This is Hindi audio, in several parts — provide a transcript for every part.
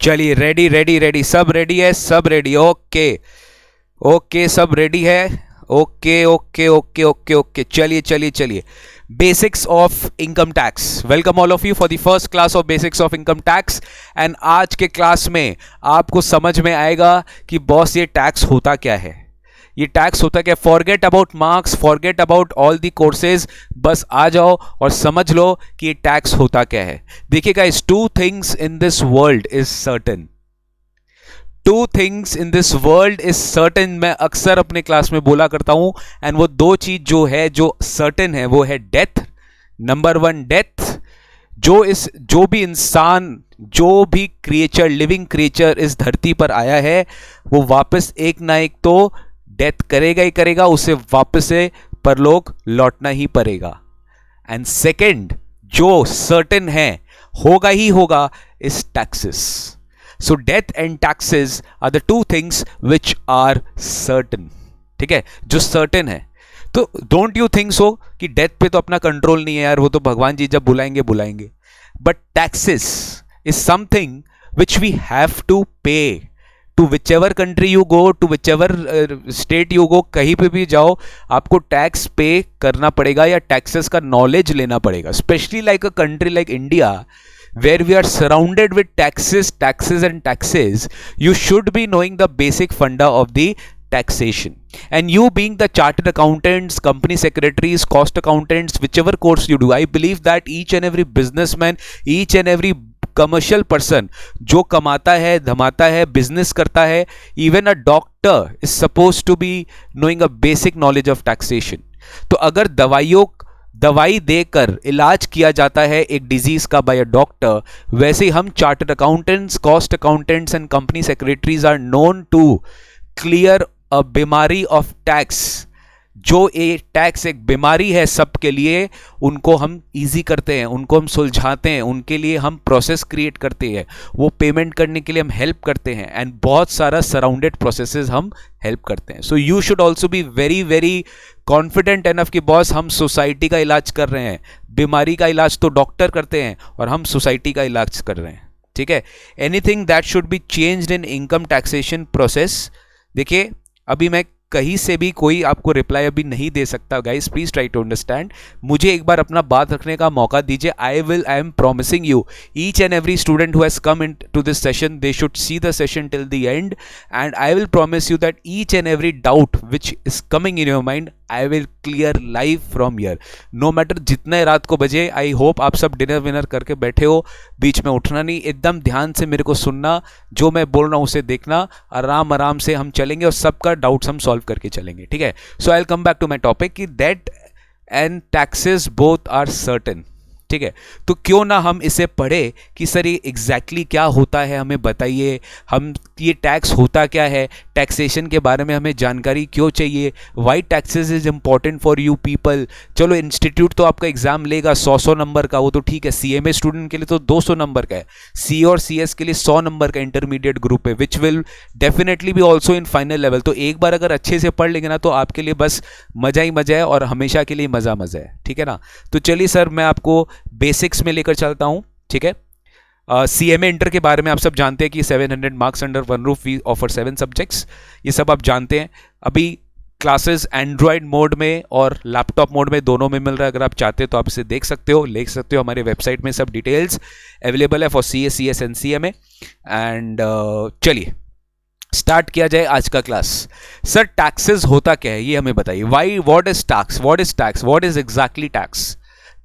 चलिए, रेडी रेडी रेडी, सब रेडी है, सब रेडी। ओके ओके, सब रेडी है। Okay okay okay okay okay, चलिए चलिए चलिए। Basics of income tax, welcome all of you for the first class of basics of income tax. And आज के क्लास में आपको समझ में आएगा कि बॉस ये टैक्स होता क्या है। ये टैक्स होता क्या, forget about marks, forget about all the courses, बस आ जाओ और समझ लो कि ये टैक्स होता क्या है। देखिए guys, two things in this world is certain, two things in this world is certain. मैं अक्सर अपने क्लास में बोला करता हूं, एंड वो दो चीज जो है, जो सर्टेन है, वो है डेथ। Number one, death. जो भी इंसान, जो भी क्रिएचर, लिविंग क्रिएचर इस धरती पर आया है, वो वापस एक ना एक तो डेथ करेगा ही करेगा, उसे वापस से परलोक लौटना ही पड़ेगा। एंड सेकेंड, जो सर्टेन है, होगा ही होगा, is taxes. So death and taxes are the two things which are certain. ठीक है, जो सर्टेन है। तो डोंट यू थिंक सो कि डेथ पे तो अपना कंट्रोल नहीं है यार, वो तो भगवान जी जब बुलाएंगे बुलाएंगे। But taxes is something which we have to pay to whichever country you go, to whichever state you go, कहीं पे भी जाओ आपको टैक्स पे करना पड़ेगा या टैक्सेस का नॉलेज लेना पड़ेगा। Specially like a country like India, where we are surrounded with taxes and taxes, you should be knowing the basic funda of the taxation. And you being the chartered accountants, company secretaries, cost accountants, whichever course you do, I believe that each and every businessman, each and every commercial person जो कमाता है, धमाता है, बिजनेस करता है, even a doctor is suppose to be knowing a basic knowledge of taxation. तो अगर दवाई देकर इलाज किया जाता है एक डिजीज का बाय अ डॉक्टर, वैसे ही हम chartered accountants, cost accountants and company secretaries are known to clear a बीमारी ऑफ टैक्स। जो ये टैक्स एक बीमारी है सबके लिए, उनको हम इजी करते हैं, उनको हम सुलझाते हैं, उनके लिए हम प्रोसेस क्रिएट करते हैं, वो पेमेंट करने के लिए हम हेल्प करते हैं, एंड बहुत सारा सराउंडेड प्रोसेसेस हम हेल्प करते हैं। So you should also be very very confident enough कि बॉस हम सोसाइटी का इलाज कर रहे हैं। बीमारी का इलाज तो डॉक्टर करते हैं और हम सोसाइटी का इलाज कर रहे हैं। ठीक है, anything that should be changed in income taxation process. देखिए, अभी मैं कहीं से भी कोई आपको रिप्लाई अभी नहीं दे सकता guys, please try to understand. मुझे एक बार अपना बात रखने का मौका दीजिए। I am promising you, each and every student who has come in to this session, they should see the session till the end, and I will promise you that each and every doubt which is coming in your mind, I will clear live from here, no matter जितने रात को बजे। आई होप आप सब डिनर विनर करके बैठे हो, बीच में उठना नहीं, एकदम ध्यान से मेरे को सुनना, जो मैं बोल रहा हूँ उसे देखना, आराम आराम से हम चलेंगे और सबका डाउट्स हम सॉल्व करके चलेंगे। ठीक है, so I will come back to my topic कि that and taxes both are certain. ठीक है, तो क्यों ना हम इसे पढ़े कि सर ये एग्जैक्टली क्या होता है, हमें बताइए, हम ये टैक्स होता क्या है, टैक्सेशन के बारे में हमें जानकारी क्यों चाहिए, why taxes is important for you people. चलो, इंस्टीट्यूट तो आपका एग्जाम लेगा 100 नंबर का, वो तो ठीक है, सीएमए स्टूडेंट के लिए तो 200 नंबर का है, सी और सीएस के लिए 100 नंबर का इंटरमीडिएट ग्रुप है, विच विल डेफिनेटली भी ऑल्सो इन फाइनल लेवल। तो एक बार अगर अच्छे से पढ़ लेंगे ना, तो आपके लिए बस मजा ही मजा है और हमेशा के लिए मजा मजा है। ठीक है ना, तो चलिए सर, मैं आपको बेसिक्स में लेकर चलता हूं। ठीक है, सीएमए इंटर के बारे में आप सब जानते हैं कि 700 marks under one roof, we offer 7 subjects, ये सब आप जानते हैं। अभी क्लासेस एंड्रॉयड मोड में और लैपटॉप मोड में दोनों में मिल रहा है, अगर आप चाहते हो तो आप इसे देख सकते हो, लिख सकते हो, हमारे वेबसाइट में सब डिटेल्स अवेलेबल है for CA, CS and CMA. And चलिए स्टार्ट किया जाए आज का क्लास। सर, टैक्सेस होता क्या है ये हमें बताइए। Why, what is tax, what is tax, what is exactly tax,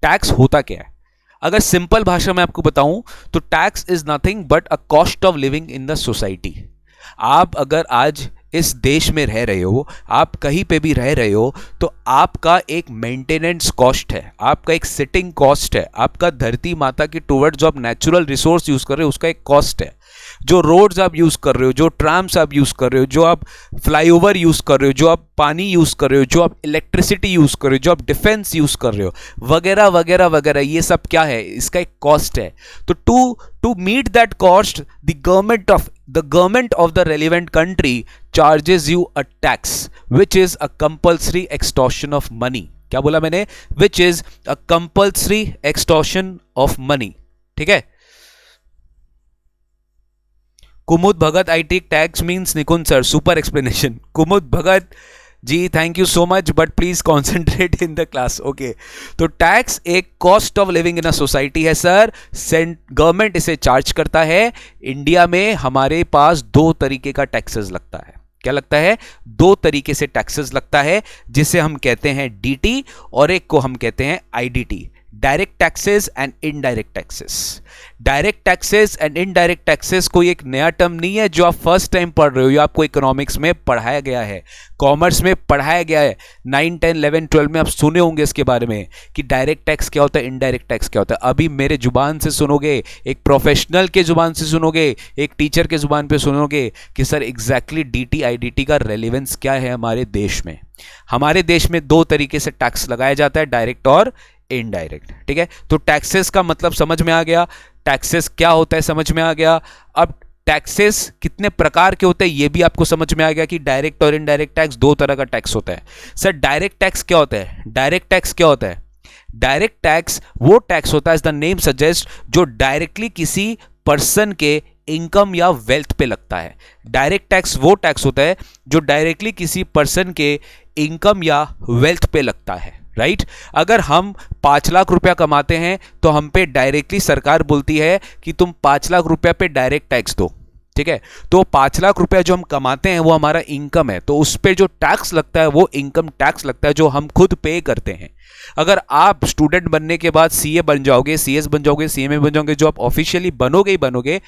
tax होता क्या है। अगर सिंपल भाषा में आपको बताऊं तो tax is nothing but a cost of living in the society. आप अगर आज इस देश में रह रहे हो, आप कहीं पे भी रह रहे हो, तो आपका एक मेंटेनेंस कॉस्ट है, आपका एक सिटिंग कॉस्ट है, आपका धरती माता की टुवर्ड्स जो आप नेचुरल रिसोर्स यूज कर रहे हो उसका एक कॉस्ट है। जो रोड्स आप यूज कर रहे हो, जो ट्राम्स आप यूज कर रहे हो, जो आप फ्लाईओवर यूज कर रहे हो, जो आप पानी यूज कर रहे हो, जो आप इलेक्ट्रिसिटी यूज कर रहे हो, जो आप डिफेंस यूज कर रहे हो, वगैरह वगैरह वगैरह, ये सब क्या है, इसका एक कॉस्ट है। तो to meet that cost, the government of the relevant country charges you a tax which is a compulsory extortion of money. क्या बोला मैंने? Which is a compulsory extortion of money. ठीक है, Kumud Bhagat I take tax means Nikunj sir, super explanation Kumud Bhagat ji, thank you so much, but please concentrate in the class. Okay, तो टैक्स एक cost of living in a society है सर, गवर्नमेंट इसे चार्ज करता है। इंडिया में हमारे पास दो तरीके का टैक्सेस लगता है। क्या लगता है? दो तरीके से टैक्सेस लगता है, जिसे हम कहते हैं डीटी और एक को हम कहते हैं IDT, direct taxes and indirect taxes. Direct taxes and indirect taxes कोई एक नया टर्म नहीं है जो आप फर्स्ट टाइम पढ़ रहे हो, या आपको इकोनॉमिक्स में पढ़ाया गया है, कॉमर्स में पढ़ाया गया है, 9, 10, 11, 12 में आप सुने होंगे इसके बारे में कि डायरेक्ट टैक्स क्या होता है, इनडायरेक्ट टैक्स क्या होता है। अभी मेरे जुबान से सुनोगे, एक प्रोफेशनल के जुबान से सुनोगे, एक टीचर के जुबान पे सुनोगे कि सर एग्जैक्टली डीटी आईडीटी का रेलेवेंस क्या है हमारे देश में। हमारे देश में दो तरीके से टैक्स लगाया जाता है, डायरेक्ट और इनडायरेक्ट। ठीक है, तो टैक्सेस का मतलब समझ में आ गया, टैक्सेस क्या होता है समझ में आ गया। अब टैक्सेस कितने प्रकार के होते हैं ये भी आपको समझ में आ गया कि डायरेक्ट और इनडायरेक्ट टैक्स दो तरह का टैक्स होता है। सर डायरेक्ट टैक्स क्या होता है? डायरेक्ट टैक्स क्या होता है? डायरेक्ट टैक्स वो टैक्स होता है, एज द नेम सजेस्ट, जो डायरेक्टली किसी पर्सन के इनकम या वेल्थ पे लगता है। डायरेक्ट टैक्स वो टैक्स होता है जो डायरेक्टली किसी पर्सन के इनकम या वेल्थ पे लगता है, राइट? अगर हम 5 लाख रुपया कमाते हैं तो हम पे डायरेक्टली सरकार बोलती है कि तुम 5 लाख रुपया पे डायरेक्ट टैक्स दो। ठीक है, तो 5 लाख रुपया जो हम कमाते हैं वो हमारा इनकम है, तो उस पे जो टैक्स लगता है वो इनकम टैक्स लगता है, जो हम खुद पे करते हैं। अगर आप स्टूडेंट बनने के बाद सीए बन जाओगे, सीएस बन जाओगे, सीएमए बन जाओगे, जो आप ऑफिशियली बनोगे ही बनोगे,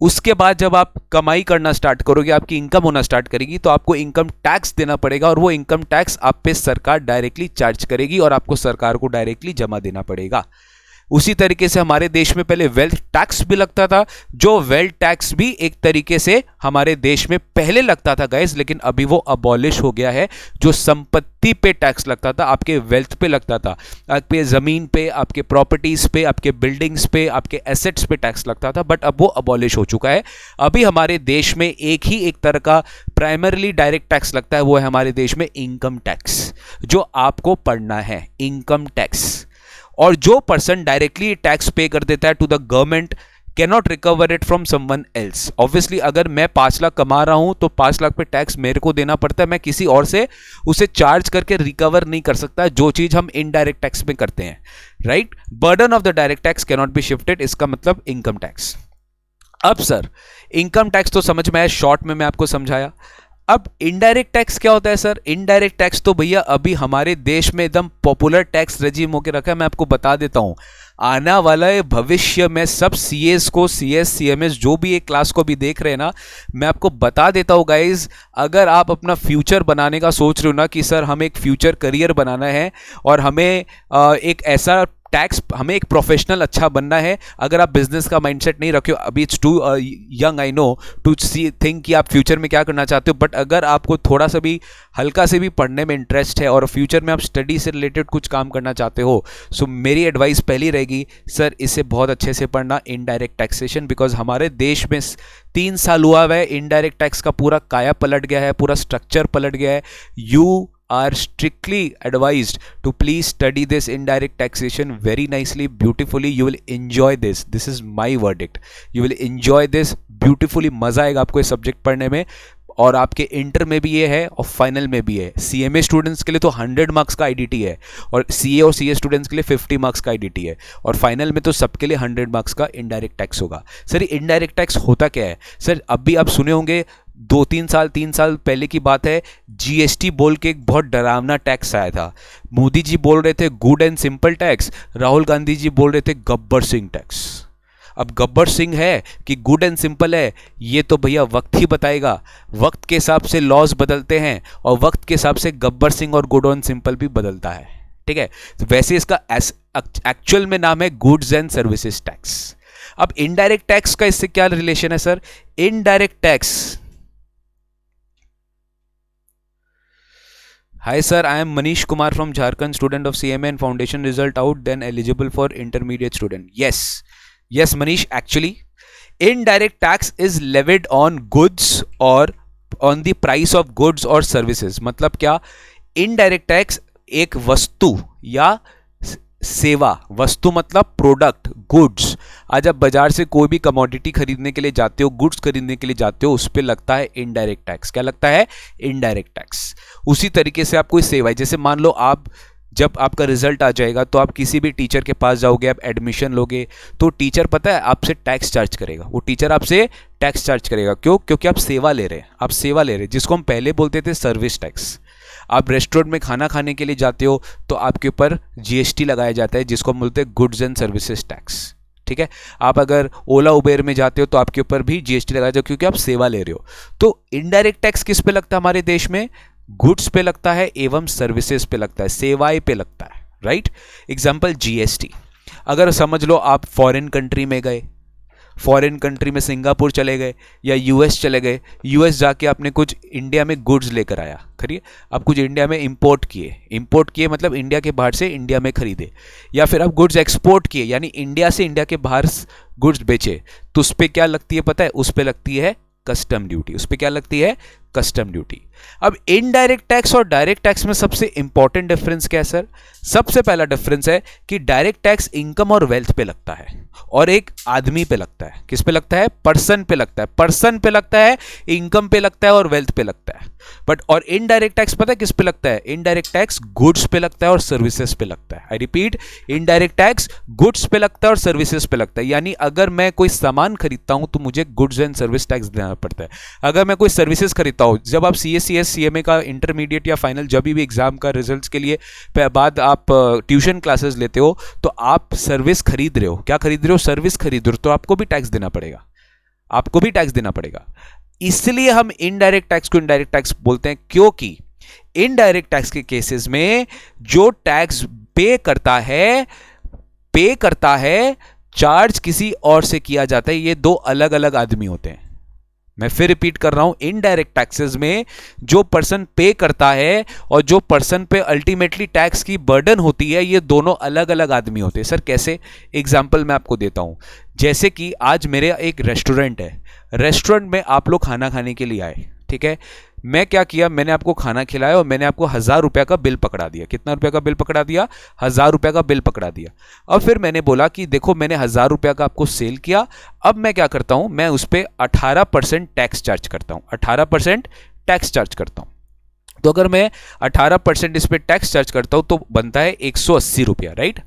उसके बाद जब आप कमाई करना स्टार्ट करोगे, आपकी इनकम होना स्टार्ट करेगी, तो आपको इनकम टैक्स देना पड़ेगा, और वो इनकम टैक्स आप पे सरकार डायरेक्टली चार्ज करेगी और आपको सरकार को डायरेक्टली जमा देना पड़ेगा। उसी तरीके से हमारे देश में पहले वेल्थ टैक्स भी लगता था, जो वेल्थ टैक्स भी एक तरीके से हमारे देश में पहले लगता था गाइस, लेकिन अभी वो अबॉलिश हो गया है। जो संपत्ति पे टैक्स लगता था, आपके वेल्थ पे लगता था, आपके जमीन पे, आपके प्रॉपर्टीज पे, आपके बिल्डिंग्स पे, आपके एसेट्स पे टैक्स लगता था, बट अब वो अबॉलिश हो चुका है। अभी हमारे देश में एक तरह का प्राइमरीली डायरेक्ट टैक्स लगता है, वो है हमारे देश में इनकम टैक्स, जो आपको पढ़ना है, इनकम टैक्स। और जो पर्सन डायरेक्टली टैक्स पे कर देता है to the government can not recover it from someone else. Obviously अगर मैं 5 लाख कमा रहा हूं तो 5 लाख पे टैक्स मेरे को देना पड़ता है, मैं किसी और से उसे चार्ज करके रिकवर नहीं कर सकता, जो चीज हम इनडायरेक्ट टैक्स में करते हैं, right? Burden of the direct tax can not be shifted, इसका मतलब इनकम टैक्स। अब सर इनकम टैक्स तो समझ में आया, शॉर्ट में मैं आपको समझाया। अब इनडायरेक्ट टैक्स क्या होता है सर? इनडायरेक्ट टैक्स तो भैया अभी हमारे देश में एकदम पॉपुलर टैक्स रेजिम होकर रखा है। मैं आपको बता देता हूं, आने वाला भविष्य में सब सीएस को, सीएस सीएमएस जो भी एक क्लास को भी देख रहे हैं ना, मैं आपको बता देता हूं गाइज, अगर आप अपना फ्यूचर बनाने का सोच रहे हो ना कि सर हमें एक फ्यूचर करियर बनाना है और हमें एक ऐसा टैक्स, हमें एक प्रोफेशनल अच्छा बनना है, अगर आप बिजनेस का माइंडसेट नहीं रखे हो, अभी it's too young I know to see think कि आप फ्यूचर में क्या करना चाहते हो, बट अगर आपको थोड़ा सा भी हल्का से भी पढ़ने में इंटरेस्ट है और फ्यूचर में आप स्टडी से रिलेटेड कुछ काम करना चाहते हो, सो मेरी एडवाइस पहली रहेगी सर इसे बहुत अच्छे से पढ़ना, इनडायरेक्ट टैक्सेशन। बिकॉज हमारे देश में 3 साल हुआ है, इनडायरेक्ट टैक्स का पूरा काया पलट गया है, पूरा स्ट्रक्चर पलट गया है। You are strictly advised to please study this indirect taxation very nicely, beautifully. You will enjoy this. This is my verdict. You will enjoy this beautifully. मजा आएगा आपको ये सब्जेक्ट पढ़ने में, और आपके इंटर में भी ये है और फाइनल में भी है। सीएमए स्टूडेंट्स के लिए तो 100 मार्क्स का आईडीटी है, और सीए और सीए स्टूडेंट्स के लिए 50 मार्क्स का आईडीटी है, और फाइनल में तो सबके लिए 100 मार्क्स का इनडायरेक्ट टैक्स होगा। सर इनडायरेक्ट टैक्स होता क्या है? सर अभी आप सुने होंगे 3 साल पहले की बात है, जीएसटी बोल के एक बहुत डरावना टैक्स आया था। मोदी जी बोल रहे थे good and simple tax, Rahul Gandhi ji बोल रहे थे गब्बर सिंह टैक्स। अब गब्बर सिंह है कि गुड एंड सिंपल है, ये तो भैया वक्त ही बताएगा। वक्त के हिसाब से लॉज बदलते हैं, और वक्त के हिसाब से गब्बर सिंह और गुड एंड सिंपल भी बदलता है, ठीक है? तो वैसे इसका एक्चुअल में नाम है गुड्स एंड सर्विसेज टैक्स। अब इनडायरेक्ट टैक्स का इससे क्या रिलेशन है sir? Indirect tax, Hi sir, I am Manish Kumar from Jharkhand, student of CMA and foundation result out, then eligible for intermediate student. Yes Manish, actually indirect tax is levied on goods or on the price of goods or services. मतलब क्या? indirect tax एक वस्तु या सेवा, वस्तु मतलब प्रोडक्ट, गुड्स, आज आप बाजार से कोई भी कमोडिटी खरीदने के लिए जाते हो, गुड्स खरीदने के लिए जाते हो, उस पर लगता है इनडायरेक्ट टैक्स। क्या लगता है? Indirect tax. उसी तरीके से आप कोई सेवा, जैसे मान लो आप, जब आपका रिजल्ट आ जाएगा तो आप किसी भी टीचर के पास जाओगे, आप एडमिशन लोगे, तो टीचर पता है आपसे टैक्स चार्ज करेगा। वो टीचर आपसे टैक्स चार्ज करेगा। क्यों? क्योंकि आप सेवा ले रहे हैं, आप सेवा ले रहे हैं, जिसको हम पहले बोलते थे सर्विस टैक्स। आप रेस्टोरेंट में खाना खाने के लिए जाते हो तो आपके ऊपर जीएसटी लगाया जाता है, जिसको हम बोलते हैं गुड्स एंड सर्विसेज टैक्स। ठीक है। आप अगर ओला उबेर में जाते हो तो आपके ऊपर भी जीएसटी लगाया जाता है, क्योंकि आप सेवा ले रहे हो। तो इनडायरेक्ट टैक्स किस पे लगता है हमारे देश में? गुड्स पे लगता है एवं सर्विसेज पे लगता है, सेवाएं पे लगता है। राइट। Example GST. अगर समझ लो आप फॉरेन कंट्री में गए, फॉरेन कंट्री में सिंगापुर चले गए या यूएस चले गए, यूएस जाके आपने कुछ इंडिया में गुड्स लेकर आया, खरीदे, आप कुछ इंडिया में इंपोर्ट किए मतलब इंडिया के बाहर से इंडिया में खरीदे, या फिर आप गुड्स एक्सपोर्ट किए यानी इंडिया से इंडिया के बाहर गुड्स बेचे, तो उस पर क्या लगती है पता है? उस पर लगती है कस्टम ड्यूटी। उस पर क्या लगती है? Custom duty. अब इनडायरेक्ट टैक्स और डायरेक्ट टैक्स में सबसे इंपॉर्टेंट डिफरेंस क्या है सर? सबसे पहला डिफरेंस है कि डायरेक्ट टैक्स इनकम और वेल्थ पे लगता है और एक आदमी पे लगता है। किस पे लगता है? पर्सन पे लगता है। पर्सन पे लगता है, इनकम पे लगता है और वेल्थ पे लगता है। बट और इनडायरेक्ट टैक्स पता है किस पे लगता है? इनडायरेक्ट टैक्स गुड्स पे लगता है और सर्विसेज पे लगता है। I repeat, indirect tax goods पे लगता है और सर्विसेज पे लगता है। यानी अगर मैं कोई सामान खरीदता हूं तो मुझे गुड्स एंड सर्विस टैक्स देना पड़ता है। अगर मैं कोई सर्विसेज खरीदता हूं, जब आप सीएससीएस सीएमए का इंटरमीडिएट या फाइनल जब भी एग्जाम का रिजल्ट्स के लिए बाद आप ट्यूशन क्लासेस लेते हो, तो आप सर्विस खरीद रहे हो। क्या खरीद रहे हो? सर्विस खरीद रहे हो, तो आपको भी टैक्स देना पड़ेगा। आपको भी टैक्स देना पड़ेगा। इसलिए हम इनडायरेक्ट टैक्स को इनडायरेक्ट टैक्स बोलते हैं, क्योंकि इनडायरेक्ट टैक्स के केसेस में जो टैक्स पे करता है चार्ज किसी और से किया जाता है। ये दो अलग अलग आदमी होते हैं। मैं फिर रिपीट कर रहा हूं, इनडायरेक्ट टैक्सेस में जो पर्सन पे करता है और जो पर्सन पे अल्टीमेटली टैक्स की बर्डन होती है, ये दोनों अलग अलग आदमी होते हैं। सर कैसे? एग्जांपल मैं आपको देता हूं। जैसे कि आज मेरे एक रेस्टोरेंट है, रेस्टोरेंट में आप लोग खाना खाने के लिए आए, ठीक है। मैं क्या किया, मैंने आपको खाना खिलाया और मैंने आपको 1000 रुपये का बिल पकड़ा दिया। कितना रुपये का बिल पकड़ा दिया? 1000 रुपये का बिल पकड़ा दिया। अब फिर मैंने बोला कि देखो मैंने 1000 रुपये का आपको सेल किया, अब मैं क्या करता हूं, मैं उस पर 18% टैक्स चार्ज करता हूं। 18% टैक्स चार्ज करता हूं। तो अगर मैं 18% इस पर टैक्स चार्ज करता हूं तो बनता है 180 रुपया, राइट।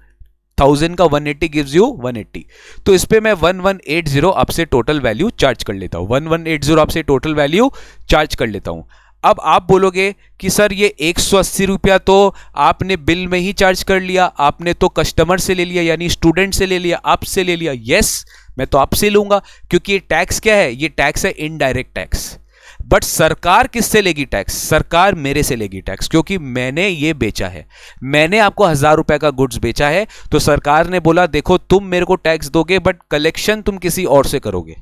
1000 का 180 गिव्स यू 180। तो इस पे मैं 1180 आपसे टोटल वैल्यू चार्ज कर लेता हूं। 1180 आपसे टोटल वैल्यू चार्ज कर लेता हूं। अब आप बोलोगे कि सर ये 180 रुपया तो आपने बिल में ही चार्ज कर लिया, आपने तो कस्टमर से ले लिया, यानी स्टूडेंट से ले लिया, आपसे ले लिया। यस, मैं तो आपसे लूंगा, क्योंकि ये टैक्स क्या है? ये टैक्स है इनडायरेक्ट टैक्स। बट सरकार किससे लेगी टैक्स? सरकार मेरे से लेगी टैक्स, क्योंकि मैंने ये बेचा है। मैंने आपको 1000 रुपए का गुड्स बेचा है, तो सरकार ने बोला देखो तुम मेरे को टैक्स दोगे बट कलेक्शन तुम किसी और से करोगे,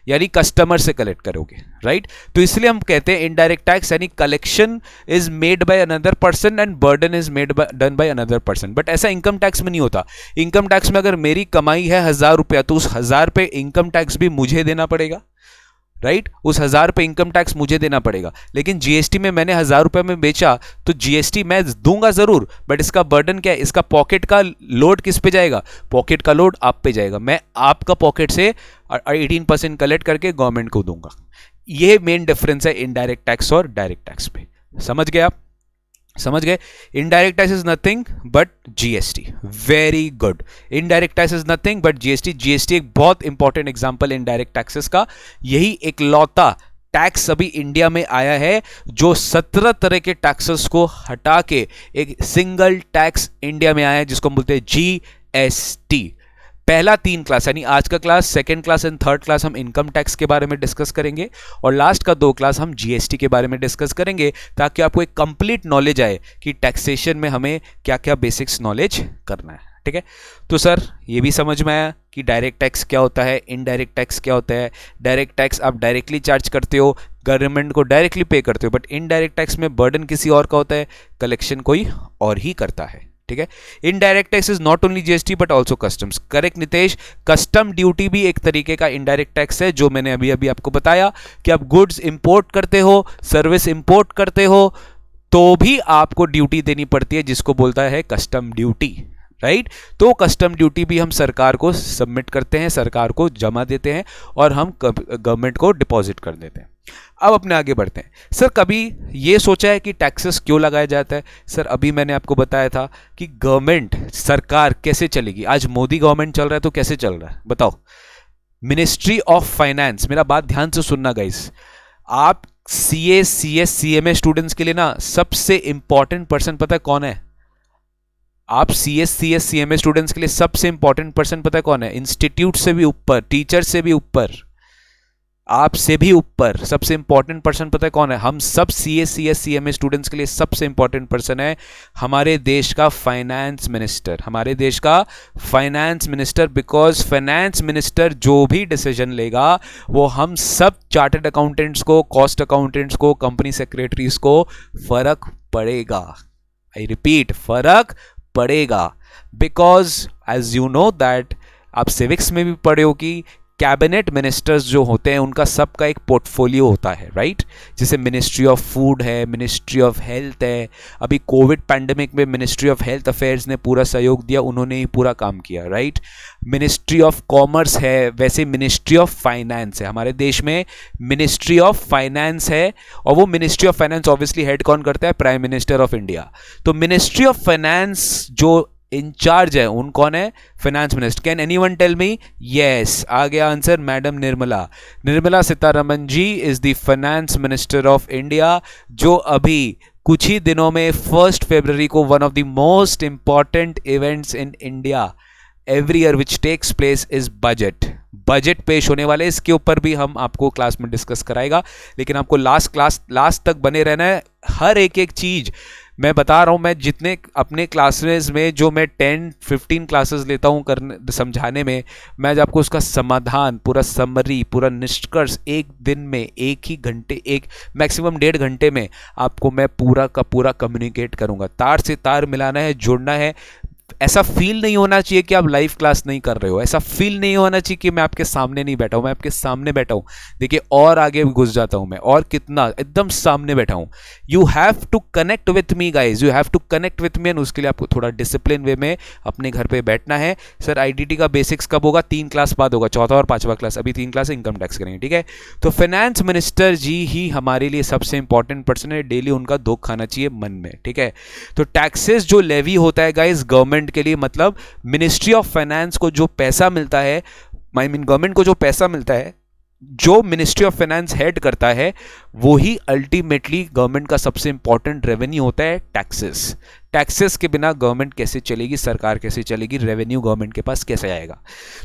यानी कस्टमर से कलेक्ट करोगे, राइट। तो इसलिए हम कहते हैं इनडायरेक्ट टैक्स यानी collection is made by another person and burden is made done by another person. But ऐसा इनकम टैक्स में नहीं होता। इनकम टैक्स में अगर मेरी कमाई है 1000 रुपया, तो उस 1000 पे इनकम टैक्स भी मुझे देना पड़ेगा, राइट। उस 1000 पे इनकम टैक्स मुझे देना पड़ेगा। लेकिन जीएसटी में मैंने 1000 रुपए में बेचा, तो जीएसटी मैं दूंगा जरूर, बट इसका बर्डन क्या है? इसका पॉकेट का लोड किस पे जाएगा? पॉकेट का लोड आप पे जाएगा। मैं आपका पॉकेट से 18% कलेक्ट करके गवर्नमेंट को दूंगा। ये मेन डिफरेंस है इनडायरेक्ट टैक्स और डायरेक्ट टैक्स पे। समझ गए आप? समझ गए? Indirect tax is nothing but GST. Very good. Indirect tax is nothing but GST. GST एक बहुत इंपॉर्टेंट एग्जांपल इनडायरेक्ट टैक्सेस का। यही एक लौता टैक्स अभी इंडिया में आया है जो 17 तरह के टैक्सेस को हटा के एक सिंगल टैक्स इंडिया में आया है, जिसको हम बोलते हैं जीएसटी। पहला 3 क्लास यानी आज का class, second class and third class हम इनकम टैक्स के बारे में डिस्कस करेंगे, और लास्ट का 2 क्लास हम जीएसटी के बारे में डिस्कस करेंगे, ताकि आपको एक कंप्लीट नॉलेज आए कि टैक्सेशन में हमें क्या क्या बेसिक्स नॉलेज करना है। ठीक है, तो सर ये भी समझ में आया कि डायरेक्ट टैक्स क्या होता है, इनडायरेक्ट टैक्स क्या होता है। डायरेक्ट टैक्स आप डायरेक्टली चार्ज करते हो, गवर्नमेंट को डायरेक्टली पे करते हो, बट इनडायरेक्ट टैक्स में बर्डन किसी और का होता है, कलेक्शन कोई और ही करता है। ठीक है, indirect tax is not only GST but also customs. Correct Nitesh, custom duty भी एक तरीके का इनडायरेक्ट टैक्स है, जो मैंने अभी अभी आपको बताया कि आप गुड्स इंपोर्ट करते हो, सर्विस इंपोर्ट करते हो, तो भी आपको ड्यूटी देनी पड़ती है, जिसको बोलता है कस्टम ड्यूटी। राइट। तो कस्टम ड्यूटी भी हम सरकार को सबमिट करते हैं, सरकार को जमा देते हैं और हम गवर्नमेंट को डिपॉजिट कर देते हैं। अब अपने आगे बढ़ते हैं। सर कभी ये सोचा है कि टैक्सेस क्यों लगाया जाता है? सर अभी मैंने आपको बताया था कि गवर्नमेंट, सरकार कैसे चलेगी। आज मोदी गवर्नमेंट चल रहा है तो कैसे चल रहा है बताओ? मिनिस्ट्री ऑफ फाइनेंस, मेरा बात ध्यान से सुनना गाइस, आप सीए सीएस सीएमए स्टूडेंट्स के लिए ना सबसे इंपॉर्टेंट पर्सन पता है कौन है? आप सीएस सीएस सीएमए स्टूडेंट्स के लिए सबसे इंपॉर्टेंट पर्सन पता है कौन है? इंस्टीट्यूट से भी ऊपर, टीचर से भी ऊपर, आपसे भी ऊपर सबसे इंपॉर्टेंट पर्सन पता है कौन है? हम सब सीएस सीएस सीएमए स्टूडेंट्स के लिए सबसे इंपॉर्टेंट पर्सन है हमारे देश का फाइनेंस मिनिस्टर, हमारे देश का finance minister. Because finance minister जो भी डिसीजन लेगा वो हम सब चार्टर्ड अकाउंटेंट्स को, कॉस्ट अकाउंटेंट्स को, कंपनी सेक्रेटरीज को फर्क पड़ेगा। आई रिपीट, फर्क पड़ेगा। Because as you know that, आप सिविक्स में भी पढ़े हो कि कैबिनेट मिनिस्टर्स जो होते हैं उनका सबका एक पोर्टफोलियो होता है, राइट। जैसे मिनिस्ट्री ऑफ फूड है, मिनिस्ट्री ऑफ हेल्थ है। अभी कोविड पैंडेमिक में मिनिस्ट्री ऑफ हेल्थ अफेयर्स ने पूरा सहयोग दिया, उन्होंने ही पूरा काम किया, राइट। मिनिस्ट्री ऑफ कॉमर्स है, वैसे मिनिस्ट्री ऑफ फाइनेंस है। हमारे देश में मिनिस्ट्री ऑफ फाइनेंस है और वो ministry of finance obviously head कौन करता है? Prime minister of India. तो मिनिस्ट्री ऑफ फाइनेंस जो इंचार्ज है उन कौन है? Finance minister. Can anyone tell me? Yes, आ गया answer, madam Nirmala Sitharaman ji is the finance minister of India, जो अभी कुछ ही दिनों में 1 फरवरी को one of the most important events in India every year which takes place is budget पेश होने वाले। इसके ऊपर भी हम आपको क्लास में डिस्कस कराएगा, लेकिन आपको लास्ट तक बने रहना है। हर एक चीज मैं बता रहा हूं, मैं जितने अपने क्लासेस में जो मैं 10-15 क्लासेस लेता हूं करने समझाने में, मैं जब आपको उसका समाधान, पूरा समरी, पूरा निष्कर्ष एक दिन में, एक ही घंटे, एक मैक्सिमम 1.5 घंटे में आपको मैं पूरा का पूरा कम्युनिकेट करूंगा। तार से तार मिलाना है, जुड़ना है। ऐसा फील नहीं होना चाहिए कि आप लाइव क्लास नहीं कर रहे हो, ऐसा फील नहीं होना चाहिए कि मैं आपके सामने नहीं बैठा हूं। मैं आपके सामने बैठा हूं, देखिए और आगे घुस जाता हूं मैं, और कितना एकदम सामने बैठा हूं। You have to connect with me guys, you have to connect with me, and उसके लिए आपको थोड़ा डिसिप्लिन वे में अपने घर पे बैठना है। सर आईडीटी का बेसिक्स कब होगा? 3 क्लास बाद होगा, 4था और 5वां क्लास। अभी 3 क्लास इनकम टैक्स करेंगे, ठीक है। तो फाइनेंस मिनिस्टर जी ही हमारे लिए सबसे इंपॉर्टेंट पर्सन है, डेली उनका दुख खाना चाहिए मन में, ठीक है। तो टैक्सेस जो लेवी होता है गाइज गवर्नमेंट के लिए, मतलब मिनिस्ट्री ऑफ फाइनेंस को जो पैसा मिलता है, गवर्नमेंट को जो पैसा मिलता है, जो मिनिस्ट्री ऑफ फाइनेंस हेड करता है, वो ही अल्टीमेटली गवर्नमेंट का सबसे इंपॉर्टेंट रेवेन्यू होता है, टैक्सेस के बिना गवर्नमेंट कैसे चलेगी, सरकार कैसे चलेगी, रेवेन्यू गवर्नमेंट के पास कैसे आएगा?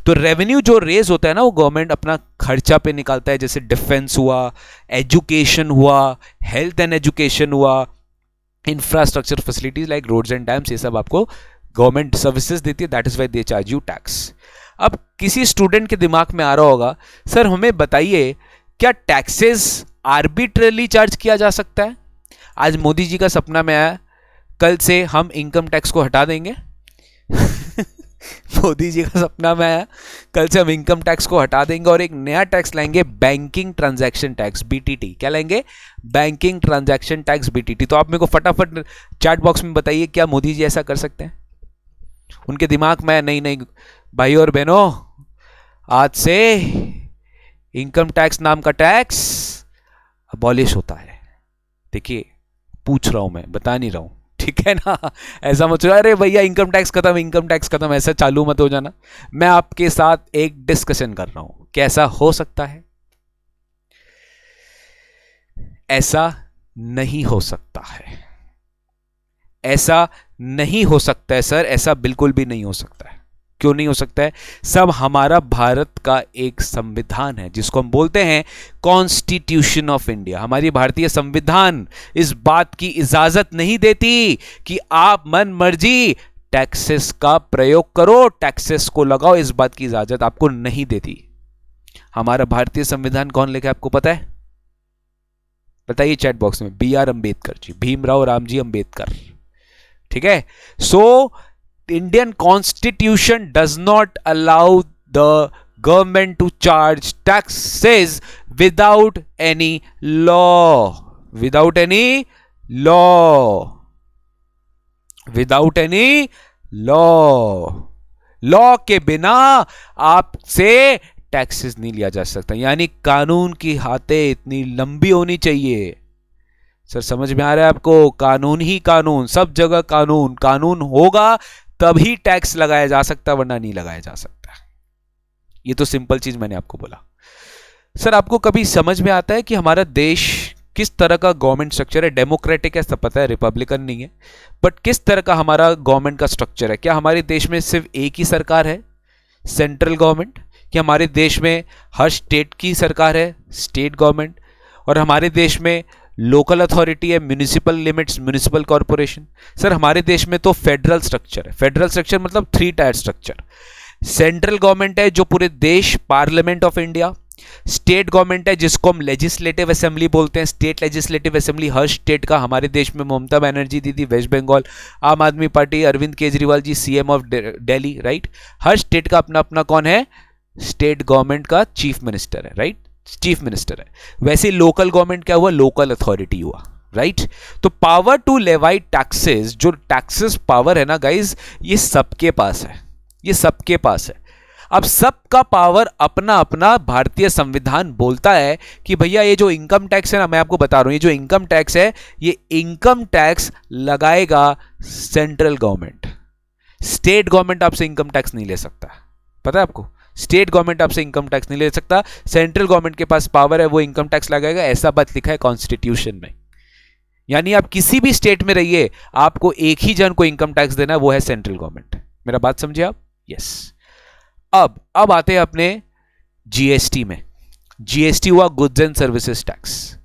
तो रेवेन्यू जो रेज होता है ना, वो गवर्नमेंट अपना खर्चा पे निकालता है। जैसे डिफेंस हुआ, एजुकेशन हुआ, हेल्थ एंड एजुकेशन हुआ, infrastructure facilities like roads and dams, ये सब आपको गवर्नमेंट सर्विसेज देती है। That is why they charge you tax. अब किसी स्टूडेंट के दिमाग में आ रहा होगा, सर हमें बताइए क्या टैक्सेस आर्बिट्रली चार्ज किया जा सकता है? आज मोदी जी का सपना में आया, कल से हम इनकम टैक्स को हटा देंगे। मोदी जी का सपना में आया, कल से हम इनकम टैक्स को हटा देंगे और एक नया टैक्स लाएंगे, बैंकिंग ट्रांजैक्शन टैक्स, बीटीटी। क्या लाएंगे? Banking transaction tax, BTT. तो आप मेरे को फटाफट चैट बॉक्स में बताइए, क्या मोदी जी ऐसा कर सकते हैं? उनके दिमाग में नहीं भाई और बहनों, आज से इनकम टैक्स नाम का टैक्स अबॉलिश होता है। देखिए पूछ रहा हूं मैं, बता नहीं रहा हूं, ठीक है ना। ऐसा मत सोचो अरे भैया इनकम टैक्स खत्म, इनकम टैक्स खत्म, ऐसा चालू मत हो जाना। मैं आपके साथ एक डिस्कशन कर रहा हूं, कैसा हो सकता है? ऐसा नहीं हो सकता है, ऐसा नहीं हो सकता है सर, ऐसा बिल्कुल भी नहीं हो सकता है। क्यों नहीं हो सकता है? सब हमारा भारत का एक संविधान है जिसको हम बोलते हैं कॉन्स्टिट्यूशन ऑफ इंडिया। हमारी भारतीय संविधान इस बात की इजाजत नहीं देती कि आप मन मर्जी टैक्सेस का प्रयोग करो, टैक्सेस को लगाओ, इस बात की इजाजत आपको नहीं देती। हमारा भारतीय संविधान कौन लिखा है आपको पता है? बताइए चैट बॉक्स में। बी आर अंबेडकर जी, भीमराव रामजी अंबेडकर, ठीक है। So Indian constitution does not allow the government to charge taxes without any law, without any law, without any law. Law के बिना आपसे टैक्सेस नहीं लिया जा सकता, यानी कानून की हाथे इतनी लंबी होनी चाहिए। सर समझ में आ रहा है आपको? कानून ही कानून, सब जगह कानून। कानून होगा तभी टैक्स लगाया जा सकता, वरना नहीं लगाया जा सकता। ये तो सिंपल चीज मैंने आपको बोला। सर आपको कभी समझ में आता है कि हमारा देश किस तरह का गवर्नमेंट स्ट्रक्चर है? डेमोक्रेटिक है, सब पता है, रिपब्लिकन नहीं है, बट किस तरह का हमारा गवर्नमेंट का स्ट्रक्चर है? क्या हमारे देश में सिर्फ एक ही सरकार है, सेंट्रल गवर्नमेंट? क्या हमारे देश में हर स्टेट की सरकार है, स्टेट गवर्नमेंट? और हमारे देश में लोकल अथॉरिटी है, municipal limits, municipal corporation? Sir हमारे देश में तो फेडरल स्ट्रक्चर है। फेडरल स्ट्रक्चर मतलब 3 टायर स्ट्रक्चर। सेंट्रल गवर्नमेंट है जो पूरे देश, parliament of India. State government है जिसको हम लेजिस्लेटिव असेंबली बोलते हैं, स्टेट लेजिस्लेटिव असेंबली हर स्टेट का। हमारे देश में ममता बनर्जी दीदी waste Bengal, Aam Aadmi Party Arvind Kejriwal ji CM of Delhi, right? हर स्टेट का अपना अपना कौन है? स्टेट गवर्नमेंट का चीफ मिनिस्टर है, राइट? चीफ मिनिस्टर है। वैसे लोकल गवर्नमेंट क्या हुआ? लोकल अथॉरिटी हुआ, राइट? तो पावर टू लेवाई टैक्सेस, जो टैक्सेस पावर है ना गाइज, ये सबके पास है, ये सबके पास है। अब सबका पावर अपना अपना भारतीय संविधान बोलता है कि भैया ये जो इनकम टैक्स है ना, मैं आपको बता रहा हूं, ये जो इनकम टैक्स है, ये इनकम टैक्स लगाएगा सेंट्रल गवर्नमेंट। स्टेट गवर्नमेंट आपसे इनकम टैक्स नहीं ले सकता, पता है आपको? स्टेट गवर्नमेंट आपसे इनकम टैक्स नहीं ले सकता। सेंट्रल गवर्नमेंट के पास पावर है, वो इनकम टैक्स लगाएगा। ऐसा बात लिखा है कॉन्स्टिट्यूशन में। यानी आप किसी भी स्टेट में रहिए, आपको एक ही जन को इनकम टैक्स देना है, वो है सेंट्रल गवर्नमेंट। मेरा बात समझे आप? यस। अब आते हैं अपने जीएसटी में। जीएसटी हुआ goods and services tax.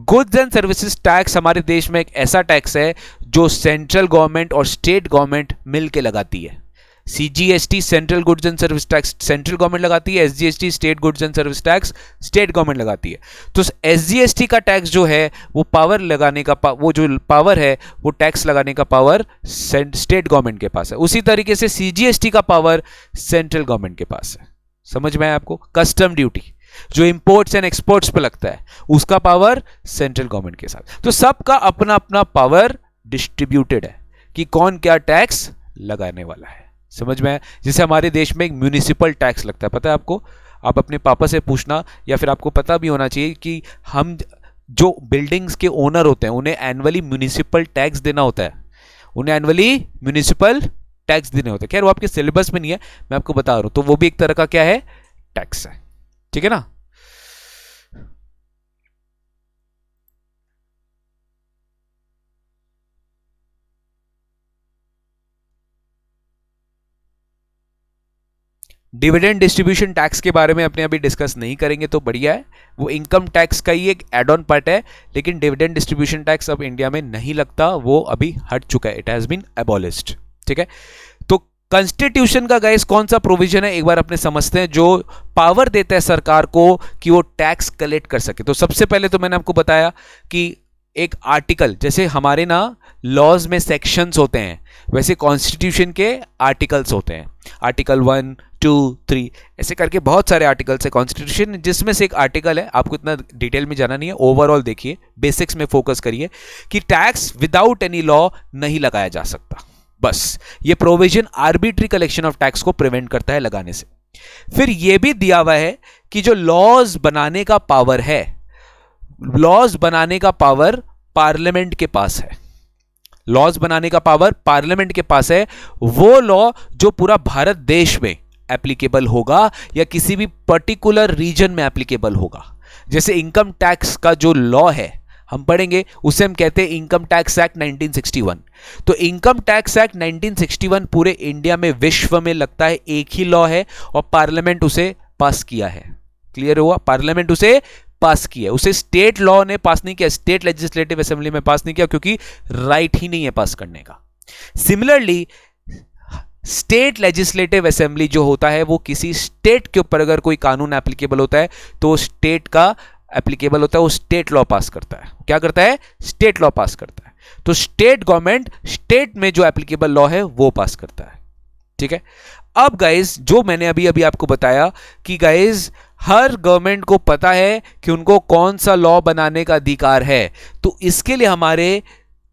Goods and services tax हमारे देश में एक ऐसा टैक्स है जो सेंट्रल गवर्नमेंट और स्टेट गवर्नमेंट मिलकर लगाती है। CGST central goods and service tax central government लगाती है, SGST state goods and service tax state government लगाती है। तो एसजीएसटी का टैक्स जो है वो पावर लगाने का वो जो पावर है वो टैक्स लगाने का पावर स्टेट गवर्नमेंट के पास है। उसी तरीके से सीजीएसटी का पावर सेंट्रल गवर्नमेंट के पास है। समझ में आया आपको? कस्टम ड्यूटी जो इंपोर्ट्स एंड एक्सपोर्ट्स पे लगता है, उसका पावर सेंट्रल गवर्नमेंट के साथ। तो सबका अपना अपना पावर डिस्ट्रीब्यूटेड है कि कौन क्या टैक्स लगाने वाला है। समझ में? जैसे हमारे देश में एक म्यूनिसिपल टैक्स लगता है, पता है आपको? आप अपने पापा से पूछना, या फिर आपको पता भी होना चाहिए कि हम जो बिल्डिंग्स के ओनर होते हैं उन्हें एनुअली म्यूनिसिपल टैक्स देना होता है। उन्हें एनुअली म्यूनिसिपल टैक्स देने होते हैं। खैर वो आपके सिलेबस में नहीं है, मैं आपको बता रहा हूं। तो वो भी एक तरह का क्या है? टैक्स है। ठीक है ना? डिविडेंड डिस्ट्रीब्यूशन टैक्स के बारे में अपने अभी डिस्कस नहीं करेंगे तो बढ़िया है, वो इनकम टैक्स का ही एक एड ऑन पार्ट है। लेकिन डिविडेंड डिस्ट्रीब्यूशन टैक्स अब इंडिया में नहीं लगता, वो अभी हट चुका है, इट हैज बीन एबॉलिश्ड। ठीक है? तो कॉन्स्टिट्यूशन का गाइस कौन सा प्रोविजन है एक बार अपने समझते हैं, जो पावर देता है सरकार को कि वो टैक्स कलेक्ट कर सके। तो सबसे पहले तो मैंने आपको बताया कि एक आर्टिकल, जैसे हमारे ना लॉज में सेक्शंस होते हैं, वैसे कॉन्स्टिट्यूशन के आर्टिकल्स होते हैं। आर्टिकल 1, 2, 3 ऐसे करके बहुत सारे आर्टिकल्स है कॉन्स्टिट्यूशन, जिसमें से एक आर्टिकल है, आपको इतना डिटेल में जाना नहीं है, ओवरऑल देखिए, बेसिक्स में फोकस करिए कि टैक्स विदाउट एनी लॉ नहीं लगाया जा सकता। बस ये provision arbitrary collection of tax को प्रिवेंट करता है लगाने से। फिर यह भी दिया हुआ है कि जो लॉज बनाने का पावर है, लॉज बनाने का पावर पार्लियामेंट के पास है। लॉज बनाने का पावर पार्लियामेंट के पास है। वो लॉ जो पूरा भारत देश में एप्लीकेबल होगा या किसी भी पर्टिकुलर रीजन में एप्लीकेबल होगा। जैसे इनकम टैक्स का जो लॉ है हम पढ़ेंगे, उसे हम कहते हैं इनकम टैक्स एक्ट 1961। तो इनकम टैक्स एक्ट 1961 पूरे इंडिया में, विश्व में लगता है एक ही लॉ है और पार्लियामेंट उसे पास किया है। क्लियर हुआ? पार्लियामेंट उसे पास किया, उसे स्टेट लॉ ने पास नहीं किया, स्टेट लेजिस्लेटिव असेंबली में पास नहीं किया, क्योंकि राइट ही नहीं है पास करने का। सिमिलरली स्टेट लेजिस्लेटिव असेंबली जो होता है वो किसी स्टेट के ऊपर अगर कोई कानून एप्लीकेबल होता है तो स्टेट का एप्लीकेबल होता है, वो स्टेट लॉ पास करता है। क्या करता है? स्टेट लॉ पास करता है। तो स्टेट गवर्नमेंट स्टेट में जो एप्लीकेबल लॉ है वो पास करता है। ठीक है? अब गाइज जो मैंने अभी अभी आपको बताया कि गाइज हर गवर्नमेंट को पता है कि उनको कौन सा लॉ बनाने का अधिकार है, तो इसके लिए हमारे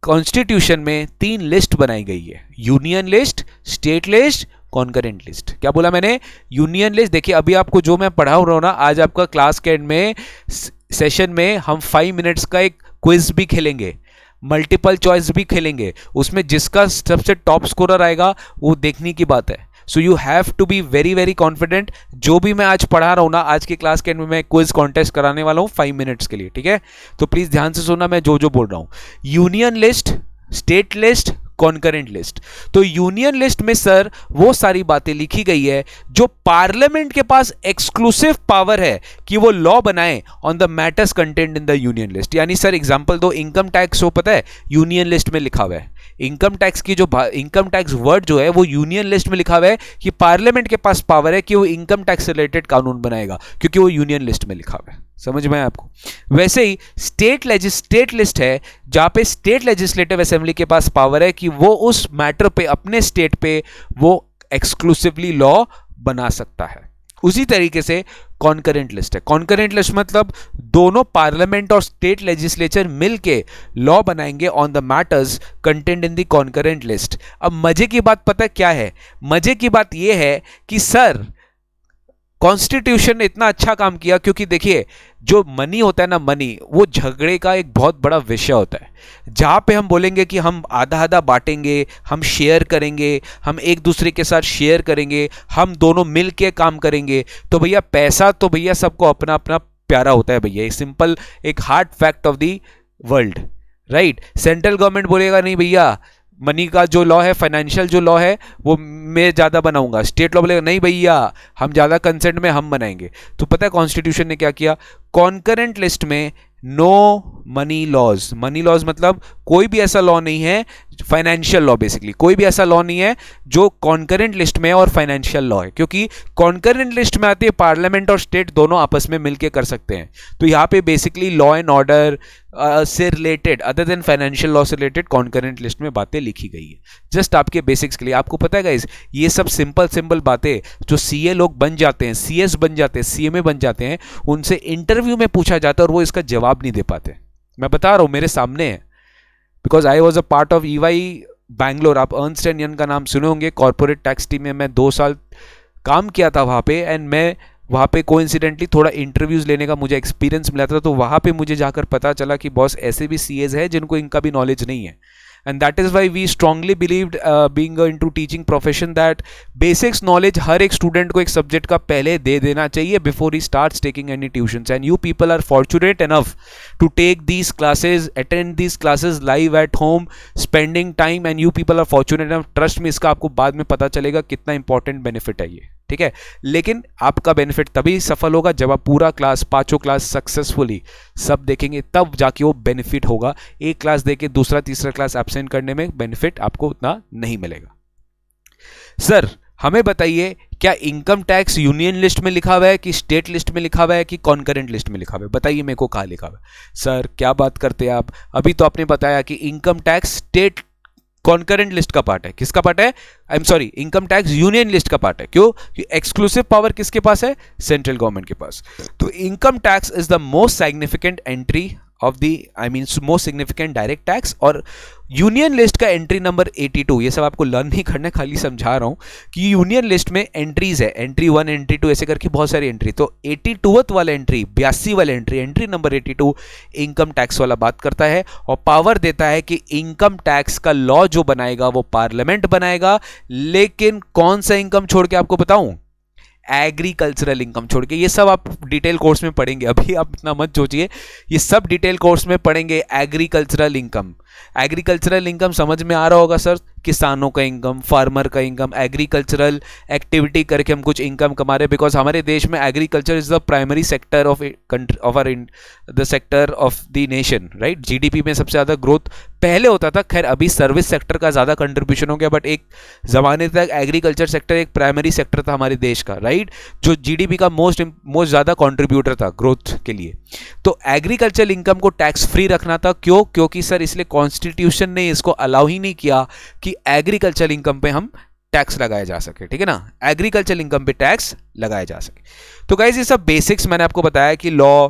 कॉन्स्टिट्यूशन में 3 लिस्ट बनाई गई है, union list, state list, concurrent list. क्या बोला मैंने? Union list. देखिए अभी आपको जो मैं पढ़ा रहा हूं ना, आज आपका क्लास के एंड में सेशन में हम 5 मिनट्स का एक क्विज भी खेलेंगे, मल्टीपल चॉइस भी खेलेंगे, उसमें जिसका सबसे टॉप स्कोरर आएगा वो देखने की बात है। So you have to be very very confident. जो भी मैं आज पढ़ा रहा हूं ना, आज की क्लास के एंड में मैं क्विज कॉन्टेस्ट कराने वाला हूं 5 मिनट्स के लिए, ठीक है? तो प्लीज ध्यान से सुनना मैं जो जो बोल रहा हूं। Union list, state list, concurrent list. तो यूनियन लिस्ट में सर वो सारी बातें लिखी गई है जो पार्लियामेंट के पास एक्सक्लूसिव पावर है कि वो लॉ बनाए on the matters content in the union list. यानी सर एग्जांपल दो, इनकम टैक्स हो, पता है यूनियन लिस्ट में लिखा हुआ है। इनकम टैक्स की जो इनकम टैक्स वर्ड जो है वो यूनियन लिस्ट में लिखा हुआ है कि पार्लियामेंट के पास पावर है कि वो इनकम टैक्स से रिलेटेड कानून बनाएगा, क्योंकि वो यूनियन लिस्ट में लिखा हुआ है। समझ में आपको? वैसे ही स्टेट लिस्ट है जहां पे स्टेट लेजिस्लेटिव असेंबली के पास पावर है कि वो उस मैटर पे, अपने स्टेट पे वो एक्सक्लूसिवली लॉ बना सकता है। उसी तरीके से कॉन्करेंट लिस्ट है। कॉन्करेंट लिस्ट मतलब दोनों पार्लियामेंट और स्टेट लेजिस्लेचर मिलके लॉ बनाएंगे on the matters content in the concurrent list. अब मजे की बात पता क्या है? मजे की बात यह है कि सर कॉन्स्टिट्यूशन ने इतना अच्छा काम किया, क्योंकि देखिए जो मनी होता है ना, मनी वो झगड़े का एक बहुत बड़ा विषय होता है। जहां पे हम बोलेंगे कि हम आधा आधा बांटेंगे, हम शेयर करेंगे, हम एक दूसरे के साथ शेयर करेंगे, हम दोनों मिल के काम करेंगे, तो भैया पैसा तो भैया सबको अपना अपना प्यारा होता है भैया। सिंपल एक hard fact of the world, right? Central government बोलेगा नहीं भैया मनी का जो लॉ है, फाइनेंशियल जो लॉ है वो मैं ज़्यादा बनाऊंगा। स्टेट लॉ बोलेगा नहीं भैया हम ज़्यादा कंसेंट में हम बनाएंगे। तो पता है कॉन्स्टिट्यूशन ने क्या किया? कॉन्करेंट लिस्ट में no money laws. Money laws मतलब कोई भी ऐसा लॉ नहीं है, फाइनेंशियल लॉ बेसिकली कोई भी ऐसा लॉ नहीं है जो कॉन्करेंट लिस्ट में और फाइनेंशियल लॉ है, क्योंकि कॉन्करेंट लिस्ट में आती है पार्लियामेंट और स्टेट दोनों आपस में मिलकर कर सकते हैं। तो यहाँ पे बेसिकली लॉ एंड ऑर्डर से related, other than financial law से रिलेटेड कॉन्करेंट लिस्ट में बातें लिखी गई है। जस्ट आपके बेसिक्स के लिए। आपको पता है गाइस, ये सब सिंपल बातें जो सीए लोग बन जाते हैं, सीएस बन जाते हैं, सीएमए बन जाते हैं, उनसे इंटरव्यू में पूछा जाता है और वो इसका जवाब नहीं दे पाते। मैं बता रहा हूं, मेरे सामने है, because I was a part of EY Bangalore. आप अर्नस्ट एंड यंग का नाम सुने होंगे, कॉर्पोरेट टैक्स टीम में मैं 2 साल काम किया था वहाँ पे। एंड मैं वहाँ पे कोइंसिडेंटली थोड़ा इंटरव्यूज़ लेने का मुझे एक्सपीरियंस मिला था, तो वहाँ पे मुझे जाकर पता चला कि बॉस ऐसे भी सीएज है जिनको इनका भी नॉलेज नहीं है। And that is why we strongly believed being into teaching profession that basics knowledge हर एक student को एक subject का पहले दे देना चाहिए before he starts taking any tuitions. And you people are fortunate enough to take these classes, attend these classes live at home, spending time, and you people are fortunate enough. Trust me, इसका आपको बाद में पता चलेगा कितना important benefit है ये, ठीक है? लेकिन आपका बेनिफिट तभी सफल होगा जब आप पूरा क्लास, 5 क्लास सक्सेसफुली सब देखेंगे, तब जाके वो बेनिफिट होगा। एक क्लास देके दूसरा तीसरा क्लास एब्सेंट करने में बेनिफिट आपको उतना नहीं मिलेगा। सर हमें बताइए, क्या इनकम टैक्स यूनियन लिस्ट में लिखा हुआ है कि स्टेट लिस्ट में लिखा हुआ है कि कॉन्करेंट लिस्ट में लिखा हुआ है? बताइए मेरे को कहाँ लिखा हुआ है। सर क्या बात करते हैं आप, अभी तो आपने बताया कि income tax state concurrent list का पार्ट है। किसका पार्ट है? I am sorry, income tax union list का पार्ट है। क्यों? कि एक्सक्लूसिव पावर किसके पास है? सेंट्रल गवर्नमेंट के पास। तो income tax is the most significant entry of the, I mean most significant direct tax. और यूनियन लिस्ट का एंट्री नंबर 82, ये सब आपको लर्न नहीं करना, खाली समझा रहा हूं कि यूनियन लिस्ट में एंट्रीज है, एंट्री 1, एंट्री 2, ऐसे करके बहुत सारी एंट्री। तो 82th वाला एंट्री, 82 वाला entry, entry number 82 income tax वाला बात करता है और पावर देता है कि इनकम टैक्स का लॉ जो बनाएगा वो पार्लियामेंट बनाएगा। लेकिन कौन सा इनकम छोड़ के आपको बताऊं? एग्रीकल्चरल इनकम छोड़ के। ये सब आप डिटेल कोर्स में पढ़ेंगे, अभी आप इतना मत सोचिए, ये सब डिटेल कोर्स में पढ़ेंगे। एग्रीकल्चरल इनकम, एग्रीकल्चरल इनकम समझ में आ रहा होगा सर, किसानों का इनकम, फार्मर का इनकम, एग्रीकल्चरल एक्टिविटी करके हम कुछ इनकम कमा रहे हैं। बिकॉज हमारे देश में agriculture is the primary sector of the sector of the nation, right? GDP में सबसे ज़्यादा ग्रोथ पहले होता था, खैर अभी सर्विस सेक्टर का ज़्यादा कंट्रीब्यूशन हो गया, बट एक ज़माने तक एग्रीकल्चर सेक्टर एक प्राइमरी सेक्टर था हमारे देश का, राइट? जो जीडीपी का मोस्ट ज़्यादा कॉन्ट्रीब्यूटर था ग्रोथ के लिए। तो एग्रीकल्चर इनकम को टैक्स फ्री रखना था। क्यों? क्योंकि सर इसलिए कॉन्स्टिट्यूशन ने इसको अलाउ ही नहीं किया कि एग्रीकल्चर इनकम पे हम टैक्स लगाया जा सके, ठीक है ना? एग्रीकल्चर इनकम पे टैक्स लगाया जा सके। तो गाइस ये सब बेसिक्स मैंने आपको बताया कि लॉ,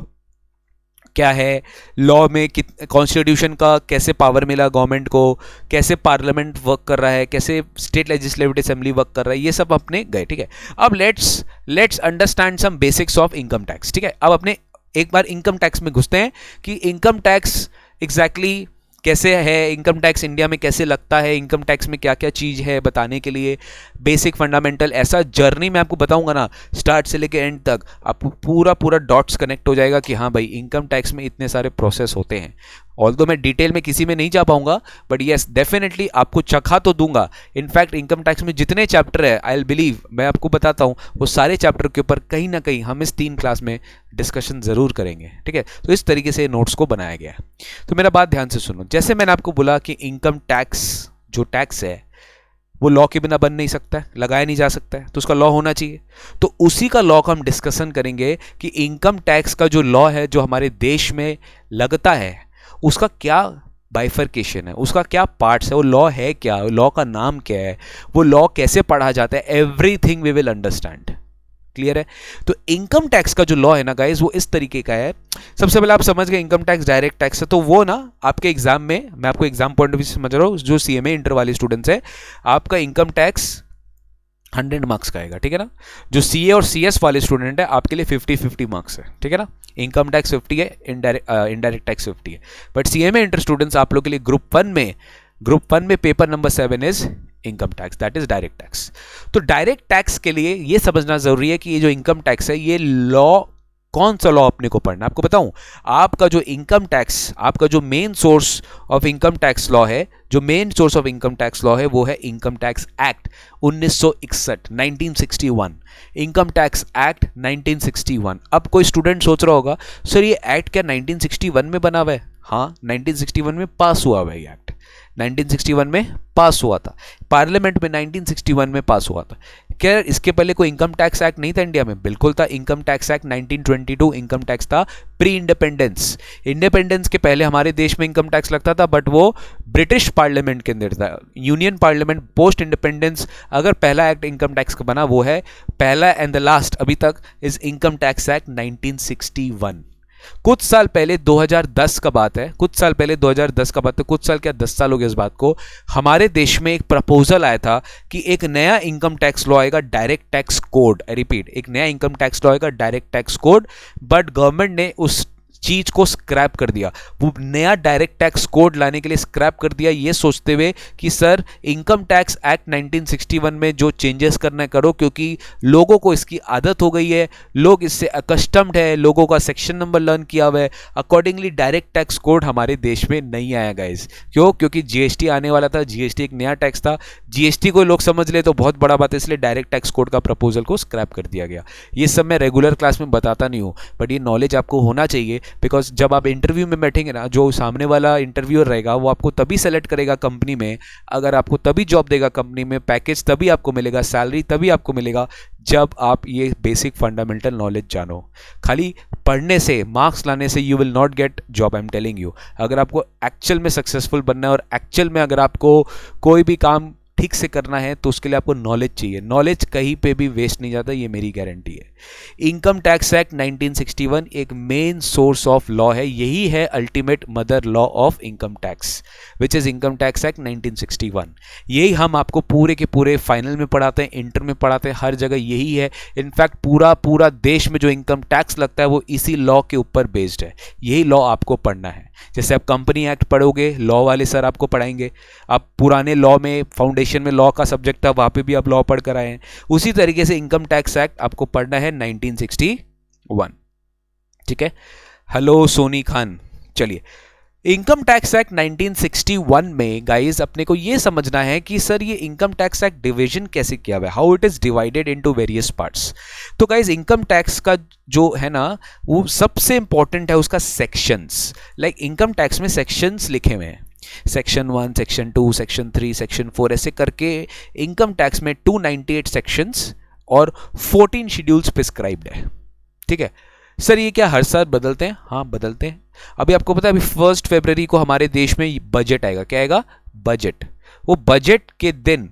क्या है लॉ में, कॉन्स्टिट्यूशन का कैसे पावर मिला गवर्नमेंट को, कैसे पार्लियामेंट वर्क कर रहा है, कैसे स्टेट लेजिस्लेटिव असेंबली वर्क कर रहा है, ये सब अपने गए। ठीक है, अब let's understand some basics of income tax. ठीक है, अब अपने एक बार इनकम टैक्स में घुसते हैं कि इनकम टैक्स एग्जैक्टली कैसे है, इनकम टैक्स इंडिया में कैसे लगता है, इनकम टैक्स में क्या क्या चीज़ है बताने के लिए बेसिक फंडामेंटल ऐसा जर्नी मैं आपको बताऊंगा ना, स्टार्ट से लेके एंड तक आपको पूरा पूरा डॉट्स कनेक्ट हो जाएगा कि हाँ भाई इनकम टैक्स में इतने सारे प्रोसेस होते हैं। ऑल्दो मैं डिटेल में किसी में नहीं जा पाऊंगा, बट यस डेफिनेटली आपको चखा तो दूंगा। इनफैक्ट इनकम टैक्स में जितने चैप्टर है आई विल बिलीव, मैं आपको बताता हूँ वो सारे चैप्टर के ऊपर कहीं ना कहीं हम इस 3 क्लास में डिस्कशन जरूर करेंगे। ठीक है, तो इस तरीके से नोट्स को बनाया गया है। तो मेरा बात ध्यान से सुनो, जैसे मैंने आपको बोला कि इनकम टैक्स जो टैक्स है वो लॉ के बिना बन नहीं सकता है, लगाया नहीं जा सकता है, तो उसका लॉ होना चाहिए। तो उसी का लॉ का हम डिस्कशन करेंगे कि इनकम टैक्स का जो लॉ है जो हमारे देश में लगता है उसका क्या बाइफर्केशन है, उसका क्या पार्ट्स है, वो लॉ है क्या, लॉ का नाम क्या है, वो लॉ कैसे पढ़ा जाता है, everything we will understand. Clear है? तो इनकम टैक्स का जो लॉ है ना गाइस वो इस तरीके का है। सबसे पहले आप समझ गए इनकम टैक्स डायरेक्ट टैक्स है, तो वो ना आपके एग्जाम में, मैं आपको एग्जाम पॉइंट ऑफ व्यू से समझ रहा हूँ, जो सीएमए इंटर वाले स्टूडेंट्स है आपका इनकम टैक्स 100 मार्क्स का आएगा। ठीक है ना, जो सीए और सीएस वाले स्टूडेंट है आपके लिए 50-50 मार्क्स है। ठीक है ना, इनकम टैक्स 50 है, इनडायरेक्ट टैक्स 50 है। बट सीएमए इंटर स्टूडेंट्स आप लोग के लिए ग्रुप 1 में paper number 7 is income tax, that is direct tax. तो डायरेक्ट टैक्स के लिए ये समझना जरूरी है कि ये जो इनकम टैक्स है ये लॉ, कौन सा लॉ अपने को पढ़ना है। आपको बताऊं, आपका जो इनकम टैक्स, आपका जो main source of income tax law है, जो main source of income tax law है वो है income tax act 1961, 1961, income tax act 1961। अब कोई स्टूडेंट सोच रहा होगा सर ये एक्ट क्या 1961 में बना हुआ है? हाँ, 1961 में पास हुआ है ये एक्ट, 1961 में पास हुआ था, पार्लियामेंट में 1961 में पास हुआ था। क्या इसके पहले कोई इनकम टैक्स एक्ट नहीं था इंडिया में? बिल्कुल था, income tax act 1922 income tax था प्री इंडिपेंडेंस। इंडिपेंडेंस के पहले हमारे देश में इनकम टैक्स लगता था, बट वो ब्रिटिश पार्लियामेंट के अंदर था। यूनियन पार्लियामेंट पोस्ट इंडिपेंडेंस अगर पहला एक्ट इनकम टैक्स का बना वो है पहला एंड द लास्ट अभी तक इज इनकम टैक्स एक्ट 1961। कुछ साल पहले 2010 का बात है, कुछ साल पहले 2010 का बात है, कुछ साल क्या 10 साल हो गए इस बात को, हमारे देश में एक प्रपोजल आया था कि एक नया इनकम टैक्स लॉ आएगा, डायरेक्ट टैक्स कोड। रिपीट, एक नया इनकम टैक्स लॉ आएगा, direct tax code. But government ने उस चीज को स्क्रैप कर दिया, वो नया डायरेक्ट टैक्स कोड लाने के लिए स्क्रैप कर दिया, ये सोचते हुए कि सर इनकम टैक्स एक्ट 1961 में जो चेंजेस करना करो, क्योंकि लोगों को इसकी आदत हो गई है, लोग इससे अकस्टम्ड है, लोगों का सेक्शन नंबर लर्न किया हुआ है। अकॉर्डिंगली डायरेक्ट टैक्स कोड हमारे देश में नहीं आया गाइस। क्यों? क्योंकि जीएसटी आने वाला था, जीएसटी एक नया टैक्स था, जीएसटी को लोग समझ ले तो बहुत बड़ा बात है, इसलिए डायरेक्ट टैक्स कोड का प्रपोजल को स्क्रैप कर दिया गया। ये सब मैं रेगुलर क्लास में बताता नहीं हूं, बट ये नॉलेज आपको होना चाहिए, बिकॉज जब आप इंटरव्यू में बैठेंगे ना, जो सामने वाला इंटरव्यूअर रहेगा वो आपको तभी सेलेक्ट करेगा कंपनी में, अगर आपको तभी जॉब देगा कंपनी में, पैकेज तभी आपको मिलेगा, सैलरी तभी आपको मिलेगा जब आप ये बेसिक फंडामेंटल नॉलेज जानो। खाली पढ़ने से, मार्क्स लाने से you will not get job, I am telling you. अगर आपको एक्चुअल में सक्सेसफुल बनना है और एक्चुअल में अगर आपको कोई भी काम ठीक से करना है तो उसके लिए आपको नॉलेज चाहिए। नॉलेज कहीं पे भी वेस्ट नहीं जाता, ये मेरी गारंटी है। इनकम टैक्स एक्ट 1961 एक मेन सोर्स ऑफ लॉ है, यही है ultimate mother law of income tax, which is income tax act 1961। यही हम आपको पूरे के पूरे फाइनल में पढ़ाते हैं, इंटर में पढ़ाते हैं, हर जगह यही है। इनफैक्ट पूरा देश में जो इनकम टैक्स लगता है वो इसी लॉ के ऊपर बेस्ड है, यही लॉ आपको पढ़ना है। जैसे आप कंपनी एक्ट पढ़ोगे, लॉ वाले सर आपको पढ़ाएंगे, आप पुराने लॉ में फाउंडेशन में लॉ का सब्जेक्ट था, वहां पे भी आप लॉ पढ़ कर आए हैं। उसी तरीके से इनकम टैक्स एक्ट आपको पढ़ना है 1961। ठीक है, हेलो सोनी खान। चलिए, इनकम टैक्स एक्ट 1961 में गाइस अपने को यह समझना है कि सर ये इनकम टैक्स एक्ट डिवीजन कैसे किया हुआ है, how it is divided into various parts. तो गाइस इनकम टैक्स का जो है ना वो सबसे इंपॉर्टेंट है उसका सेक्शंस। लाइक इनकम टैक्स में सेक्शंस लिखे हुए हैं, सेक्शन 1, सेक्शन 2, सेक्शन 3, सेक्शन 4, ऐसे करके इनकम टैक्स में 298 सेक्शंस और 14 शेड्यूल्स प्रिस्क्राइब्ड है। ठीक है सर, ये क्या हर साल बदलते हैं? हाँ बदलते हैं। अभी आपको पता है अभी 1 फरवरी को हमारे देश में बजट आएगा। क्या आएगा? बजट। वो बजट के दिन,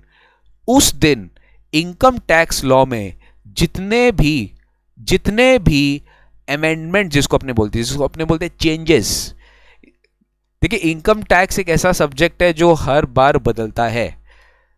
उस दिन इनकम टैक्स लॉ में जितने भी अमेंडमेंट जिसको अपने बोलते हैं चेंजेस। देखिए, इनकम टैक्स एक ऐसा सब्जेक्ट है जो हर बार बदलता है,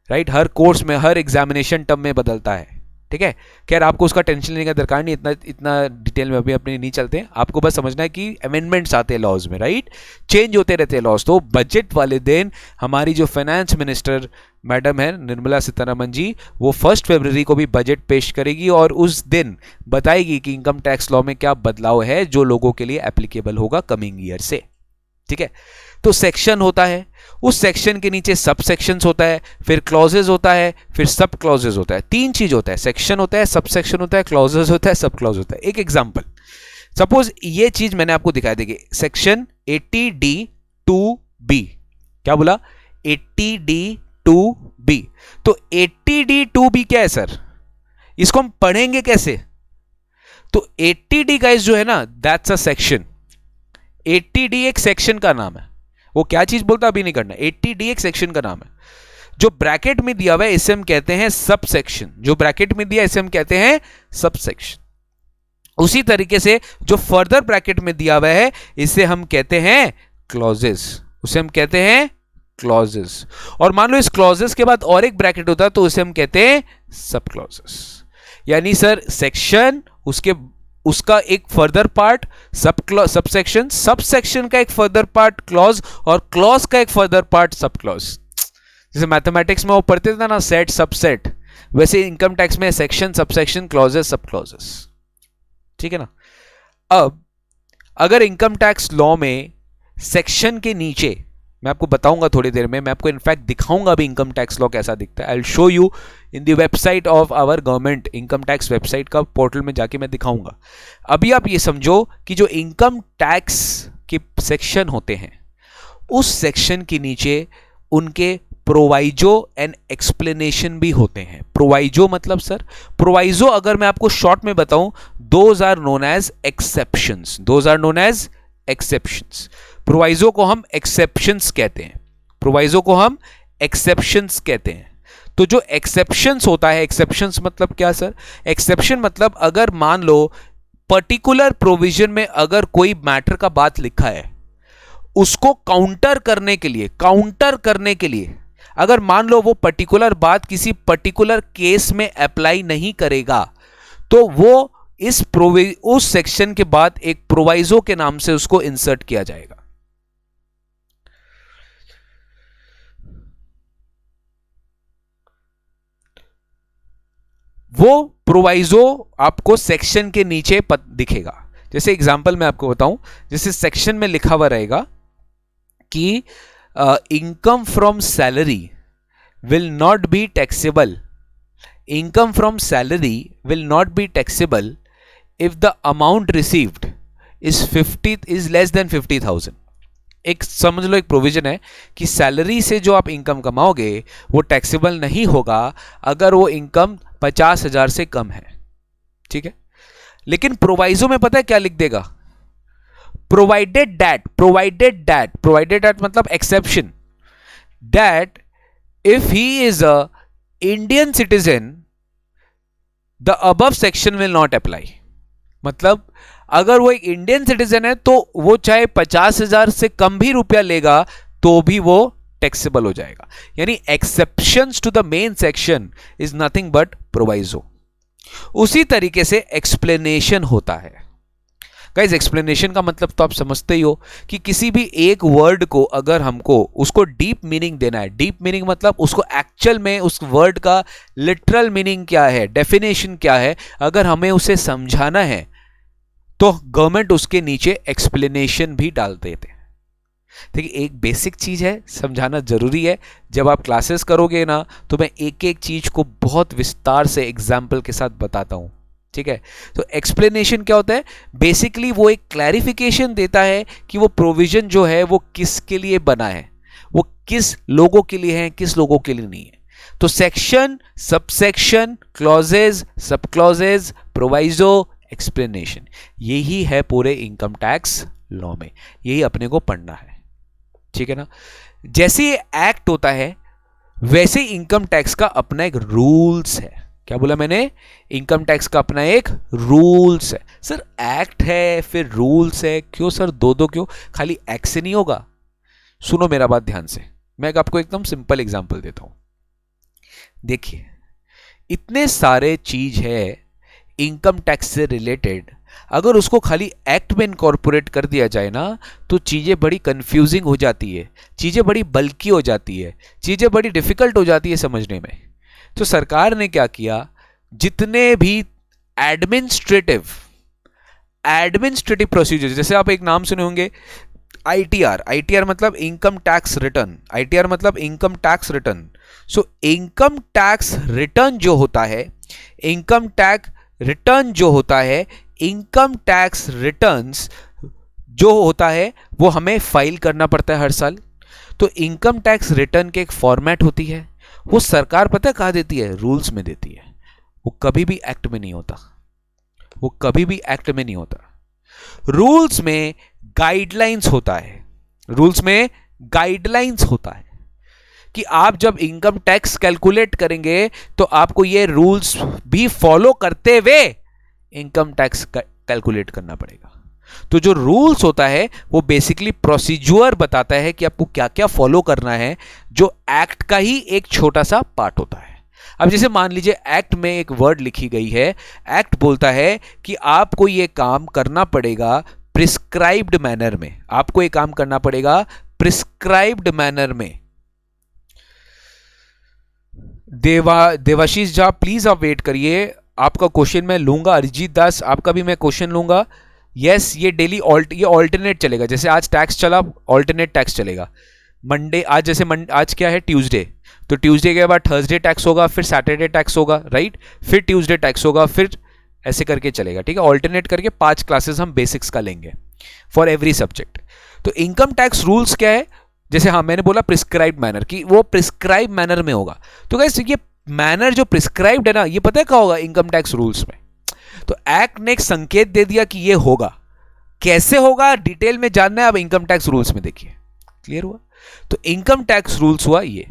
राइट, हर कोर्स में, हर एग्जामिनेशन टर्म में बदलता है, ठीक है। खैर, आपको उसका टेंशन लेने का दरकार नहीं, इतना डिटेल में अभी अपने नहीं चलते हैं। आपको बस समझना है कि अमेंडमेंट्स आते हैं लॉज में, राइट, चेंज होते रहते हैं लॉज। तो बजट वाले दिन हमारी जो फाइनेंस मिनिस्टर मैडम है निर्मला सीतारमण जी, वो 1 फरवरी को भी बजट पेश करेगी और उस दिन बताएगी कि इनकम टैक्स लॉ में क्या बदलाव है जो लोगों के लिए एप्लीकेबल होगा कमिंग ईयर से, ठीक है। तो सेक्शन होता है, उस सेक्शन के नीचे सब सेक्शंस होता है, फिर क्लॉजेज होता है, फिर सब क्लॉजेज होता है। 3 चीज होता है, सेक्शन होता है, सब सेक्शन होता है, क्लॉजेज होता है, सब क्लॉज होता है। एक एग्जांपल, सपोज ये चीज मैंने आपको दिखाया, देखिए सेक्शन 80D2B, क्या बोला, 80D2B। तो 80D2B क्या है सर, इसको हम पढ़ेंगे कैसे? तो 80D गाइस जो है ना, दैट्स अ सेक्शन। 80D एक सेक्शन का नाम है, वो क्या चीज बोलता अभी नहीं करना। 80D एक सेक्शन का नाम है। जो ब्रैकेट में दिया हुआ है इसे हम कहते हैं सब सेक्शन, जो ब्रैकेट में दिया इसे हम कहते हैं सब सेक्शन। उसी तरीके से जो फर्दर ब्रैकेट में दिया हुआ है इसे हम कहते हैं क्लॉजेस, उसे हम कहते हैं क्लॉजेस। और मान लो इस क्लॉजेस के बाद और एक ब्रैकेट होता है तो उसे हम कहते हैं सब क्लॉजेस। यानी सर सेक्शन, उसका एक further part sub section, sub section का एक फर्दर पार्ट क्लॉज, और क्लॉज का एक फर्दर पार्ट सब क्लॉज। जैसे मैथमेटिक्स में वो पढ़ते थे ना सेट सबसेट, वैसे इनकम टैक्स में सेक्शन, सब सेक्शन, क्लॉजेस, सब क्लॉजेस, ठीक है ना। अब अगर इनकम टैक्स लॉ में सेक्शन के नीचे, मैं आपको बताऊंगा थोड़ी देर में, मैं आपको इनफैक्ट दिखाऊंगा भी इनकम टैक्स लॉ कैसा दिखता है। I will show you in the website of our government, income tax website का पोर्टल में जाके मैं दिखाऊंगा। अभी आप ये समझो कि जो इनकम टैक्स के सेक्शन होते हैं, उस सेक्शन के नीचे उनके प्रोवाइजो एंड एक्सप्लेनेशन भी होते हैं। प्रोवाइजो मतलब सर, प्रोवाइजो अगर मैं आपको शॉर्ट में बताऊं, those are known as exceptions, those are known as exceptions. Proviso को हम एक्सेप्शंस कहते हैं, प्रोवाइजो को हम एक्सेप्शंस कहते हैं। तो जो एक्सेप्शंस होता है, एक्सेप्शंस मतलब क्या सर? एक्सेप्शन मतलब अगर मान लो पर्टिकुलर प्रोविजन में अगर कोई मैटर का बात लिखा है, उसको काउंटर करने के लिए अगर मान लो वो पर्टिकुलर बात किसी पर्टिकुलर केस में अप्लाई नहीं करेगा, तो वो उस सेक्शन के बाद एक प्रोवाइजो के नाम से उसको इंसर्ट किया जाएगा। वो प्रोवाइजो आपको सेक्शन के नीचे दिखेगा। जैसे एग्जांपल मैं आपको बताऊं, जैसे सेक्शन में लिखा हुआ रहेगा कि income from salary will not be taxable, income from salary will not be taxable if the amount received is less than 50,000। एक समझ लो एक प्रोविजन है कि सैलरी से जो आप इनकम कमाओगे वो टैक्सेबल नहीं होगा अगर वो इनकम 50,000 से कम है, ठीक है। लेकिन प्रोवाइजो में पता है क्या लिख देगा? प्रोवाइडेड दैट मतलब exception, that if he is a Indian citizen the above section will not apply. मतलब अगर वो एक इंडियन सिटीजन है तो वो चाहे 50,000 से कम भी रुपया लेगा तो भी वो टैक्सेबल हो जाएगा। यानी exceptions to the main section is nothing but proviso. उसी तरीके से एक्सप्लेनेशन होता है। गाइस, एक्सप्लेनेशन का मतलब तो आप समझते ही हो कि किसी भी एक वर्ड को अगर हमको उसको डीप मीनिंग देना है, डीप मीनिंग मतलब उसको एक्चुअल में उस वर्ड का लिटरल मीनिंग क्या है, डेफिनेशन क्या है, अगर हमें उसे समझाना है तो गवर्नमेंट उसके नीचे एक्सप्लेनेशन भी डाल देते हैं। देखिए, एक बेसिक चीज है, समझाना जरूरी है। जब आप क्लासेस करोगे ना तो मैं एक एक चीज को बहुत विस्तार से एग्जाम्पल के साथ बताता हूं, ठीक है। तो एक्सप्लेनेशन क्या होता है? बेसिकली वो एक क्लैरिफिकेशन देता है कि वो प्रोविजन जो है वो किसके लिए बना है, वो किस लोगों के लिए है, किस लोगों के लिए नहीं है। तो सेक्शन, सबसेक्शन, क्लॉजेज, सब क्लॉजेज, प्रोवाइजो, एक्सप्लेनेशन, यही है पूरे इनकम टैक्स लॉ में, यही अपने को पढ़ना है, ठीक है ना। जैसे ये एक्ट होता है वैसे इनकम टैक्स का अपना एक रूल्स है, क्या बोला मैंने? इनकम टैक्स का अपना एक रूल्स है। सर एक्ट है फिर रूल्स है, क्यों सर दो दो क्यों? खाली एक्ट से नहीं होगा। सुनो मेरा बात ध्यान से, मैं आपको एकदम सिंपल एग्जांपल देता हूं। देखिए इतने सारे चीज है इनकम टैक्स से रिलेटेड, अगर उसको खाली एक्ट में इनकॉर्पोरेट कर दिया जाए ना तो चीजें बड़ी कंफ्यूजिंग हो जाती है, चीजें बड़ी बल्कि हो जाती है, चीजें बड़ी डिफिकल्ट हो जाती है समझने में। तो सरकार ने क्या किया, जितने भी एडमिनिस्ट्रेटिव एडमिनिस्ट्रेटिव प्रोसीजर, जैसे आप एक नाम सुने होंगे आईटीआर, आईटीआर मतलब इनकम टैक्स रिटर्न, आईटीआर मतलब income tax return. So income tax return जो होता है, इनकम टैक्स रिटर्न जो होता है, इनकम टैक्स रिटर्न्स जो होता है वो हमें फाइल करना पड़ता है हर साल। तो इनकम टैक्स रिटर्न के एक फॉर्मेट होती है, वो सरकार पता है कहाँ देती है? रूल्स में देती है। वो कभी भी एक्ट में नहीं होता, वो कभी भी एक्ट में नहीं होता। रूल्स में गाइडलाइंस होता है, रूल्स में गाइडलाइंस होता है कि आप जब इनकम टैक्स कैलकुलेट करेंगे तो आपको ये रूल्स भी फॉलो करते हुए इनकम टैक्स कैलकुलेट करना पड़ेगा। तो जो रूल्स होता है वो बेसिकली प्रोसीजर बताता है कि आपको क्या क्या फॉलो करना है, जो एक्ट का ही एक छोटा सा पार्ट होता है। अब जैसे मान लीजिए एक्ट में एक वर्ड लिखी गई है, एक्ट बोलता है कि आपको ये काम करना पड़ेगा प्रिस्क्राइब्ड मैनर में, आपको ये काम करना पड़ेगा प्रिस्क्राइब्ड मैनर में। देवाशीष झा प्लीज आप वेट करिए, आपका क्वेश्चन मैं लूंगा। अरिजीत दास आपका भी मैं क्वेश्चन लूंगा। यस ये डेली ये ऑल्टरनेट चलेगा, जैसे आज टैक्स चला ऑल्टरनेट टैक्स चलेगा। मंडे आज जैसे आज क्या है? ट्यूसडे, तो ट्यूसडे के बाद थर्सडे टैक्स होगा, फिर सैटरडे टैक्स होगा, राइट, फिर ट्यूसडे टैक्स होगा, फिर ऐसे करके चलेगा। ठीक है, ऑल्टरनेट करके 5 क्लासेस हम बेसिक्स का लेंगे फॉर एवरी सब्जेक्ट। तो इनकम टैक्स रूल्स क्या है? जैसे हाँ मैंने बोला प्रिस्क्राइब्ड मैनर, कि वो प्रिस्क्राइब मैनर में होगा। तो गाइस ये मैनर जो प्रिस्क्राइब्ड है ना, ये पता है क्या होगा इनकम टैक्स रूल्स में? तो एक्ट ने एक संकेत दे दिया कि ये होगा। कैसे होगा डिटेल में जानना है, अब इनकम टैक्स रूल्स में देखिए। क्लियर हुआ? तो इनकम टैक्स रूल्स हुआ ये।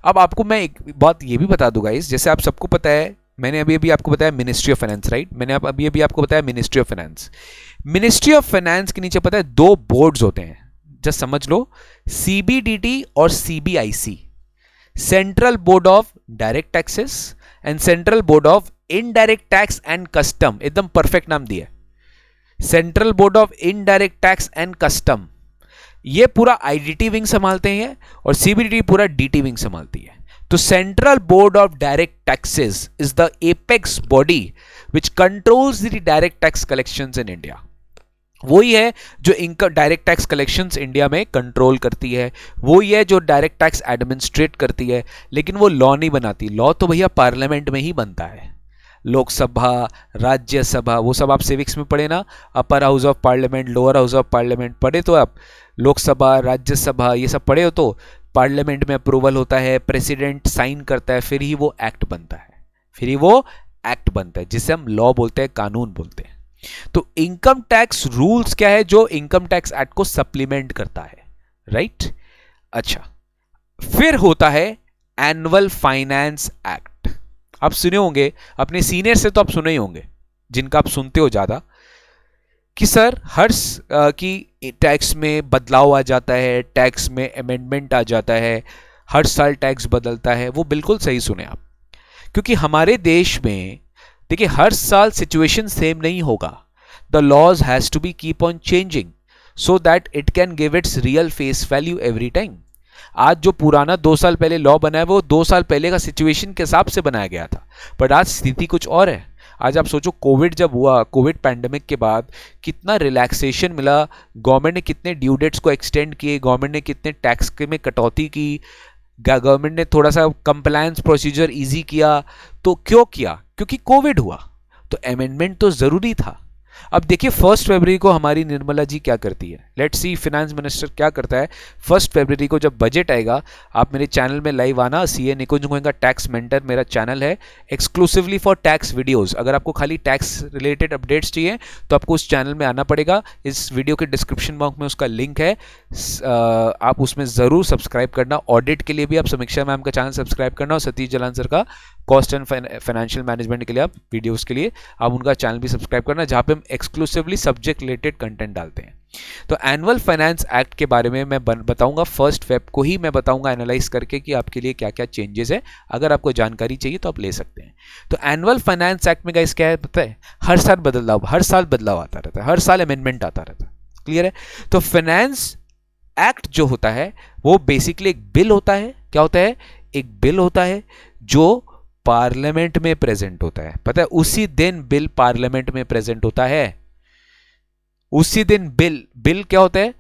अब आपको मैं एक बात ये भी बता दूंगा इस, जैसे आप सबको पता है, मैंने अभी आपको बताया मिनिस्ट्री ऑफ फाइनेंस, राइट, मैंने अभी आपको बताया ministry of finance. Ministry of finance के नीचे पता है 2 बोर्ड्स होते हैं, जस्ट समझ लो, सीबीडीटी और CBIC, central board of direct taxes and central board of indirect tax and custom. एकदम परफेक्ट नाम दिया, central board of indirect tax and custom. ये पूरा आईडीटी विंग संभालते हैं और सीबीडीटी पूरा डीटी विंग संभालती है। तो central board of direct taxes is the apex body which controls the direct tax collections in India. वही है जो income direct tax collections India में कंट्रोल करती है, वही है जो डायरेक्ट टैक्स एडमिनिस्ट्रेट करती है। लेकिन वो लॉ नहीं बनाती, लॉ तो भैया पार्लियामेंट में ही बनता है। लोकसभा, राज्यसभा, वो सब आप सिविक्स में पढ़े ना, upper house of parliament, lower house of parliament पढ़े तो आप, लोकसभा, राज्यसभा ये सब पढ़े हो। तो पार्लियामेंट में अप्रूवल होता है, प्रेसिडेंट साइन करता है, फिर ही वो एक्ट बनता है, फिर ही वो एक्ट बनता है, जिसे हम लॉ बोलते हैं, कानून बोलते हैं। तो इनकम टैक्स रूल्स क्या है? जो इनकम टैक्स एक्ट को सप्लीमेंट करता है, राइट। अच्छा, फिर होता है एनुअल फाइनेंस एक्ट। आप सुने होंगे अपने सीनियर से, तो आप सुने ही होंगे, जिनका आप सुनते हो ज्यादा, कि सर हर की टैक्स में बदलाव आ जाता है, टैक्स में अमेंडमेंट आ जाता है, हर साल टैक्स बदलता है। वो बिल्कुल सही सुने आप, क्योंकि हमारे देश में देखिए हर साल सिचुएशन सेम नहीं होगा। The laws has to be keep on changing so that it can give its real face value every time. आज जो पुराना 2 साल पहले लॉ बना है वो 2 साल पहले का सिचुएशन के हिसाब से बनाया गया था, बट आज स्थिति कुछ और है। आज आप सोचो कोविड जब हुआ, कोविड पैंडेमिक के बाद कितना रिलैक्सेशन मिला, गवर्नमेंट ने कितने ड्यू डेट्स को एक्सटेंड किए, गवर्नमेंट ने कितने टैक्स में कटौती की, गवर्नमेंट ने थोड़ा सा कंप्लायंस प्रोसीजर इजी किया। तो क्यों किया? क्योंकि कोविड हुआ, तो अमेंडमेंट तो जरूरी था। अब देखिए 1 फरवरी को हमारी निर्मला जी क्या करती है, लेट्स सी फाइनेंस मिनिस्टर क्या करता है। 1 फरवरी को जब बजट आएगा, आप मेरे चैनल में लाइव आना, सीए निकुंज गोयनका टैक्स मेंटर मेरा चैनल है, एक्सक्लूसिवली फॉर टैक्स वीडियोस। अगर आपको खाली टैक्स रिलेटेड अपडेट्स चाहिए तो आपको उस चैनल में आना पड़ेगा। इस वीडियो के डिस्क्रिप्शन बॉक्स में उसका लिंक है, आप उसमें ज़रूर सब्सक्राइब करना। ऑडिट के लिए भी आप समीक्षा मैम का चैनल सब्सक्राइब करना और सतीश जलान सर का कॉस्ट एंड फाइनेंशियल मैनेजमेंट के लिए, आप वीडियोस के लिए आप उनका चैनल भी सब्सक्राइब करना, जहां पे हम एक्सक्लूसिवली सब्जेक्ट रिलेटेड कंटेंट डालते हैं। तो एनुअल फाइनेंस एक्ट के बारे में मैं बताऊंगा 1 फेब को ही, मैं बताऊंगा एनालाइज करके कि आपके लिए क्या क्या चेंजेस है। अगर आपको जानकारी चाहिए तो आप ले सकते हैं। तो एनुअल फाइनेंस एक्ट में गाइस क्या है पता है, हर साल बदलाव आता रहता है, हर साल अमेंडमेंट आता रहता है। क्लियर है? तो फाइनेंस एक्ट जो होता है वो बेसिकली एक बिल होता है। क्या होता है? एक बिल होता है जो पार्लियामेंट में प्रेजेंट होता है। पता है, उसी दिन बिल पार्लियामेंट में प्रेजेंट होता है, उसी दिन बिल क्या होता है?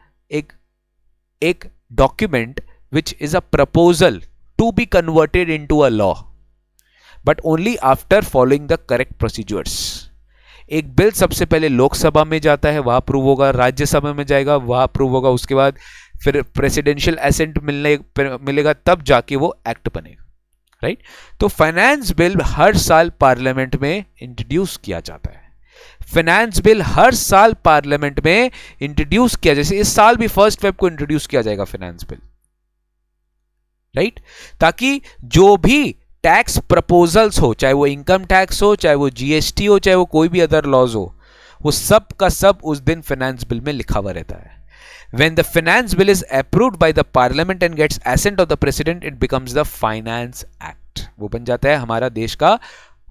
एक document which is a proposal to be converted into a law, but only after following the correct procedures. एक बिल सबसे पहले लोकसभा में जाता है, वहां अप्रूव होगा, राज्यसभा में जाएगा, वहां अप्रूव होगा, उसके बाद फिर प्रेसिडेंशियल एसेंट मिलेगा, तब जाके वो एक्ट बनेगा। राइट? तो फाइनेंस बिल हर साल पार्लियामेंट में इंट्रोड्यूस किया जाता है। फाइनेंस बिल हर साल पार्लियामेंट में इंट्रोड्यूस किया, जैसे इस साल भी 1 फेब को इंट्रोड्यूस किया जाएगा फाइनेंस बिल। राइट? ताकि जो भी टैक्स प्रपोजल्स हो, चाहे वो इनकम टैक्स हो, चाहे वो जीएसटी हो, चाहे वो कोई भी अदर लॉज हो, वो सब का सब उस दिन फाइनेंस बिल में लिखा हुआ रहता है। When the finance bill is approved by the parliament and gets assent of the president, it becomes the finance act. वो बन जाता है हमारा देश का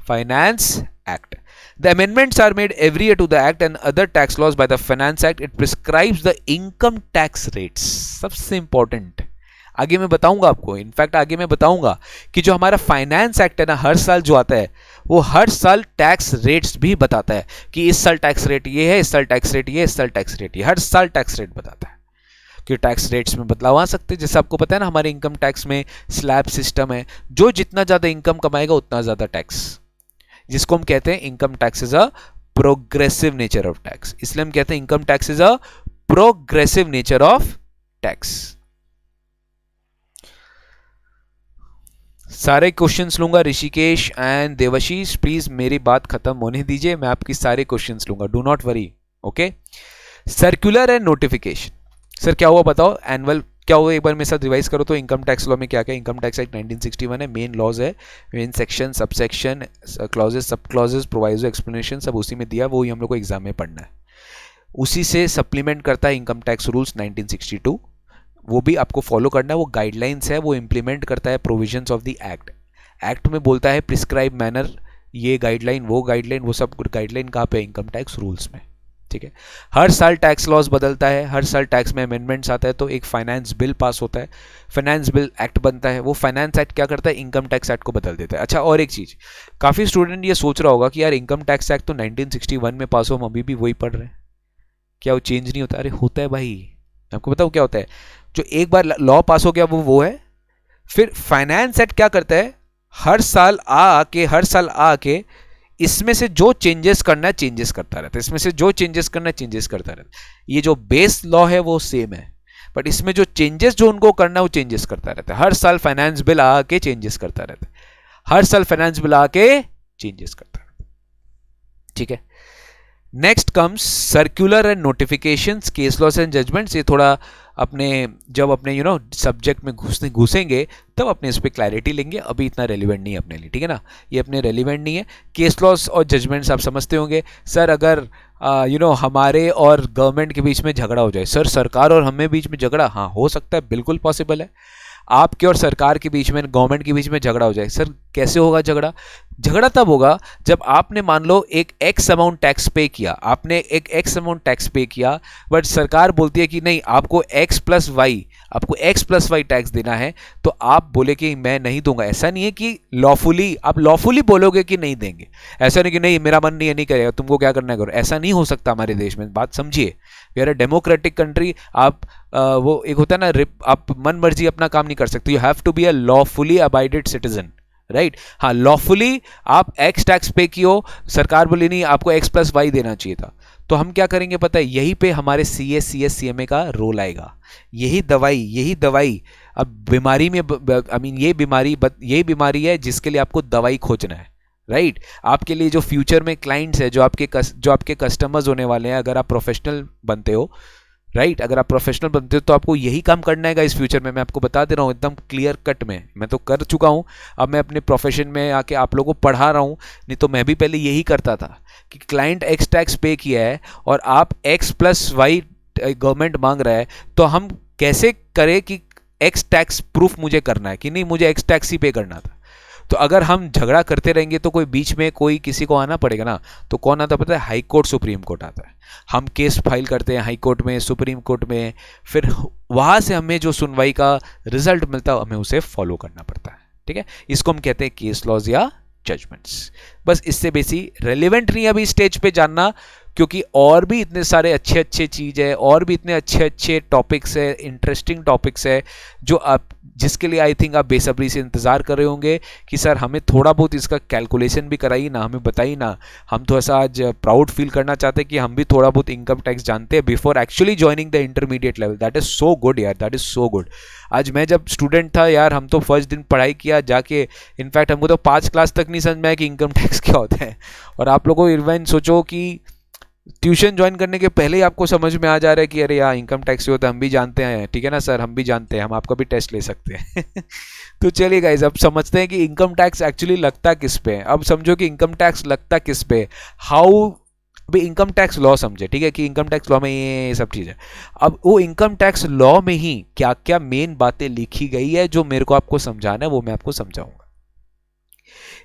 finance act. The amendments are made every year to the act and other tax laws by the finance act. It prescribes the income tax rates. सबसे important, आगे मैं बताऊंगा आपको, इनफैक्ट आगे मैं बताऊंगा कि जो हमारा फाइनेंस एक्ट है ना, हर साल जो आता है वो हर साल टैक्स रेट्स भी बताता है कि इस साल टैक्स रेट ये है, इस साल टैक्स रेट ये, इस साल टैक्स रेट ये, हर साल टैक्स रेट बताता है कि टैक्स रेट्स में बदलाव आ सकते हैं। जैसे आपको पता है ना, हमारे इनकम टैक्स में स्लैब सिस्टम है, जो जितना ज्यादा इनकम कमाएगा उतना ज्यादा टैक्स, जिसको हम कहते हैं income tax is a progressive nature of tax. इसलिए हम कहते हैं income tax is a progressive nature of tax. सारे क्वेश्चंस लूंगा ऋषिकेश एंड देवशीष, प्लीज मेरी बात खत्म होने दीजिए, मैं आपकी सारे क्वेश्चंस लूंगा, do not worry. Okay, circular and notification. Sir क्या हुआ बताओ, एनुअल क्या हुआ, एक बार मेरे साथ रिवाइज करो तो। इनकम टैक्स लॉ में क्या क्या, इनकम टैक्स एक्ट 1961 है, मेन लॉज है, main section, sub section, clauses, सब क्लॉजेस, प्रोवाइजो, एक्सप्लेनेशन, सब उसी में दिया, वो ही हम लोग को एग्जाम में पढ़ना है। उसी से सप्लीमेंट करता है इनकम टैक्स रूल्स 1962, वो भी आपको फॉलो करना है। वो गाइडलाइंस है, वो इंप्लीमेंट करता है provisions of the act. Act में बोलता है प्रिस्क्राइब मैनर, ये गाइडलाइन, वो गाइडलाइन, वो सब गाइडलाइन कहाँ पे, इनकम टैक्स रूल्स में। ठीक है, हर साल टैक्स लॉज बदलता है, हर साल टैक्स में अमेंडमेंट्स आता है, तो एक फाइनेंस बिल पास होता है, फाइनेंस बिल एक्ट बनता है। वो फाइनेंस एक्ट क्या करता है, इनकम टैक्स एक्ट को बदल देता है। अच्छा, और एक चीज, काफी स्टूडेंट ये सोच रहा होगा कि यार इनकम टैक्स एक्ट तो 1961 में पास हो, हम अभी भी वही पढ़ रहे हैं, क्या वो चेंज नहीं होता? अरे होता है भाई, आपको बताओ क्या होता है। जो एक बार लॉ पास हो गया वो है। फिर फाइनेंस एक्ट क्या करता है, हर साल आके इसमें से जो चेंजेस करना है चेंजेस करता रहता है, इसमें से जो चेंजेस करना है चेंजेस करता रहता है। ये जो बेस लॉ है वो सेम है, बट इसमें जो चेंजेस जो उनको करना है वो चेंजेस करता रहता है। हर साल फाइनेंस बिल आके चेंजेस करता रहता है, हर साल फाइनेंस बिल आके चेंजेस करता रहता है। ठीक है, next comes circular and notifications, case laws and judgments. ये थोड़ा अपने जब अपने सब्जेक्ट में घुसेंगे तब अपने इस पर क्लैरिटी लेंगे, अभी इतना रेलिवेंट नहीं है अपने लिए। ठीक है ना, ये अपने रेलिवेंट नहीं है। केस लॉस और जजमेंट्स आप समझते होंगे। सर अगर हमारे और गवर्नमेंट के बीच में झगड़ा हो जाए, सर सरकार और हमें बीच में झगड़ा, हाँ हो सकता है, बिल्कुल पॉसिबल है। आपके और सरकार के बीच में, गवर्नमेंट के बीच में झगड़ा हो जाए, सर कैसे होगा झगड़ा? झगड़ा तब होगा जब आपने मान लो एक एक्स अमाउंट टैक्स पे किया, आपने एक एक्स अमाउंट टैक्स पे किया, बट सरकार बोलती है कि नहीं आपको एक्स प्लस वाई टैक्स देना है, तो आप बोले कि मैं नहीं दूंगा। ऐसा नहीं है कि आप लॉफुली बोलोगे कि नहीं देंगे, ऐसा नहीं कि नहीं मेरा मन नहीं करेगा, तुमको क्या करना है करो, ऐसा नहीं हो सकता हमारे देश में। बात समझिए, we are a democratic country. आप वो एक होता है ना, आप मन मर्जी अपना काम नहीं कर सकते, you have to be a lawfully abided citizen, right? हाँ, लॉफुली आप एक्स टैक्स पे कियो, सरकार बोली नहीं आपको एक्स प्लस वाई देना चाहिए था, तो हम क्या करेंगे पता है, यहीं पे हमारे CS CS CMA का रोल आएगा। यही दवाई अब बीमारी में, ये बीमारी है जिसके लिए आपको दवाई खोजना है, राइट? आपके लिए जो फ्यूचर में क्लाइंट्स है, जो आपके कस्टमर्स होने वाले हैं, अगर आप प्रोफेशनल बनते हो, राइट अगर आप प्रोफेशनल बनते हो तो आपको यही काम करना है इस फ्यूचर में, मैं आपको बता दे रहा हूँ एकदम क्लियर कट में, मैं तो कर चुका हूँ, अब मैं अपने प्रोफेशन में आके आप लोगों को पढ़ा रहा हूँ, नहीं तो मैं भी पहले यही करता था कि क्लाइंट एक्स टैक्स पे किया है और आप एक्स प्लस वाई गवर्नमेंट मांग रहा है, तो हम कैसे करें कि एक्स टैक्स प्रूफ मुझे करना है कि नहीं मुझे एक्स टैक्स ही पे करना था। तो अगर हम झगड़ा करते रहेंगे तो कोई बीच में कोई किसी को आना पड़ेगा ना, तो कौन आता पता है, हाई कोर्ट सुप्रीम कोर्ट आता है, हम केस फाइल करते हैं हाई कोर्ट में सुप्रीम कोर्ट में, फिर वहां से हमें जो सुनवाई का रिजल्ट मिलता है हमें उसे फॉलो करना पड़ता है, ठीक है, इसको हम कहते हैं केस लॉज या जजमेंट्स। बस इससे बेसी रेलिवेंट नहीं अभी स्टेज पे जानना, क्योंकि और भी इतने सारे अच्छे अच्छे चीज है, और भी इतने अच्छे अच्छे टॉपिक्स है, इंटरेस्टिंग टॉपिक्स है जो आप जिसके लिए आई थिंक आप बेसब्री से इंतजार कर रहे होंगे कि सर हमें थोड़ा बहुत इसका कैलकुलेशन भी कराइए ना, हमें बताइए ना, हम थोड़ा सा आज प्राउड फील करना चाहते हैं कि हम भी थोड़ा बहुत इनकम टैक्स जानते हैं before actually joining the intermediate level. That is so good यार, दैट इज सो गुड। आज मैं जब स्टूडेंट था यार, हम तो फर्स्ट दिन पढ़ाई किया जाके, इनफैक्ट हमको तो 5 क्लास तक नहीं समझ में आया कि इनकम टैक्स क्या होता है, और आप लोगों को इवन सोचो कि ट्यूशन ज्वाइन करने के पहले ही आपको समझ में आ जा रहा है कि अरे यार इनकम टैक्स होता है, हम भी जानते हैं, ठीक है ना सर, हम भी जानते हैं, हम आपका भी टेस्ट ले सकते हैं तो चलिए गाइस अब समझते हैं कि इनकम टैक्स एक्चुअली लगता किस पे है। अब समझो कि इनकम टैक्स लगता किस पे, हाउ, अभी इनकम टैक्स लॉ समझे, ठीक है, कि इनकम टैक्स लॉ में ये सब चीज़ है। अब वो इनकम टैक्स लॉ में ही क्या क्या मेन बातें लिखी गई है जो मेरे को आपको समझाना है वो मैं आपको समझाऊंगा।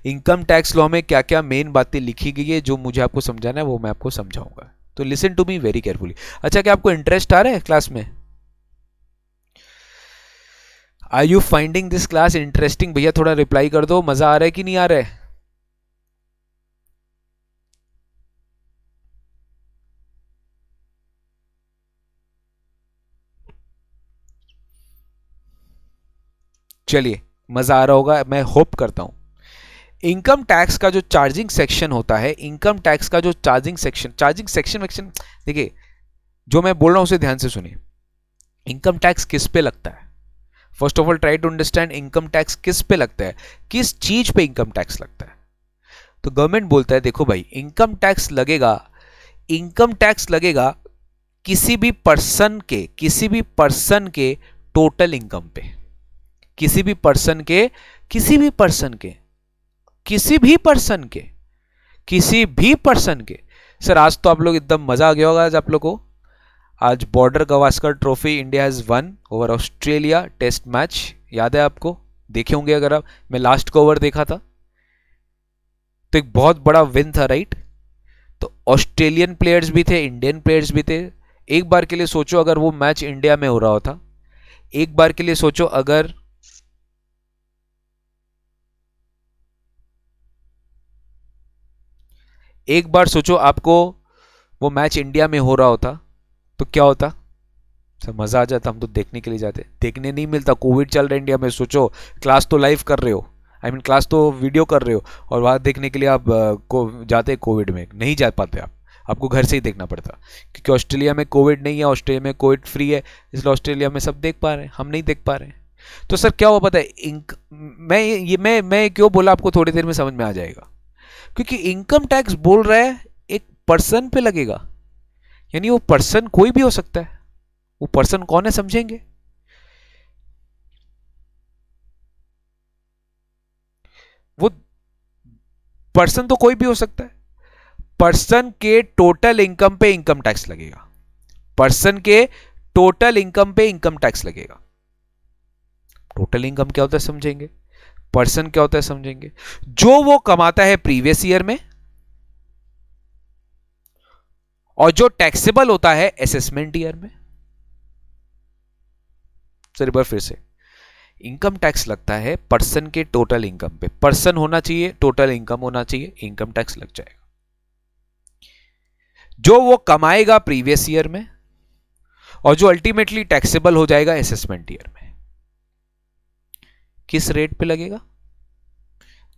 इनकम टैक्स लॉ में क्या क्या मेन बातें लिखी गई है जो मुझे आपको समझाना है वो मैं आपको समझाऊंगा, तो listen to me very carefully. अच्छा क्या आपको इंटरेस्ट आ रहा है क्लास में? Are you finding this class interesting? भैया थोड़ा रिप्लाई कर दो, मजा आ रहा है कि नहीं आ रहा है? चलिए मजा आ रहा होगा, मैं होप करता हूं। इनकम टैक्स का जो चार्जिंग सेक्शन होता है, इनकम टैक्स का जो चार्जिंग सेक्शन वेक्शन, देखिए जो मैं बोल रहा हूं उसे ध्यान से सुनिए। इनकम टैक्स किस पे लगता है? First of all try to understand income tax किस पे लगता है, किस चीज पे इनकम टैक्स लगता है। तो गवर्नमेंट बोलता है देखो भाई इनकम टैक्स लगेगा, इनकम टैक्स लगेगा किसी भी पर्सन के टोटल इनकम पे, किसी भी पर्सन के किसी भी पर्सन के किसी भी पर्सन के किसी भी पर्सन के। सर आज तो आप लोग एकदम मजा आ गया होगा, आज आप लोग को आज border Gavaskar trophy India has won over Australia test match, याद है आपको? देखे होंगे अगर आप, मैं लास्ट को ओवर देखा था, तो एक बहुत बड़ा विन था राइट। तो ऑस्ट्रेलियन प्लेयर्स भी थे, इंडियन प्लेयर्स भी थे। एक बार के लिए सोचो अगर वो मैच इंडिया में हो रहा होता, एक बार के लिए सोचो अगर एक बार सोचो आपको वो मैच इंडिया में हो रहा होता तो क्या होता? सर मजा आ जाता, हम तो देखने के लिए जाते, देखने नहीं मिलता, कोविड चल रहा है इंडिया में, सोचो क्लास तो लाइव कर रहे हो, आई मीन क्लास तो वीडियो कर रहे हो, और वहां देखने के लिए आप जाते कोविड में नहीं जा पाते, आप आपको घर से ही देखना पड़ता, क्योंकि ऑस्ट्रेलिया में कोविड नहीं है, ऑस्ट्रेलिया में कोविड फ्री है, इसलिए ऑस्ट्रेलिया में सब देख पा रहे हैं, हम नहीं देख पा रहे हैं। तो सर क्या हुआ पता है, मैं क्यों बोला आपको थोड़ी देर में समझ में आ जाएगा, क्योंकि इनकम टैक्स बोल रहा है एक पर्सन पे लगेगा, यानी वो पर्सन कोई भी हो सकता है। वो पर्सन कौन है समझेंगे? वो पर्सन तो कोई भी हो सकता है, पर्सन के टोटल इनकम पे इनकम टैक्स लगेगा, पर्सन के टोटल इनकम पे इनकम टैक्स लगेगा। टोटल इनकम क्या होता है समझेंगे, पर्सन क्या होता है समझेंगे, जो वो कमाता है प्रीवियस ईयर में, और जो टैक्सेबल होता है असेसमेंट ईयर में। सर एक बार फिर से, इनकम टैक्स लगता है पर्सन के टोटल इनकम पे, पर्सन होना चाहिए, टोटल इनकम होना चाहिए, इनकम टैक्स लग जाएगा। जो वो कमाएगा प्रीवियस ईयर में और जो अल्टीमेटली टैक्सेबल हो जाएगा असेसमेंट ईयर में, किस रेट पे लगेगा?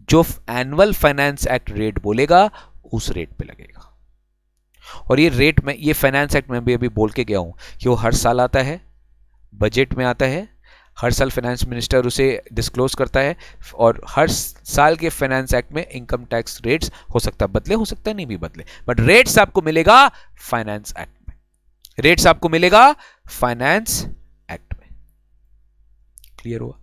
जो एनुअल फाइनेंस एक्ट रेट बोलेगा उस रेट पे लगेगा। और ये रेट में, ये फाइनेंस एक्ट में भी अभी बोल के गया हूं कि वो हर साल आता है, बजट में आता है, हर साल फाइनेंस मिनिस्टर उसे डिस्क्लोज करता है, और हर साल के फाइनेंस एक्ट में इनकम टैक्स रेट्स हो सकता है बदले, हो सकता है नहीं भी बदले, बट रेट्स आपको मिलेगा फाइनेंस एक्ट में। रेट्स आपको मिलेगा फाइनेंस एक्ट में। क्लियर हुआ?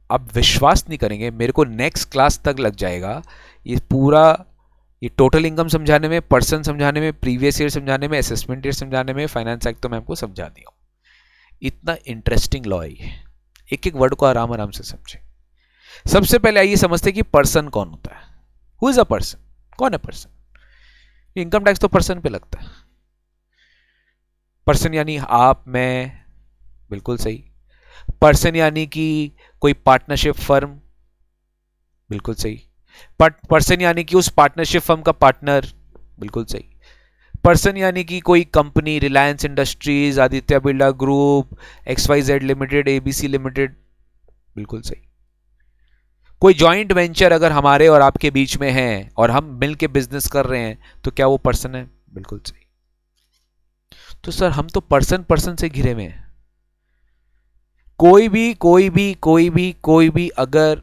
अब विश्वास नहीं करेंगे, मेरे को नेक्स्ट क्लास तक लग जाएगा ये पूरा, ये टोटल इनकम समझाने में, पर्सन समझाने में, प्रीवियस ईयर समझाने में, असेसमेंट ईयर समझाने में, फाइनेंस एक्ट तो मैं आपको समझा दिया हूं। इतना इंटरेस्टिंग लॉ है ये, एक एक वर्ड को आराम आराम से समझे। सबसे पहले आइए समझते कि पर्सन कौन होता है। Who is a person? कौन है पर्सन? इनकम टैक्स तो पर्सन पे लगता है। पर्सन यानी आप, मैं, बिल्कुल सही। पर्सन यानी कि कोई पार्टनरशिप फर्म, बिल्कुल सही। पर्सन यानी कि उस पार्टनरशिप फर्म का पार्टनर, बिल्कुल सही। पर्सन यानी कि कोई company, Reliance industries, Aditya Birla group, XYZ limited, ABC limited, बिल्कुल सही। कोई जॉइंट वेंचर अगर हमारे और आपके बीच में है और हम मिल के बिजनेस कर रहे हैं तो क्या वो पर्सन है? बिल्कुल सही। तो सर हम तो पर्सन पर्सन से घिरे हुए हैं। कोई भी अगर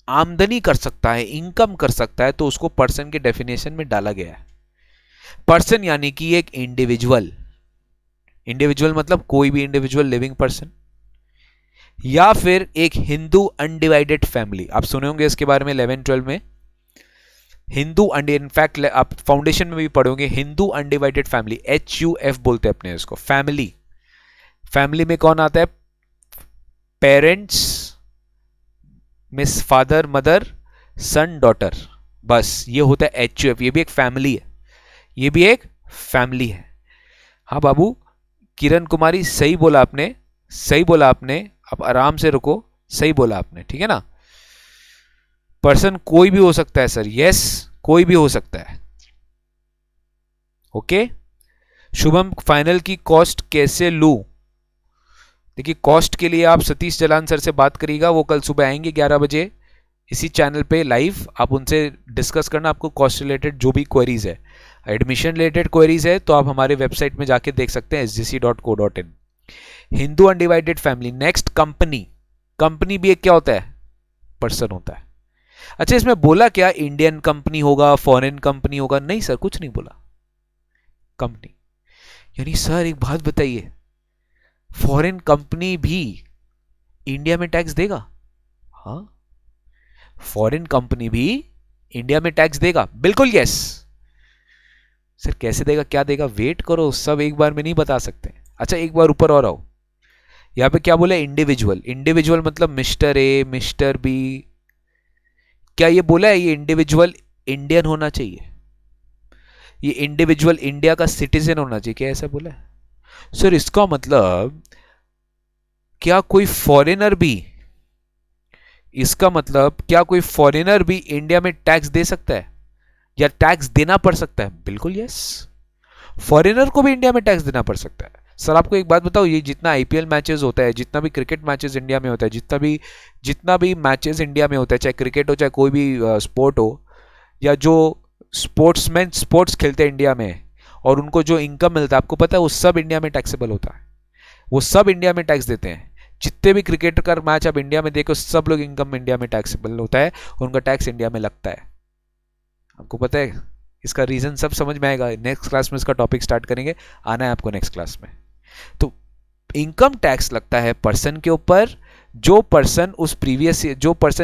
आमदनी कर सकता है, इनकम कर सकता है, तो उसको पर्सन के डेफिनेशन में डाला गया है। पर्सन यानी कि एक इंडिविजुअल, इंडिविजुअल मतलब कोई भी इंडिविजुअल लिविंग पर्सन, या फिर एक हिंदू अनडिवाइडेड फैमिली। आप सुने होंगे इसके बारे में 11-12 में, हिंदू इनफैक्ट आप फाउंडेशन में भी पढ़ोगे, हिंदू अनडिवाइडेड फैमिली, HUF बोलते हैं अपने इसको, फैमिली। फैमिली में कौन आता है? पेरेंट्स, मिस फादर, मदर, सन, डॉटर, बस ये होता है HUF। ये भी एक फैमिली है, ये भी एक फैमिली है। हाँ बाबू, किरण कुमारी सही बोला आपने, सही बोला आपने। अब आराम से रुको, सही बोला आपने, ठीक है ना। पर्सन कोई भी हो सकता है सर, यस कोई भी हो सकता है। ओके, शुभम फाइनल की कॉस्ट कैसे लूं? देखिए कॉस्ट के लिए आप सतीश जलान सर से बात करिएगा, वो कल सुबह आएंगे 11 बजे इसी चैनल पे लाइव। आप उनसे डिस्कस करना, आपको कॉस्ट रिलेटेड जो भी क्वेरीज है, एडमिशन रिलेटेड क्वेरीज है तो आप हमारे वेबसाइट में जाके देख सकते हैं sgc.co.in। Hindu undivided family. Next company, company भी एक क्या होता है? पर्सन होता है। अच्छा इसमें बोला क्या इंडियन कंपनी होगा, फॉरेन कंपनी होगा? नहीं सर, कुछ नहीं बोला, कंपनी। यानी सर एक बात बताइए, फॉरेन कंपनी भी इंडिया में टैक्स देगा? हाँ, फॉरेन कंपनी भी इंडिया में टैक्स देगा, बिल्कुल यस। सर कैसे देगा, क्या देगा? वेट करो, सब एक बार में नहीं बता सकते। अच्छा एक बार ऊपर और आओ, यहां पे क्या बोला? इंडिविजुअल। इंडिविजुअल मतलब मिस्टर ए, मिस्टर बी। क्या ये बोला है ये इंडिविजुअल इंडियन होना चाहिए? ये इंडिविजुअल इंडिया का सिटीजन होना चाहिए? क्या ऐसा बोला है? सर इसका मतलब क्या कोई फॉरेनर भी, इसका मतलब क्या कोई फॉरेनर भी इंडिया में टैक्स दे सकता है या टैक्स देना पड़ सकता है? बिल्कुल यस, फॉरेनर को भी इंडिया में टैक्स देना पड़ सकता है। सर आपको एक बात बताओ, ये जितना IPL मैचेस होता है, जितना भी क्रिकेट मैचेस इंडिया में होता है, जितना भी मैचेस इंडिया में होता है, चाहे क्रिकेट हो चाहे कोई भी स्पोर्ट हो, या जो स्पोर्ट्समैन स्पोर्ट्स खेलते हैं इंडिया में और उनको जो इनकम मिलता है, आपको पता है वो सब इंडिया में टैक्सेबल होता है, वो सब इंडिया में टैक्स देते हैं। जितने भी क्रिकेट का मैच आप इंडिया में देखो, सब लोग इनकम इंडिया में टैक्सेबल होता है, उनका टैक्स इंडिया में लगता है। आपको पता है इसका रीजन सब समझ में आएगा, नेक्स्ट क्लास में इसका टॉपिक स्टार्ट करेंगे, आना है आपको नेक्स्ट क्लास में। तो इनकम टैक्स लगता है पर्सन के ऊपर, जो पर्सन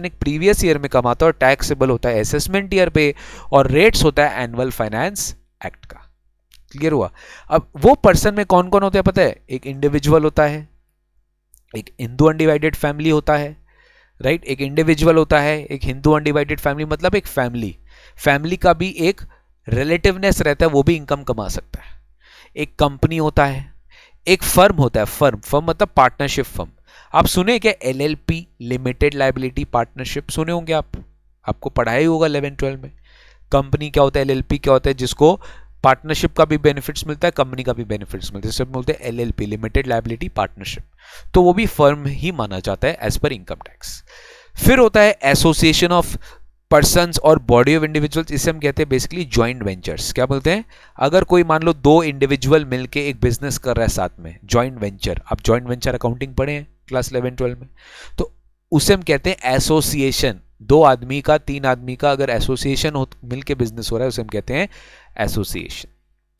एक प्रीवियस ईयर में कमाता है और टैक्सेबल होता है असेसमेंट ईयर पे, और रेट्स होता है एनुअल फाइनेंस एक्ट का। क्लियर हुआ? अब वो पर्सन में कौन कौन होता है पता है? एक इंडिविजुअल होता है, एक हिंदू अनडिवाइडेड फैमिली होता है, राइट, एक इंडिविजुअल होता है, एक हिंदू अनडिवाइडेड फैमिली मतलब एक फैमिली का भी एक रिलेटिवनेस रहता है, वो भी इनकम कमा सकता है। एक कंपनी होता है, एक फर्म होता है, फर्म मतलब पार्टनरशिप फर्म। आप सुने क्या LLP, लिमिटेड लायबिलिटी पार्टनरशिप? सुने होंगे आपको पढ़ाया ही होगा 11-12 में। कंपनी क्या होता है, LLP क्या होता है, जिसको पार्टनरशिप का भी बेनिफिट्स मिलता है, कंपनी का भी बेनिफिट्स मिलता है, जिसे बोलते हैं LLP, लिमिटेड लायबिलिटी पार्टनरशिप। तो वो भी फर्म ही माना जाता है एज पर इनकम टैक्स। फिर होता है एसोसिएशन ऑफ पर्सन्स और बॉडी ऑफ इंडिविजुअल्स, इसे हम कहते हैं बेसिकली जॉइंट वेंचर्स। क्या बोलते हैं? अगर कोई मान लो दो इंडिविजुअल मिलके एक बिजनेस कर रहा है साथ में, जॉइंट वेंचर। आप जॉइंट वेंचर अकाउंटिंग पढ़े हैं क्लास 11-12 में, तो उसे हम कहते हैं एसोसिएशन। 2 आदमी का, 3 आदमी का अगर एसोसिएशन मिलके बिजनेस हो रहा है, उसे हम कहते हैं एसोसिएशन।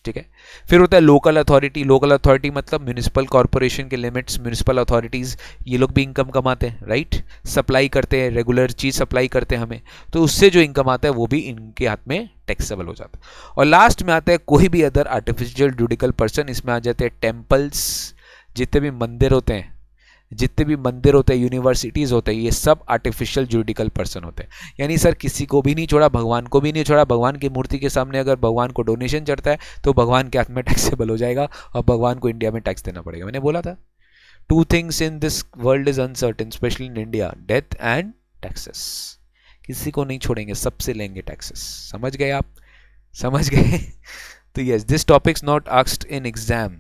ठीक है। फिर होता है लोकल अथॉरिटी। लोकल अथॉरिटी मतलब म्यूनिसिपल कॉर्पोरेशन के लिमिट्स, म्यूनिसिपल अथॉरिटीज़, ये लोग भी इनकम कमाते हैं, राइट। सप्लाई करते हैं, रेगुलर चीज़ सप्लाई करते हैं हमें, तो उससे जो इनकम आता है वो भी इनके हाथ में टैक्सेबल हो जाता है। और लास्ट में आता है कोई भी अदर आर्टिफिशियल जुडिकल पर्सन। इसमें आ जाते हैं टेम्पल्स, जितने भी मंदिर होते हैं, जितने भी मंदिर होते हैं, यूनिवर्सिटीज़ होते हैं, ये सब आर्टिफिशियल जुडिकल पर्सन होते हैं। यानी सर किसी को भी नहीं छोड़ा, भगवान को भी नहीं छोड़ा। भगवान की मूर्ति के सामने अगर भगवान को डोनेशन चढ़ता है तो भगवान के हाथ में टैक्सेबल हो जाएगा और भगवान को इंडिया में टैक्स देना पड़ेगा। मैंने बोला था, two things in this world is uncertain, specially in India, death and taxes. किसी को नहीं छोड़ेंगे, सबसे लेंगे टैक्सेस। समझ गए आप? समझ गए? तो yes, this topics not asked in exam.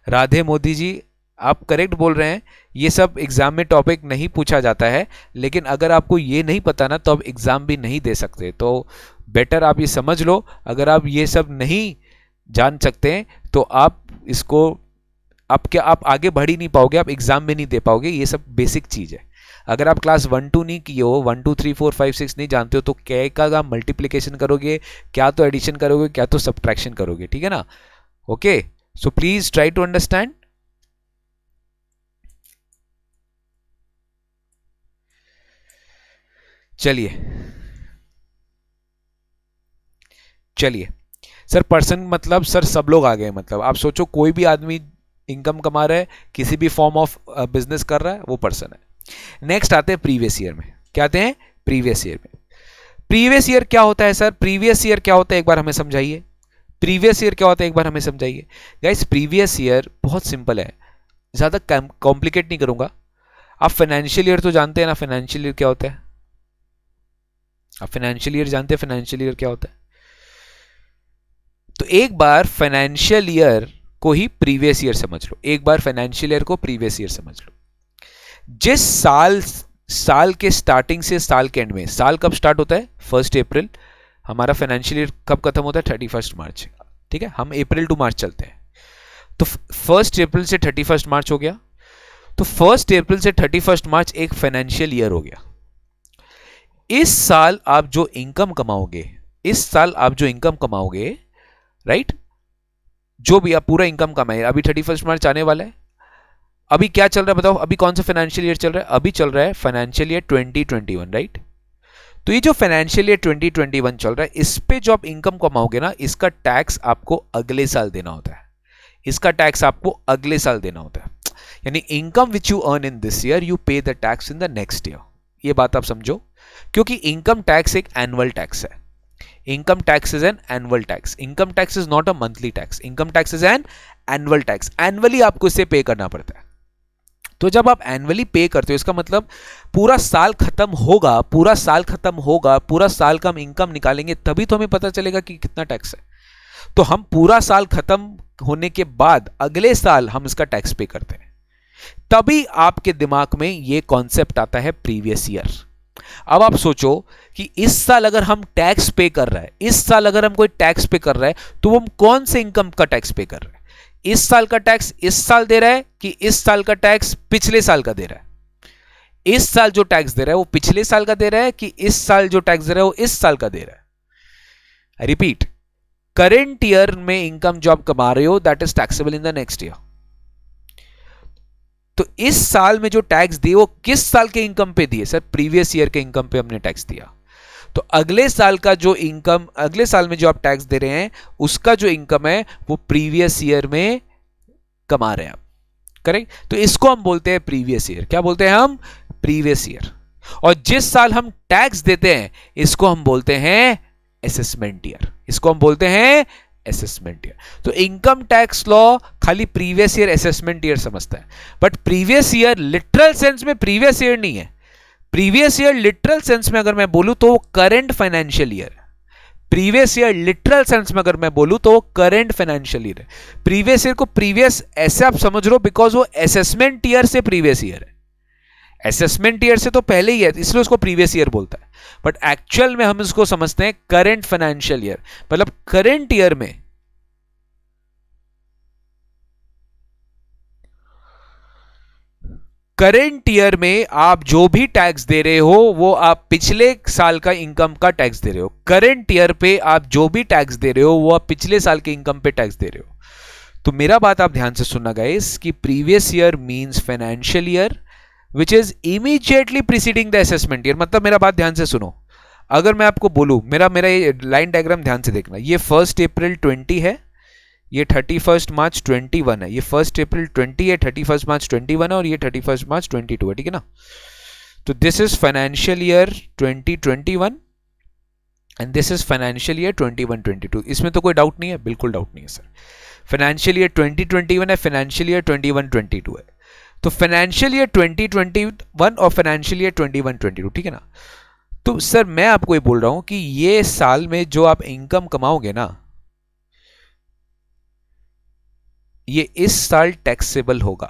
Radhe Modi ji, आप करेक्ट बोल रहे हैं, ये सब एग्जाम में टॉपिक नहीं पूछा जाता है, लेकिन अगर आपको ये नहीं पता ना तो आप एग्जाम भी नहीं दे सकते। तो बेटर आप ये समझ लो, अगर आप ये सब नहीं जान सकते हैं तो आप इसको आप आगे बढ़ ही नहीं पाओगे, आप एग्जाम में नहीं दे पाओगे। ये सब बेसिक चीज है। अगर आप क्लास 1 2 नहीं किए हो, 1 2 3 4 5 6 नहीं जानते हो, तो क्या का मल्टीप्लिकेशन करोगे, क्या तो एडिशन करोगे, क्या तो सब्ट्रैक्शन करोगे, ठीक है ना। Okay, so please try to understand. चलिए चलिए सर, पर्सन मतलब सर सब लोग आ गए। मतलब आप सोचो कोई भी आदमी इनकम कमा रहा है, किसी भी फॉर्म ऑफ बिजनेस कर रहा है, वो पर्सन है। नेक्स्ट आते हैं प्रीवियस ईयर में। क्या आते हैं? प्रीवियस ईयर में। प्रीवियस ईयर क्या होता है सर? प्रीवियस ईयर क्या होता है एक बार हमें समझाइए। प्रीवियस ईयर क्या होता है एक बार हमें समझाइए गाइस। प्रीवियस ईयर बहुत सिंपल है, ज्यादा कॉम्प्लिकेट नहीं करूंगा। आप फाइनेंशियल ईयर तो जानते हैं ना, फाइनेंशियल ईयर क्या होता है? आप फाइनेंशियल ईयर जानते हैं, फाइनेंशियल ईयर क्या होता है? तो एक बार फाइनेंशियल ईयर को ही प्रीवियस ईयर समझ लो। एक बार फाइनेंशियल ईयर को प्रीवियस ईयर समझ लो। जिस साल के स्टार्टिंग से साल के एंड में, साल कब स्टार्ट होता है? 1 अप्रैल। हमारा फाइनेंशियल ईयर कब खत्म होता है? 31 मार्च। ठीक है, हम अप्रैल टू मार्च चलते हैं। तो 1 अप्रैल से 31 मार्च हो गया। तो 1 अप्रैल से 31 मार्च एक फाइनेंशियल ईयर हो गया। इस साल आप जो इनकम कमाओगे, इस साल आप जो इनकम कमाओगे, राइट, जो भी आप पूरा इनकम कमाए, अभी 31 मार्च आने वाला है। अभी क्या चल रहा है बताओ? अभी कौन सा फाइनेंशियल ईयर चल रहा है? अभी चल रहा है फाइनेंशियल ईयर 2021, राइट। तो ये जो फाइनेंशियल ईयर 2021 चल रहा है, इस पे जो आप इनकम कमाओगे ना, इसका टैक्स आपको अगले साल देना होता है। इसका टैक्स आपको अगले साल देना होता है। यानी income which you earn in this year, you pay the tax in the next year. ये बात आप समझो, क्योंकि इनकम टैक्स एक एनुअल टैक्स है। Income tax is an annual tax. Income tax is not a monthly tax. Income tax is an annual tax. Annually आपको इसे पे करना पड़ता है। तो जब आप एनुअली पे करते हो, इसका मतलब पूरा साल खत्म होगा, पूरा साल खत्म होगा, पूरा साल का हम इनकम निकालेंगे, तभी तो हमें पता चलेगा कि कितना टैक्स है। तो हम पूरा साल खत्म होने के बाद अगले साल हम इसका टैक्स पे करते हैं। तभी आपके दिमाग में यह कॉन्सेप्ट आता है प्रीवियस ईयर। अब आप सोचो कि इस साल अगर हम टैक्स पे कर रहा है, इस साल अगर हम कोई टैक्स पे कर रहा है, तो हम कौन से इनकम का टैक्स पे कर रहे हैं? इस साल का टैक्स इस साल दे रहा है कि इस साल का टैक्स पिछले साल का दे रहा है? इस साल जो टैक्स दे रहा है वो पिछले साल का दे रहा है कि इस साल जो टैक्स दे रहा है वो इस साल का दे रहा है? रिपीट, करेंट ईयर में इनकम जो आप कमा रहे हो, that is taxable in the next year. तो इस साल में जो टैक्स दिए वो किस साल के इनकम पे दिए? सर प्रीवियस ईयर के इनकम पे हमने टैक्स दिया। तो अगले साल का जो इनकम, अगले साल में जो आप टैक्स दे रहे हैं, उसका जो इनकम है वो प्रीवियस ईयर में कमा रहे हैं आप, करेक्ट। तो इसको हम बोलते हैं प्रीवियस ईयर। क्या बोलते हैं हम? Previous year. और जिस साल हम टैक्स देते हैं, इसको हम बोलते हैं असेसमेंट ईयर। इसको हम बोलते हैं असेसमेंट ईयर। तो इनकम टैक्स लॉ खाली प्रीवियस ईयर असेसमेंट ईयर समझता है, but previous year literal sense में प्रीवियस ईयर नहीं है। प्रीवियस ईयर लिटरल सेंस में अगर मैं बोलूं तो वो करंट फाइनेंशियल ईयर है। प्रीवियस ईयर लिटरल सेंस में अगर मैं बोलूं तो वो करंट फाइनेंशियल ईयर है। प्रीवियस ईयर को प्रीवियस ऐसे आप समझ लो बिकॉज वो असेसमेंट ईयर से प्रीवियस ईयर है। असेसमेंट ईयर से तो पहले ही है, इसलिए उसको प्रीवियस ईयर बोलता है। बट एक्चुअल में हम इसको समझते हैं करंट फाइनेंशियल ईयर। मतलब करंट ईयर में करंट ईयर में आप जो भी टैक्स दे रहे हो वो आप पिछले साल का इनकम का टैक्स दे रहे हो। करंट ईयर पे आप जो भी टैक्स दे रहे हो वो आप पिछले साल के इनकम पे टैक्स दे रहे हो। तो मेरा बात आप ध्यान से सुनना गाइस कि previous year means financial year which is immediately preceding the assessment year. मतलब मेरा बात ध्यान से सुनो, अगर मैं आपको बोलूं, मेरा मेरा ये लाइन डायग्राम ध्यान से देखना, ये 1 अप्रैल 20 है, ये 31 मार्च 21 है, ये 1 अप्रैल 20 है, 31 मार्च 21 है और ये 31 मार्च 22 है, ठीक है ना। तो this is financial year 2021 and this is financial year 21-22। इसमें तो कोई डाउट नहीं है, बिल्कुल डाउट नहीं है सर। फाइनेंशियल ईयर 2021 है, फाइनेंशियल ईयर 21-22 है। तो फाइनेंशियल ईयर 2021 और फाइनेंशियल ईयर 21-22, ठीक है ना। तो सर मैं आपको ये बोल रहा हूं कि ये साल में जो आप इनकम कमाओगे ना, ये इस साल टैक्सेबल होगा।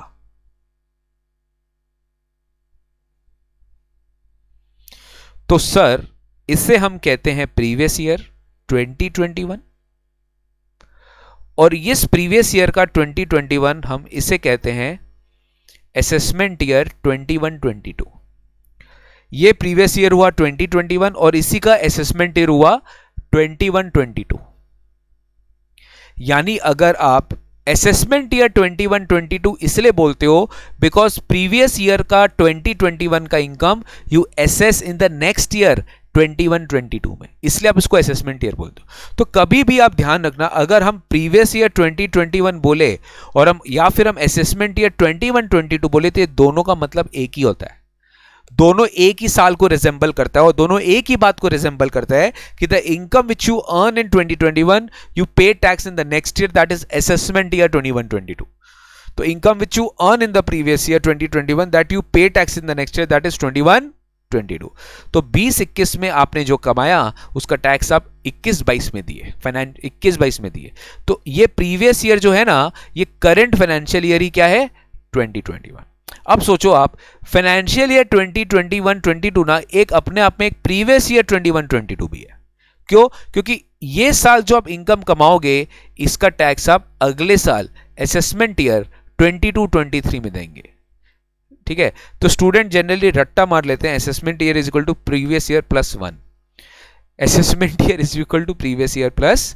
तो सर इसे हम कहते हैं प्रीवियस ईयर 2021 और इस प्रीवियस ईयर का 2021 हम इसे कहते हैं असेसमेंट ईयर 21-22। ये प्रीवियस ईयर हुआ 2021 और इसी का असेसमेंट ईयर हुआ 21-22। यानी अगर आप असेसमेंट ईयर 21-22 इसलिए बोलते हो बिकॉज प्रीवियस ईयर का 2021 का income you assess in the next year 21-22 में, इसलिए आप इसको असेसमेंट ईयर बोलते हो। तो कभी भी आप ध्यान रखना, अगर हम प्रीवियस ईयर 2021 बोले और हम या फिर हम असेसमेंट ईयर 21-22 बोले तो ये दोनों का मतलब एक ही होता है, दोनों एक ही साल को रिजेंबल करता है और दोनों एक ही बात को रिजेंबल करता है कि the income which you earn in 2021 you pay tax in the next year, that is assessment year 21-22। तो income which you earn in the previous year 2021 that you pay tax in the next year, that is 21-22। तो 20-21 में आपने जो कमाया उसका टैक्स आप 21-22 में दिए, 21-22 में दिए। तो ये प्रीवियस ईयर जो है ना, ये करंट फाइनेंशियल ईयर ही क्या है, 2021। अब सोचो आप, फाइनेंशियल ईयर 2021-22 ना एक अपने आप में एक प्रीवियस ईयर 21-22 भी है। क्यों? क्योंकि ये साल जो आप इनकम कमाओगे इसका टैक्स आप अगले साल असेसमेंट ईयर 22-23 में देंगे, ठीक है। तो स्टूडेंट जनरली रट्टा मार लेते हैं, assessment year is equal to previous year plus 1, assessment year is equal to previous year plus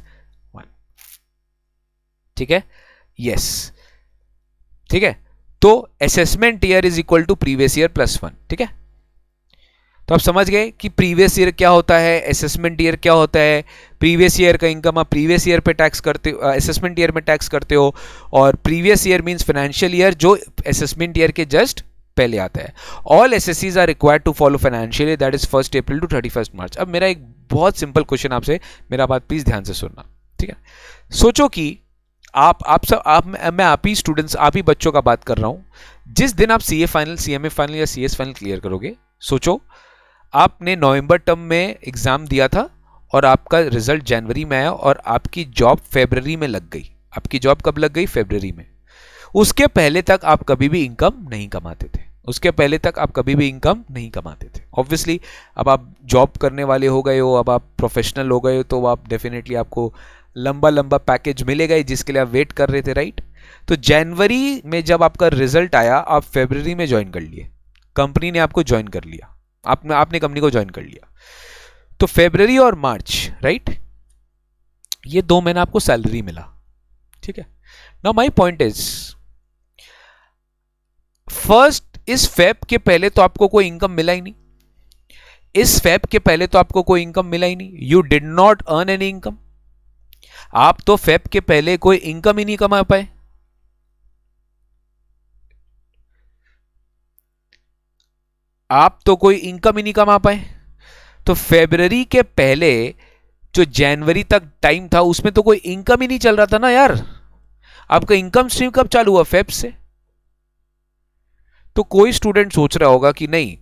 1, ठीक है, यस, ठीक है। तो assessment year is equal to previous year plus 1, ठीक है। तो आप समझ गए कि प्रीवियस ईयर क्या होता है, असेसमेंट ईयर क्या होता है। प्रीवियस ईयर का इनकम आप प्रीवियस ईयर पे टैक्स करते हो, असेसमेंट ईयर में टैक्स करते हो, और previous year means financial year जो असेसमेंट ईयर के जस्ट पहले आता है। All assessees are required to follow financial year that is 1 April to 31 March. अब मेरा एक बहुत सिंपल क्वेश्चन आपसे, मेरा बात प्लीज ध्यान से सुनना, ठीक है। सोचो कि मैं आप ही स्टूडेंट्स, आप ही बच्चों का बात कर रहा हूं। जिस दिन आप सीए फाइनल, सीएमए फाइनल या सीएस फाइनल क्लियर करोगे, सोचो आपने नवंबर टर्म में एग्जाम दिया था और आपका रिजल्ट जनवरी में आया और आपकी जॉब फरवरी में लग गई। आपकी जॉब कब लग गई? फरवरी में। उसके पहले तक आप कभी भी इनकम नहीं कमाते थे, उसके पहले तक आप कभी भी इनकम नहीं कमाते थे। ऑब्वियसली अब आप जॉब करने वाले हो गए हो, अब आप प्रोफेशनल हो गए हो, तो आप डेफिनेटली आपको लंबा लंबा पैकेज मिलेगा ही जिसके लिए आप वेट कर रहे थे, राइट। तो जनवरी में जब आपका रिजल्ट आया, आप फरवरी में ज्वाइन कर लिए, कंपनी ने आपको ज्वाइन कर लिया, आपने कंपनी को ज्वाइन कर लिया। तो फरवरी और मार्च, राइट, ये 2 महीना आपको सैलरी मिला, ठीक है। Now my point is, first इस फेब के पहले तो आपको कोई इनकम मिला ही नहीं, इस फेब के पहले तो आपको कोई इनकम मिला ही नहीं, you did not earn any income. आप तो फेब के पहले कोई इनकम ही नहीं कमा पाए। आप तो कोई इनकम ही नहीं कमा पाए। तो फरवरी के पहले जो जनवरी तक टाइम था उसमें तो कोई इनकम ही नहीं चल रहा था ना यार। आपका इनकम स्ट्रीम कब चालू हुआ? फेब से। तो कोई स्टूडेंट सोच रहा होगा कि नहीं,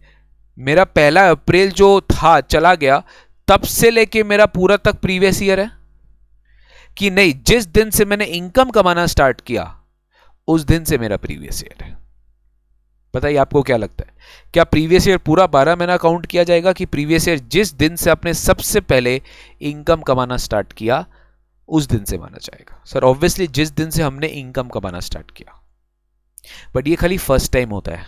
मेरा 1 अप्रैल जो था चला गया, तब से लेके मेरा पूरा तक प्रीवियस ईयर है, कि नहीं, जिस दिन से मैंने इनकम कमाना स्टार्ट किया उस दिन से मेरा प्रीवियस ईयर है। बताइए आपको क्या लगता है, क्या प्रीवियस ईयर पूरा 12 महीना काउंट किया जाएगा, कि प्रीवियस ईयर जिस दिन से आपने सबसे पहले इनकम कमाना स्टार्ट किया उस दिन से माना जाएगा? सर ऑब्वियसली जिस दिन से हमने इनकम कमाना स्टार्ट किया, बट ये खाली फर्स्ट टाइम होता है,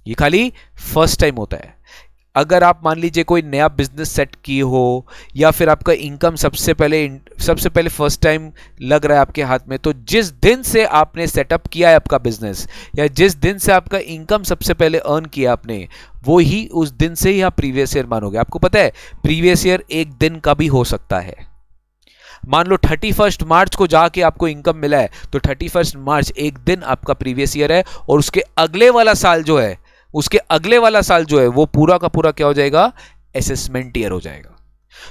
ये खाली फर्स्ट टाइम होता है। अगर आप मान लीजिए कोई नया बिजनेस सेट किए हो या फिर आपका इनकम सबसे पहले फर्स्ट टाइम लग रहा है आपके हाथ में, तो जिस दिन से आपने सेटअप किया है आपका बिजनेस या जिस दिन से आपका इनकम सबसे पहले अर्न किया आपने, वो ही उस दिन से ही आप प्रीवियस ईयर मानोगे। आपको पता है प्रीवियस ईयर एक दिन का भी हो सकता है। मान लो 31 मार्च को जाके आपको इनकम मिला है, तो 31 मार्च एक दिन आपका प्रीवियस ईयर है, और उसके अगले वाला साल जो है वो पूरा का पूरा क्या हो जाएगा, असेसमेंट ईयर हो जाएगा।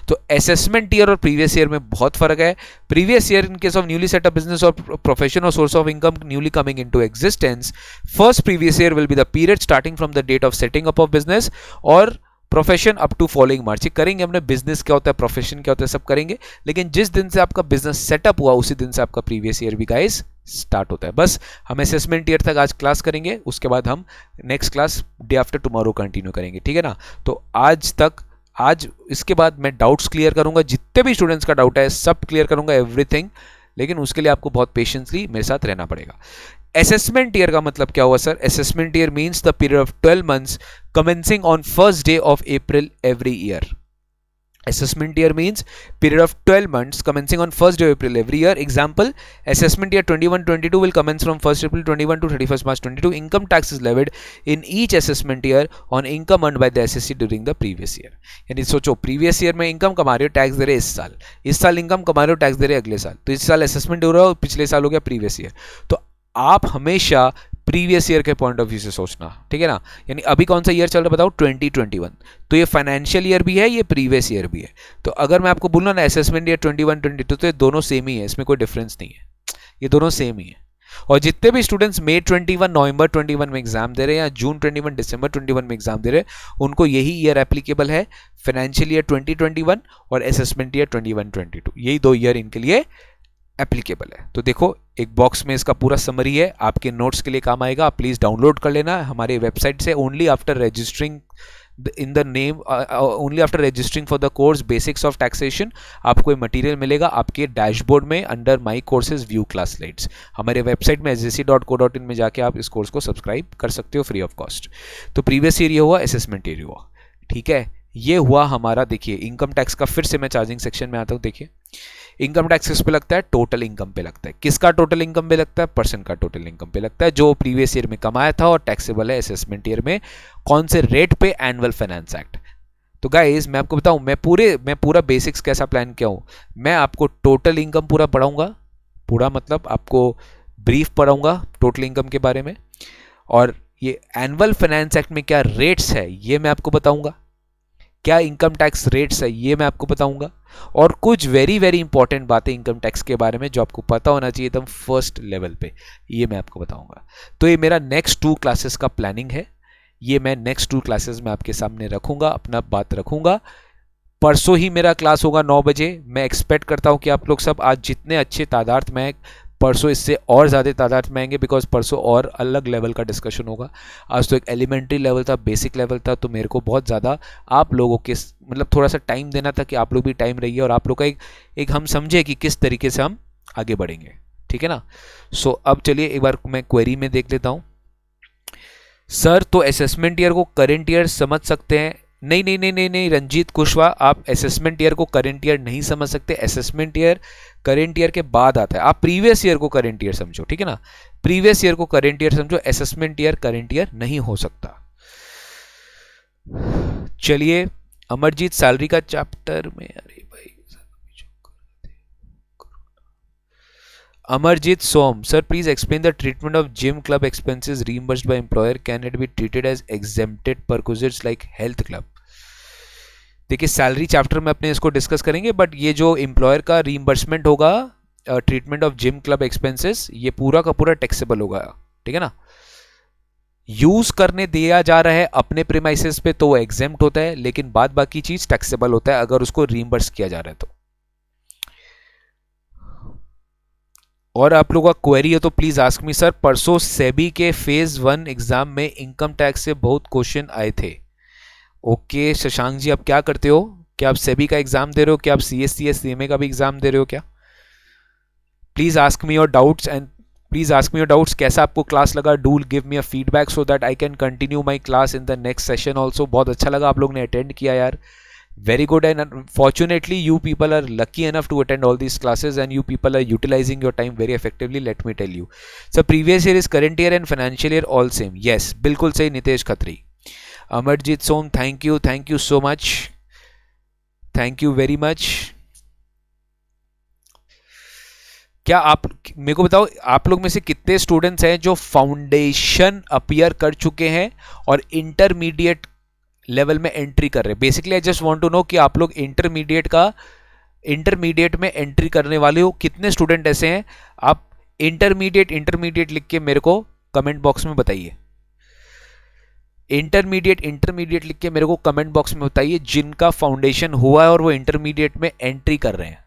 तो असेसमेंट ईयर और प्रीवियस ईयर में बहुत फर्क है। Previous year in case of newly setup business और प्रोफेशन और source of income newly coming into existence, first previous year will be the period starting from the date of setting up of business और profession up to following March. करेंगे हमने बिजनेस क्या होता है, प्रोफेशन क्या होता है, सब करेंगे, लेकिन जिस दिन से आपका बिजनेस सेटअप हुआ उसी दिन से आपका प्रीवियस ईयर भी गाइस स्टार्ट होता है। बस हम असेसमेंट ईयर तक आज क्लास करेंगे, उसके बाद हम next class day after tomorrow continue करेंगे, ठीक है ना। तो आज इसके बाद मैं डाउट्स क्लियर करूंगा, जितने भी स्टूडेंट्स का डाउट है सब क्लियर करूंगा, एवरीथिंग, लेकिन उसके लिए आपको बहुत पेशेंसली मेरे साथ रहना पड़ेगा। असेसमेंट ईयर का मतलब क्या हुआ sir? Assessment year means the period of 12 months commencing on first day of April every year. Assessment year means period of 12 months commencing on first day of April every year. Example, assessment year 21-22 will commence from 1st April 21 to 31st March 22. Income tax is levied in each assessment year on income earned by the assessee during the previous year. यानी सोचो प्रीवियस ईयर में इनकम कमा रहे हो, टैक्स दे रहे इस साल इनकम कमा रहे हो, टैक्स दे रहे अगले साल, तो इस साल असेसमेंट हो रहा है, पिछले साल हो गया प्रीवियस ईयर। तो आप हमेशा प्रीवियस ईयर के पॉइंट ऑफ व्यू से सोचना, ठीक है ना। यानी अभी कौन सा ईयर चल रहा है बताओ, 2021, तो ये फाइनेंशियल ईयर भी है, ये प्रीवियस ईयर भी है। तो अगर मैं आपको बोलूँ ना असेसमेंट ईयर 21-22, तो ये दोनों सेम ही है, इसमें कोई डिफरेंस नहीं है, ये दोनों सेम ही है। और जितने भी स्टूडेंट्स मई 21 नवंबर 21 में एग्जाम दे रहे हैं या जून 21 दिसंबर 21 में एग्जाम दे रहे हैं, उनको यही ईयर एप्लीकेबल है, फाइनेंशियल ईयर 2021 और असेसमेंट ईयर 21-22, यही दो ईयर इनके लिए एप्लीकेबल है। तो देखो एक बॉक्स में इसका पूरा समरी है, आपके नोट्स के लिए काम आएगा, आप प्लीज डाउनलोड कर लेना हमारे वेबसाइट से। Only after registering in the name, only after registering for the course basics of taxation, आपको मटेरियल मिलेगा आपके डैशबोर्ड में under my courses view class slides. हमारे वेबसाइट में sjc.co.in में जाके आप इस कोर्स को सब्सक्राइब कर सकते हो फ्री ऑफ कॉस्ट। तो प्रीवियस ईयर हुआ, असेसमेंट ईयर हुआ, ठीक है। ये हुआ हमारा, देखिए इनकम टैक्स का फिर से मैं चार्जिंग सेक्शन में आता हूँ। देखिए इनकम टैक्स किस पे लगता है, टोटल इनकम पे लगता है। किसका टोटल इनकम पे लगता है, पर्सन का टोटल इनकम पे लगता है, जो प्रीवियस ईयर में कमाया था और टैक्सेबल है असेसमेंट ईयर में कौन से रेट पे, एनुअल फाइनेंस एक्ट। तो गाइस मैं आपको बताऊं, मैं पूरा बेसिक्स कैसा प्लान किया हूं। मैं आपको टोटल इनकम पूरा पढ़ाऊंगा, पूरा मतलब आपको ब्रीफ पढ़ाऊंगा टोटल इनकम के बारे में, और ये एनुअल फाइनेंस एक्ट में क्या रेट्स है ये मैं आपको बताऊंगा, क्या इनकम टैक्स रेट्स है ये मैं आपको बताऊंगा, और कुछ वेरी वेरी इंपॉर्टेंट बातें इनकम टैक्स के बारे में जो आपको पता होना चाहिए एकदम फर्स्ट लेवल पे, ये मैं आपको बताऊंगा। तो ये मेरा नेक्स्ट 2 क्लासेस का प्लानिंग है, ये मैं नेक्स्ट 2 क्लासेस में आपके सामने रखूंगा, अपना बात रखूंगा। परसों ही मेरा क्लास होगा 9 बजे। मैं एक्सपेक्ट करता हूं कि आप लोग सब आज जितने अच्छे तादाद में, परसों इससे और ज़्यादा तादाद में आएंगे, बिकॉज परसों और अलग लेवल का डिस्कशन होगा। आज तो एक एलिमेंट्री लेवल था, बेसिक लेवल था, तो मेरे को बहुत ज़्यादा आप लोगों के मतलब थोड़ा सा टाइम देना था कि आप लोग भी टाइम रहिए और आप लोग का एक हम समझे कि किस तरीके से हम आगे बढ़ेंगे, ठीक है ना। सो अब चलिए एक बार मैं क्वेरी में देख लेता हूँ। सर तो असेसमेंट ईयर को करेंट ईयर समझ सकते हैं? नहीं नहीं नहीं नहीं नहीं रंजीत कुशवाहा, आप असेसमेंट ईयर को करेंट ईयर नहीं समझ सकते। असेसमेंट ईयर करेंट ईयर के बाद आता है, आप प्रीवियस ईयर को करेंट ईयर समझो, ठीक है ना। प्रीवियस ईयर को करेंट ईयर समझो, असेसमेंट ईयर करेंट ईयर नहीं हो सकता। चलिए अमरजीत सैलरी का चैप्टर में, अरे भाई Amarjeet Som, sir please explain the treatment of gym club expenses reimbursed by employer, can it be treated as exempted perquisites like health club. देखिए सैलरी चैप्टर में अपने इसको डिस्कस करेंगे, बट ये जो एम्प्लॉयर का रीइंबर्समेंट होगा treatment of gym club expenses, ये पूरा का पूरा टैक्सेबल होगा, ठीक है ना। यूज करने दिया जा रहा है अपने प्रीमाइसेस पे तो वो एग्जेम्प्ट होता है, लेकिन बाद बाकी चीज टैक्सेबल होता है अगर उसको रीइंबर्स किया जा रहा है तो। और आप लोगों का क्वेरी है तो प्लीज आस्क मी। सर परसों सेबी के फेज 1 एग्जाम में इनकम टैक्स से बहुत क्वेश्चन आए थे। ओके शशांक जी, आप क्या करते हो? क्या आप सेबी का एग्जाम दे रहे हो? क्या आप CSCS CMA का भी एग्जाम दे रहे हो क्या? Please ask me your doubts and please ask me your doubts. कैसा आपको क्लास लगा? Do give me a feedback so that I can continue my class in the next session also. बहुत अच्छा लगा आप लोग ने अटेंड किया यार. Very good, and fortunately you people are lucky enough to attend all these classes and you people are utilizing your time very effectively. Let me tell you, so previous year is current year and financial year all same. Yes, बिल्कुल सही नितेश खत्री. अमरजीत सोम, thank you so much, thank you very much. क्या आप मेरे को बताओ, आप लोग में से कितने स्टूडेंट्स हैं जो फाउंडेशन अपीयर कर चुके हैं और इंटरमीडिएट लेवल में एंट्री कर रहे हैं? Basically I just want to know कि आप लोग इंटरमीडिएट में एंट्री करने वाले हो. कितने स्टूडेंट ऐसे हैं? आप इंटरमीडिएट लिख के मेरे को कमेंट बॉक्स में बताइए. इंटरमीडिएट लिख के मेरे को कमेंट बॉक्स में बताइए जिनका फाउंडेशन हुआ है और वो इंटरमीडिएट में एंट्री कर रहे हैं.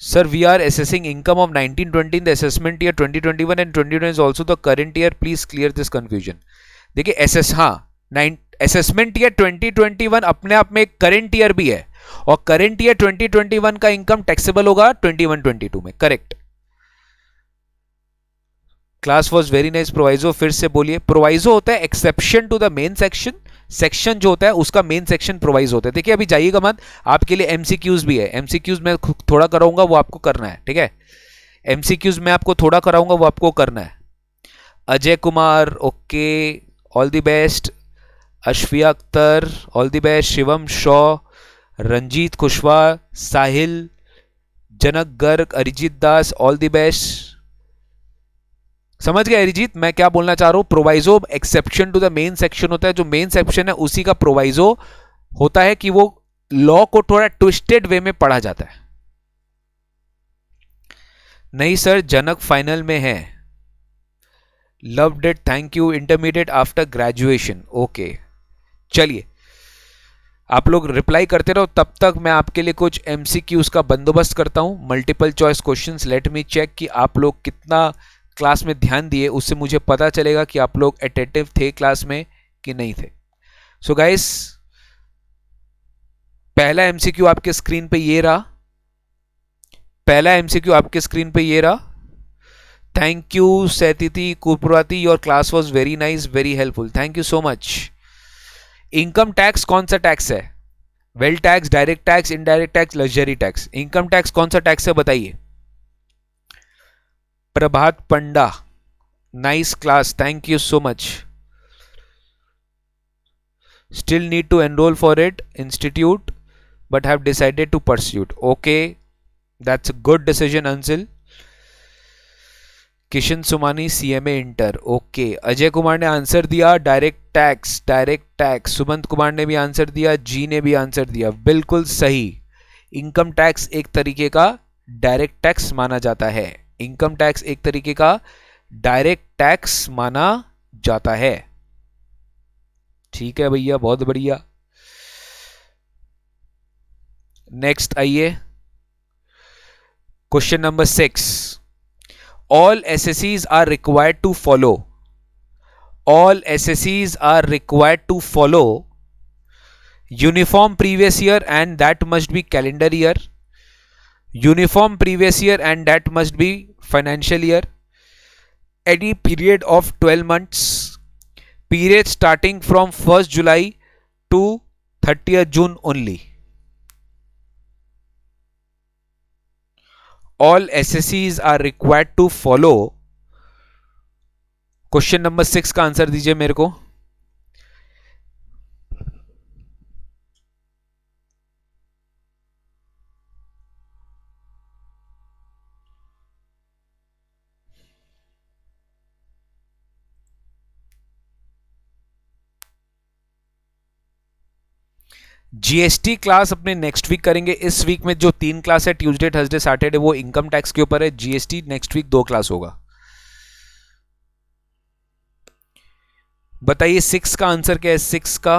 Sir, we are assessing income of 1920 in the assessment year 2021 and 2021 is also the current year. Please clear this confusion. देखिए असेसमेंट ईयर 2021 अपने आप में एक करंट ईयर भी है और करंट ईयर 2021 का इनकम टैक्सेबल होगा 21-22 में. Correct. Class was very nice. Proviso फिर से बोलिए. प्रोवाइजो होता है exception to the main section. Section जो होता है उसका मेन सेक्शन प्रोवाइज होता है. देखिए अभी जाइएगा मत, आपके लिए एमसीक्यूज भी है. एमसीक्यूज मैं थोड़ा कराऊंगा, वो आपको करना है. ठीक है, एमसीक्यूज मैं आपको थोड़ा कराऊंगा, वो आपको करना है. Ajay Kumar, okay, all the best. Ashfiya Akhtar, all the best. Shivam Shaw, Ranjeet Kushwaha, Sahil, Janak Garg, Arijit Das, all the best. समझ गए अरिजीत मैं क्या बोलना चाह रहा हूं? Proviso exception to the main section होता है. जो मेन सेक्शन है उसी का प्रोवाइजो होता है कि वो लॉ को थोड़ा ट्विस्टेड वे में पढ़ा जाता है. नहीं सर, जनक फाइनल में है. Loved it, thank you. Intermediate after graduation, okay. चलिए आप लोग रिप्लाई करते रहो, तब तक मैं आपके लिए कुछ एमसीक्यूज का बंदोबस्त करता हूं. Multiple choice questions. Let me check कि आप लोग कितना क्लास में ध्यान दिए. उससे मुझे पता चलेगा कि आप लोग अटेंटिव थे क्लास में कि नहीं थे. सो गाइस, पहला एमसीक्यू आपके स्क्रीन पे ये रहा. Thank you Saitithi Kupurati, your class was very nice, very helpful. Thank you so much. Income tax कौन सा टैक्स है? Wealth tax, direct tax, indirect tax, luxury tax. Income tax कौन सा टैक्स है बताइए? Prabhat Panda, nice class, thank you so much. Still need to enroll for it, institute, but have decided to pursue it. Okay, that's a good decision, Ansil. Kishan Sumani, CMA inter, okay. Ajay Kumar ने आंसर दिया डायरेक्ट टैक्स. सुमंत कुमार ने भी आंसर दिया, जी ने भी आंसर दिया, बिल्कुल सही. इनकम टैक्स एक तरीके का डायरेक्ट टैक्स माना जाता है. इनकम टैक्स एक तरीके का डायरेक्ट टैक्स माना जाता है. ठीक है भैया, बहुत बढ़िया. नेक्स्ट आइए, question number 6. All SSCs are required to follow uniform previous year and that must be calendar year. Uniform previous year and that must be financial year. Any period of 12 months. Period starting from 1st July to 30th June only. All SSCs are required to follow. Question number 6 का आंसर दीजिए मेरे को. जीएसटी क्लास अपने नेक्स्ट वीक करेंगे. इस वीक में जो 3 क्लास है, ट्यूसडे, थर्सडे, सैटरडे, वो इनकम टैक्स के ऊपर है. जीएसटी नेक्स्ट वीक 2 क्लास होगा. बताइए 6 का आंसर क्या है? 6 का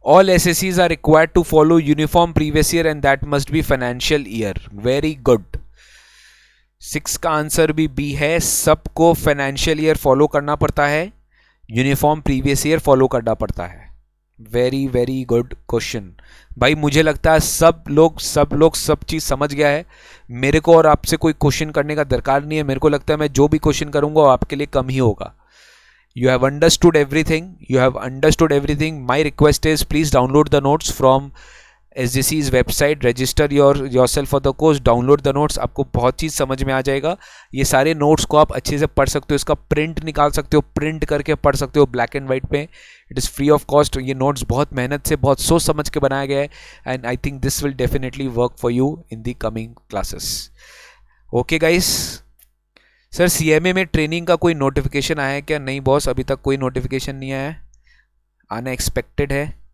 all SSCs are required to follow uniform previous year and that must be financial year. Very good. 6 का आंसर भी बी है। सबको फाइनेंशियल ईयर फॉलो करना पड़ता है, यूनिफॉर्म प्रीवियस ईयर फॉलो करना पड़ता है। वेरी वेरी गुड क्वेश्चन भाई। मुझे लगता है सब लोग सब चीज़ समझ गया है। मेरे को और आपसे कोई क्वेश्चन करने का दरकार नहीं है। मेरे को लगता है मैं जो भी क्वेश्चन करूंगा वो आपके लिए कम ही होगा। You have understood everything. You have understood everything. My request is please download the notes from SJC's website. Register yourself for the course. Download the notes. आपको बहुत चीज़ समझ में आ जाएगा। ये सारे नोट्स को आप अच्छे से पढ़ सकते हो। इसका प्रिंट निकाल सकते हो, प्रिंट करके पढ़ सकते हो ब्लैक एंड वाइट पे। It is free of cost. ये नोट्स बहुत मेहनत से, बहुत सोच समझ के बनाया गया है। And I think this will definitely work for you in the coming classes. Okay guys. Sir CMA में ट्रेनिंग का कोई नोटिफिकेशन आया है क्या? नहीं बॉस, अभी तक कोई नोटिफिकेशन नहीं आया है, आना एक्सपेक्टेड है।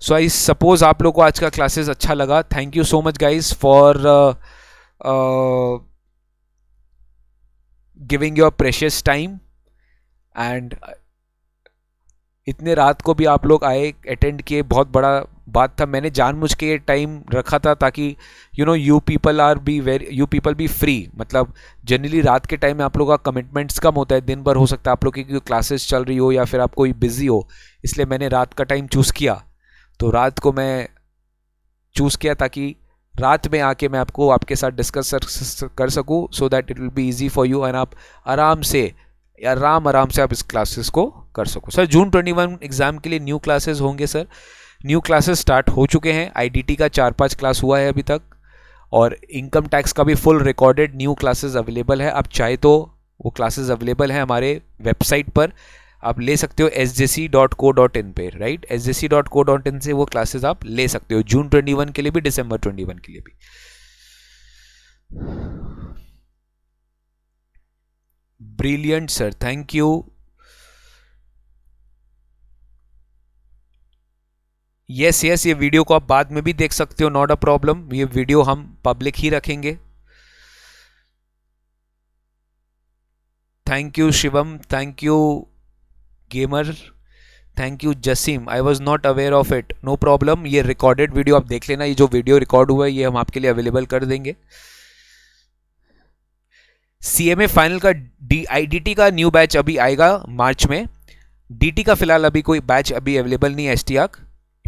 सो आई सपोज आप लोग को आज का क्लासेस अच्छा लगा। Thank you so much guys for giving your precious time. And इतने रात को भी आप लोग आए, अटेंड किए, बहुत बड़ा बात था। मैंने जानबूझ के ये टाइम रखा था ताकि यू पीपल बी फ्री। मतलब जनरली रात के टाइम में आप लोगों का कमिटमेंट्स कम होता है। दिन भर हो सकता है आप लोग की क्लासेस चल रही हो या फिर आप कोई बिजी हो, इसलिए मैंने रात का टाइम चूज़ किया। तो रात को मैं चूज़ किया ताकि रात में आके मैं आपको आपके साथ डिस्कस कर सकूँ, सो that it will be easy for you and आप आराम से आप इस क्लासेस को कर सको। सर जून 21 एग्ज़ाम के लिए न्यू क्लासेस होंगे सर? न्यू क्लासेस स्टार्ट हो चुके हैं। IDT का 4-5 क्लास हुआ है अभी तक, और इनकम टैक्स का भी full recorded new classes available है। आप चाहे तो वो क्लासेस अवेलेबल है हमारे वेबसाइट पर, आप ले सकते हो sjc.co.in पे, राइट। sjc.co.in से वो क्लासेस आप ले सकते हो जून 21 के लिए भी, दिसंबर 21 के लिए भी। Brilliant sir, thank you. Yes ये वीडियो को आप बाद में भी देख सकते हो, नॉट अ प्रॉब्लम। ये वीडियो हम पब्लिक ही रखेंगे। Thank you Shivam, thank you gamer, thank you Jaseem. I was not aware of it, no problem. ये रिकॉर्डेड वीडियो आप देख लेना। ये जो वीडियो रिकॉर्ड हुआ है ये हम आपके लिए अवेलेबल कर देंगे। CMA फाइनल का IDT का न्यू बैच अभी आएगा मार्च में। DT का फिलहाल अभी कोई बैच अभी अवेलेबल नहीं है STARK।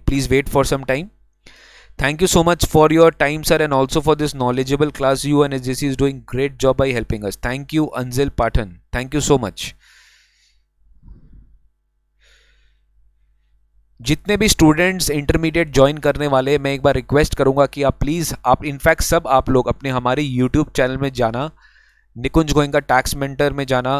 Please wait for some time. Thank you so much for your time, sir, and also for this knowledgeable class. You and SJC is doing great job by helping us. Thank you, Anzil Pathan. Thank you so much. जितने भी स्टूडेंट्स इंटरमीडिएट ज्वाइन करने वाले, मैं एक बार रिक्वेस्ट करूंगा कि आप प्लीज़, आप इनफैक्ट सब आप लोग अपने हमारे यूट्यूब चैनल में जाना, निकुंज गोयनका टैक्स मेंटर में जाना,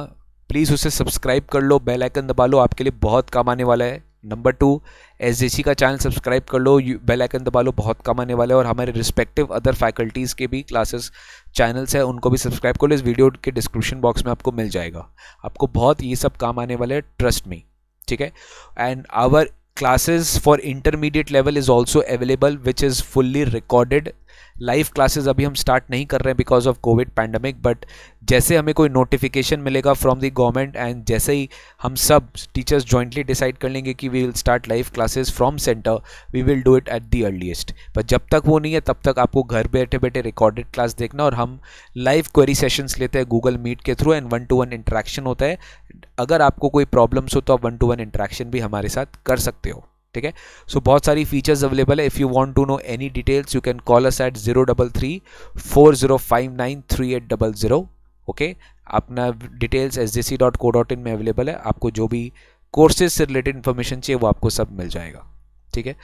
प्लीज़ उसे सब्सक्राइब कर लो, बेल आइकन दबा लो, आपके लिए बहुत काम आने वाला है। नंबर 2, SJC का चैनल सब्सक्राइब कर लो, बेल आइकन दबा लो, बहुत कम आने वाले हैं। और हमारे रिस्पेक्टिव अदर फैकल्टीज़ के भी क्लासेस चैनल्स हैं, उनको भी सब्सक्राइब कर लो। इस वीडियो के डिस्क्रिप्शन बॉक्स में आपको मिल जाएगा। आपको बहुत ये सब काम आने वाले हैं, ट्रस्ट मी, ठीक है। And our classes for intermediate level is also available, which is fully recorded. Live classes अभी हम स्टार्ट नहीं कर रहे हैं because of covid pandemic, but जैसे हमें कोई नोटिफिकेशन मिलेगा फ्रॉम द गवर्नमेंट एंड जैसे ही हम सब टीचर्स जॉइंटली डिसाइड कर लेंगे कि we will start live classes from centre, we will do it at the earliest. पर जब तक वो नहीं है तब तक आपको घर बैठे बैठे रिकॉर्डेड क्लास देखना, और हम लाइव क्वेरी सेशंस लेते हैं गूगल मीट के थ्रू एंड 1-to-1 इंटरेक्शन होता है। अगर आपको कोई प्रॉब्लम्स हो तो आप 1-to-1 इंटरेक्शन भी हमारे साथ कर सकते हो, ठीक है। सो बहुत सारी फीचर्स अवेलेबल है। If you want to know any details you can call us at 033-4059-3800। Okay, अपना डिटेल्स sjc.co.in में अवेलेबल है। आपको जो भी कोर्सेज से रिलेटेड इन्फॉर्मेशन चाहिए वो आपको सब मिल जाएगा, ठीक है।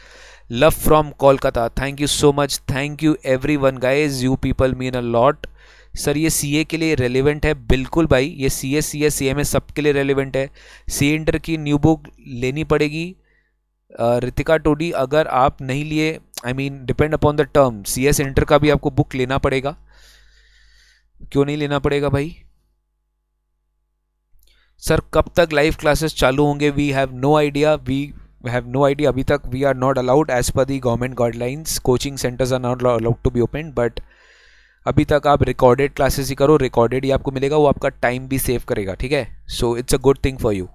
Love from Kolkata, thank you so much, thank you everyone guys, you people mean a lot. Sir ये CA के लिए रेलिवेंट है? बिल्कुल भाई, ये CS CS CMA सब के लिए रेलिवेंट है। CA इंटर की न्यू बुक लेनी पड़ेगी रितिका टोडी, अगर आप नहीं लिए, I mean depend upon the term, CS inter का भी आपको बुक लेना पड़ेगा। क्यों नहीं लेना पड़ेगा भाई? सर कब तक लाइव क्लासेस चालू होंगे? वी हैव नो आइडिया, अभी तक we are not allowed as per the government guidelines, coaching centres are not allowed to be open, but अभी तक आप रिकॉर्डेड क्लासेस ही करो, रिकॉर्डेड ही आपको मिलेगा, वो आपका टाइम भी सेव करेगा, ठीक है। So it's a good thing for you.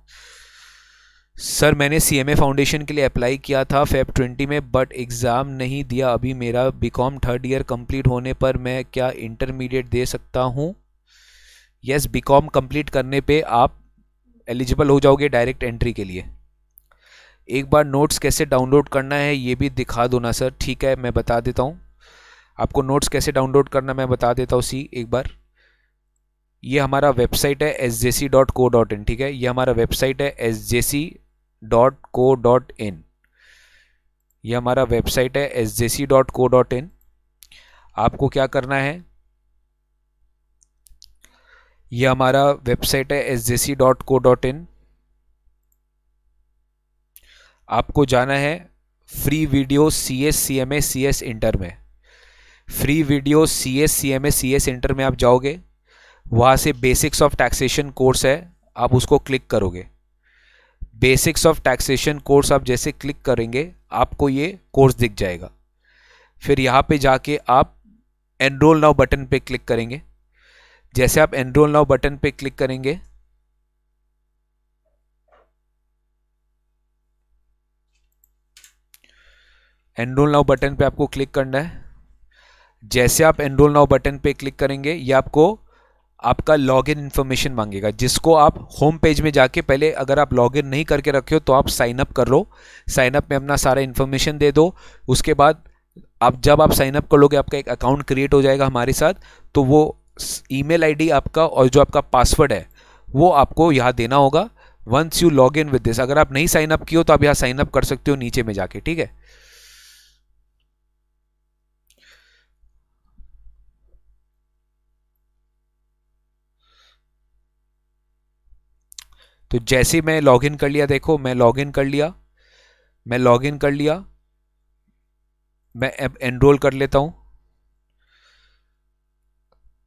Sir मैंने CMA फाउंडेशन के लिए अप्लाई किया था Feb 20 में, बट एग्ज़ाम नहीं दिया अभी। मेरा बीकॉम थर्ड ईयर कंप्लीट होने पर मैं क्या इंटरमीडिएट दे सकता हूँ? यस, बीकॉम कंप्लीट करने पे आप एलिजिबल हो जाओगे डायरेक्ट एंट्री के लिए। एक बार नोट्स कैसे डाउनलोड करना है ये भी दिखा दो ना सर। ठीक है, मैं बता देता हूँ आपको नोट्स कैसे डाउनलोड करना, मैं बता देता हूँ। एक बार ये हमारा वेबसाइट है sjc.co.in। ठीक है, ये हमारा वेबसाइट है sjc.co.in। ये हमारा वेबसाइट है sjc.co.in। आपको क्या करना है, ये हमारा वेबसाइट है sjc.co.in। आपको जाना है free video CS CMA CS inter में। Free video CS CMA CS inter में आप जाओगे, वहाँ से बेसिक्स ऑफ टैक्सेशन कोर्स है, आप उसको क्लिक करोगे। बेसिक्स ऑफ टैक्सेशन कोर्स आप जैसे क्लिक करेंगे आपको ये कोर्स दिख जाएगा। फिर यहाँ पे जाके आप एनरोल नाउ बटन पे क्लिक करेंगे। जैसे आप एनरोल नाउ बटन पे क्लिक करेंगे, एनरोल नाउ बटन पे आपको क्लिक करना है। जैसे आप एनरोल नाउ बटन पे क्लिक करेंगे, ये आपको आपका लॉगिन इन्फॉर्मेशन मांगेगा, जिसको आप होम पेज में जाके पहले अगर आप लॉगिन नहीं करके रखे हो तो आप साइन अप कर लो। साइन अप में अपना सारा इन्फॉर्मेशन दे दो। उसके बाद जब आप साइन अप कर लोगे आपका एक अकाउंट क्रिएट हो जाएगा हमारे साथ। तो वो ईमेल आईडी आपका और जो आपका पासवर्ड है वो आपको यहाँ देना होगा। Once you log in with this, अगर आप नहीं साइन अप किए हो तो आप यहाँ साइन अप कर सकते हो नीचे में जाके। ठीक है, तो जैसे मैं लॉगिन कर लिया, देखो मैं लॉगिन कर लिया, मैं लॉगिन कर लिया, मैं अब एनरोल कर लेता हूं।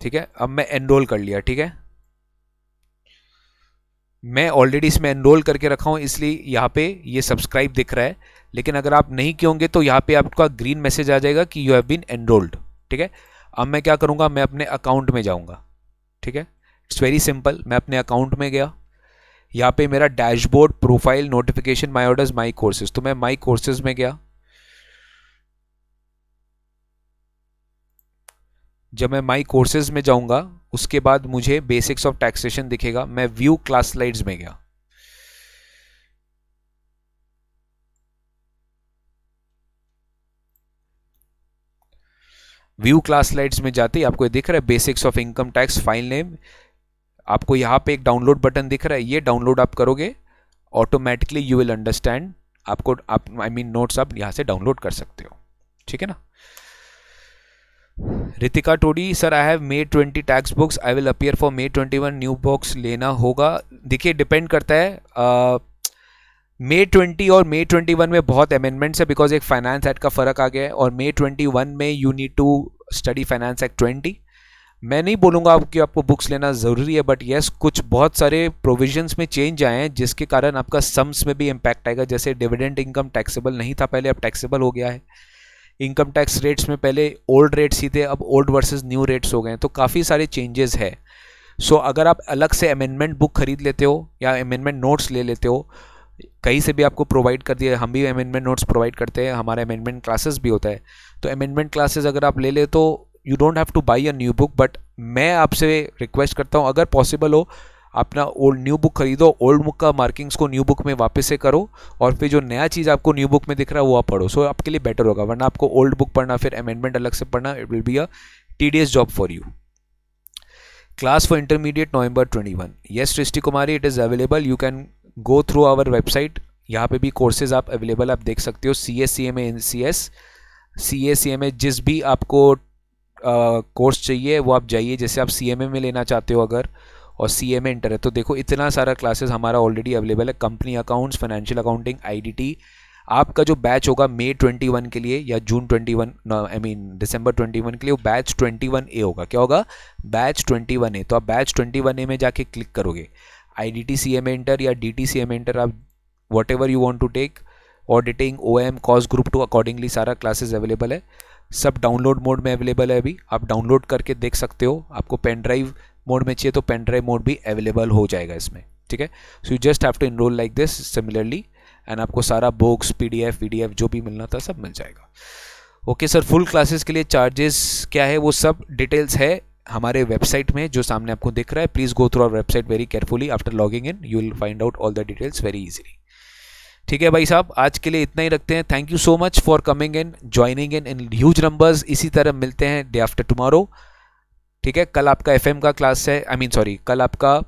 ठीक है, अब मैं एनरोल कर लिया। ठीक है, मैं ऑलरेडी इसमें एनरोल करके रखा हूं, इसलिए यहाँ पे ये सब्सक्राइब दिख रहा है। लेकिन अगर आप नहीं किए होंगे तो यहाँ पे आपका ग्रीन मैसेज आ जाएगा कि यू हैव बीन एनरोल्ड। ठीक है, अब मैं क्या करूँगा, मैं अपने अकाउंट में जाऊँगा। ठीक है, इट्स वेरी सिंपल। मैं अपने अकाउंट में गया, यहाँ पे मेरा dashboard, profile, notification, my orders, my courses, तो मैं माई कोर्सेज में गया। जब मैं माई कोर्सेज में जाऊंगा उसके बाद मुझे बेसिक्स ऑफ टैक्सेशन दिखेगा। मैं व्यू क्लास स्लाइड्स में गया। व्यू क्लास स्लाइड्स में जाते ही आपको दिख रहा है basics of income tax file name. आपको यहाँ पे एक डाउनलोड बटन दिख रहा है, ये डाउनलोड आप करोगे ऑटोमेटिकली यू विल अंडरस्टैंड। आपको आप नोट्स आप यहाँ से डाउनलोड कर सकते हो। ठीक है ना। Ritika Todi, sir I have May 20 tax books, I will appear for May 21 new books लेना होगा। देखिए डिपेंड करता है, May 20 और May 21 में बहुत अमेंडमेंट्स है, बिकॉज एक फाइनेंस एक्ट का फर्क आ गया है। और May 21 में you need to study finance act 20। मैं नहीं बोलूँगा कि आपको बुक्स लेना ज़रूरी है, बट येस कुछ बहुत सारे प्रोविजंस में चेंज आए हैं जिसके कारण आपका सम्स में भी इम्पैक्ट आएगा। जैसे डिविडेंड इनकम टैक्सेबल नहीं था पहले, अब टैक्सेबल हो गया है। इनकम टैक्स रेट्स में पहले ओल्ड रेट्स ही थे, अब ओल्ड वर्सेस न्यू रेट्स हो गए हैं। तो काफ़ी सारे चेंजेस है। सो अगर आप अलग से अमेंडमेंट बुक खरीद लेते हो या अमेंडमेंट नोट्स ले लेते हो, कहीं से भी आपको प्रोवाइड कर दिया, हम भी अमेंडमेंट नोट्स प्रोवाइड करते हैं, हमारा अमेंडमेंट क्लासेस भी होता है। तो अमेंडमेंट क्लासेस अगर आप ले ले तो you don't have two by a new book. But मैं आपसे रिक्वेस्ट करता हूँ अगर पॉसिबल हो अपना ओल्ड न्यू बुक खरीदो, ओल्ड बुक का मार्किंग्स को न्यू बुक में वापस से करो, और फिर जो नया चीज़ आपको न्यू बुक में दिख रहा है वो आप पढ़ो। सो आपके लिए बेटर होगा, वरना आपको ओल्ड बुक पढ़ना फिर अमेंडमेंट अलग से पढ़ना, it will be a tedious job for you. Class for intermediate November 21, yes Srishti Kumari, it is available, you can go through our website. यहाँ पे भी कोर्सेज आप अवेलेबल आप देख सकते हो। CS CMA NCS, CS CMA जिस भी आपको कोर्स चाहिए वो आप जाइए। जैसे आप CMA में लेना चाहते हो अगर, और CMA इंटर है, तो देखो इतना सारा क्लासेस हमारा ऑलरेडी अवेलेबल है। Company accounts, financial accounting, IDT। आपका जो बैच होगा May 21 के लिए या June 21, December 21 के लिए, वो बैच 21A होगा। क्या होगा? Batch 21A। तो आप बैच 21A में जाके क्लिक करोगे। IDT CMA इंटर या DT CMA इंटर, आप whatever you want to take, auditing, OM, cost group 2, accordingly सारा क्लासेस अवेलेबल है। सब डाउनलोड मोड में अवेलेबल है, अभी आप डाउनलोड करके देख सकते हो। आपको पेन ड्राइव मोड में चाहिए तो पेन ड्राइव मोड भी अवेलेबल हो जाएगा इसमें। ठीक है. So you just have to enrol like this similarly and आपको सारा बुक्स PDF PDF जो भी मिलना था सब मिल जाएगा. ओके सर, फुल क्लासेस के लिए चार्जेस क्या है वो सब डिटेल्स है हमारे वेबसाइट में जो सामने आपको दिख रहा है. Please go through our website very carefully. After logging in you will find out all the details very easily. ठीक है भाई साहब, आज के लिए इतना ही रखते हैं. Thank you so much for coming in, joining in huge numbers. इसी तरह मिलते हैं डे आफ्टर टुमारो. ठीक है, कल आपका FM का क्लास है, सॉरी कल आपका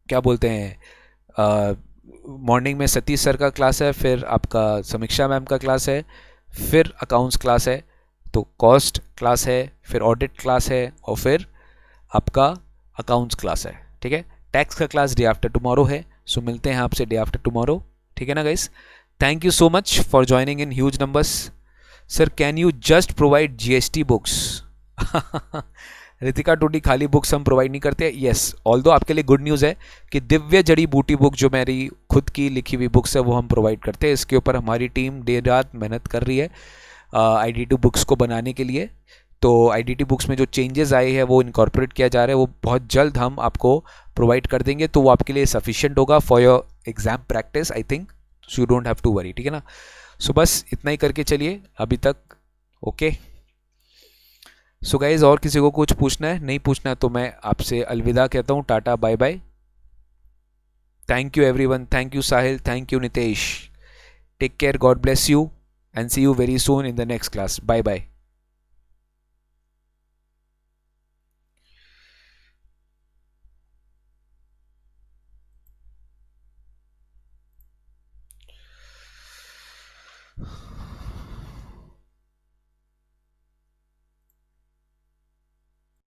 क्या बोलते हैं मॉर्निंग में सतीश सर का क्लास है, फिर आपका समीक्षा मैम का क्लास है, फिर अकाउंट्स क्लास है, तो कॉस्ट क्लास है, फिर ऑडिट क्लास है और फिर आपका अकाउंट्स क्लास है. ठीक है, टैक्स का क्लास डे आफ्टर टुमारो है. सो मिलते हैं आपसे डे आफ्टर टुमारो. ठीक है ना guys, thank you so much for joining in huge numbers. Sir can you just provide GST books? Ritika two D, खाली बुक्स हम प्रोवाइड नहीं करते. येस, ऑल्दो आपके लिए गुड न्यूज़ है कि दिव्य जड़ी बूटी बुक जो मेरी खुद की लिखी हुई बुक्स है वो हम प्रोवाइड करते हैं. इसके ऊपर हमारी टीम देर रात मेहनत कर रही है IDT बुक्स को बनाने के लिए. तो IDT बुक्स में जो चेंजेस आए हैं वो इनकॉर्पोरेट किया जा रहा है, वो बहुत जल्द हम आपको प्रोवाइड कर देंगे. तो वो आपके लिए सफिशिएंट होगा for your exam practice I think. So you don't have to worry. ठीक है ना. सो बस इतना ही करके चलिए अभी तक. ओके सो गाइज, और किसी को कुछ पूछना है? नहीं पूछना है तो मैं आपसे अलविदा कहता हूँ. Tata bye bye. Thank you everyone. Thank you Sahil. Thank you Nitesh. Take care. God bless you and see you very soon in the next class. Bye bye.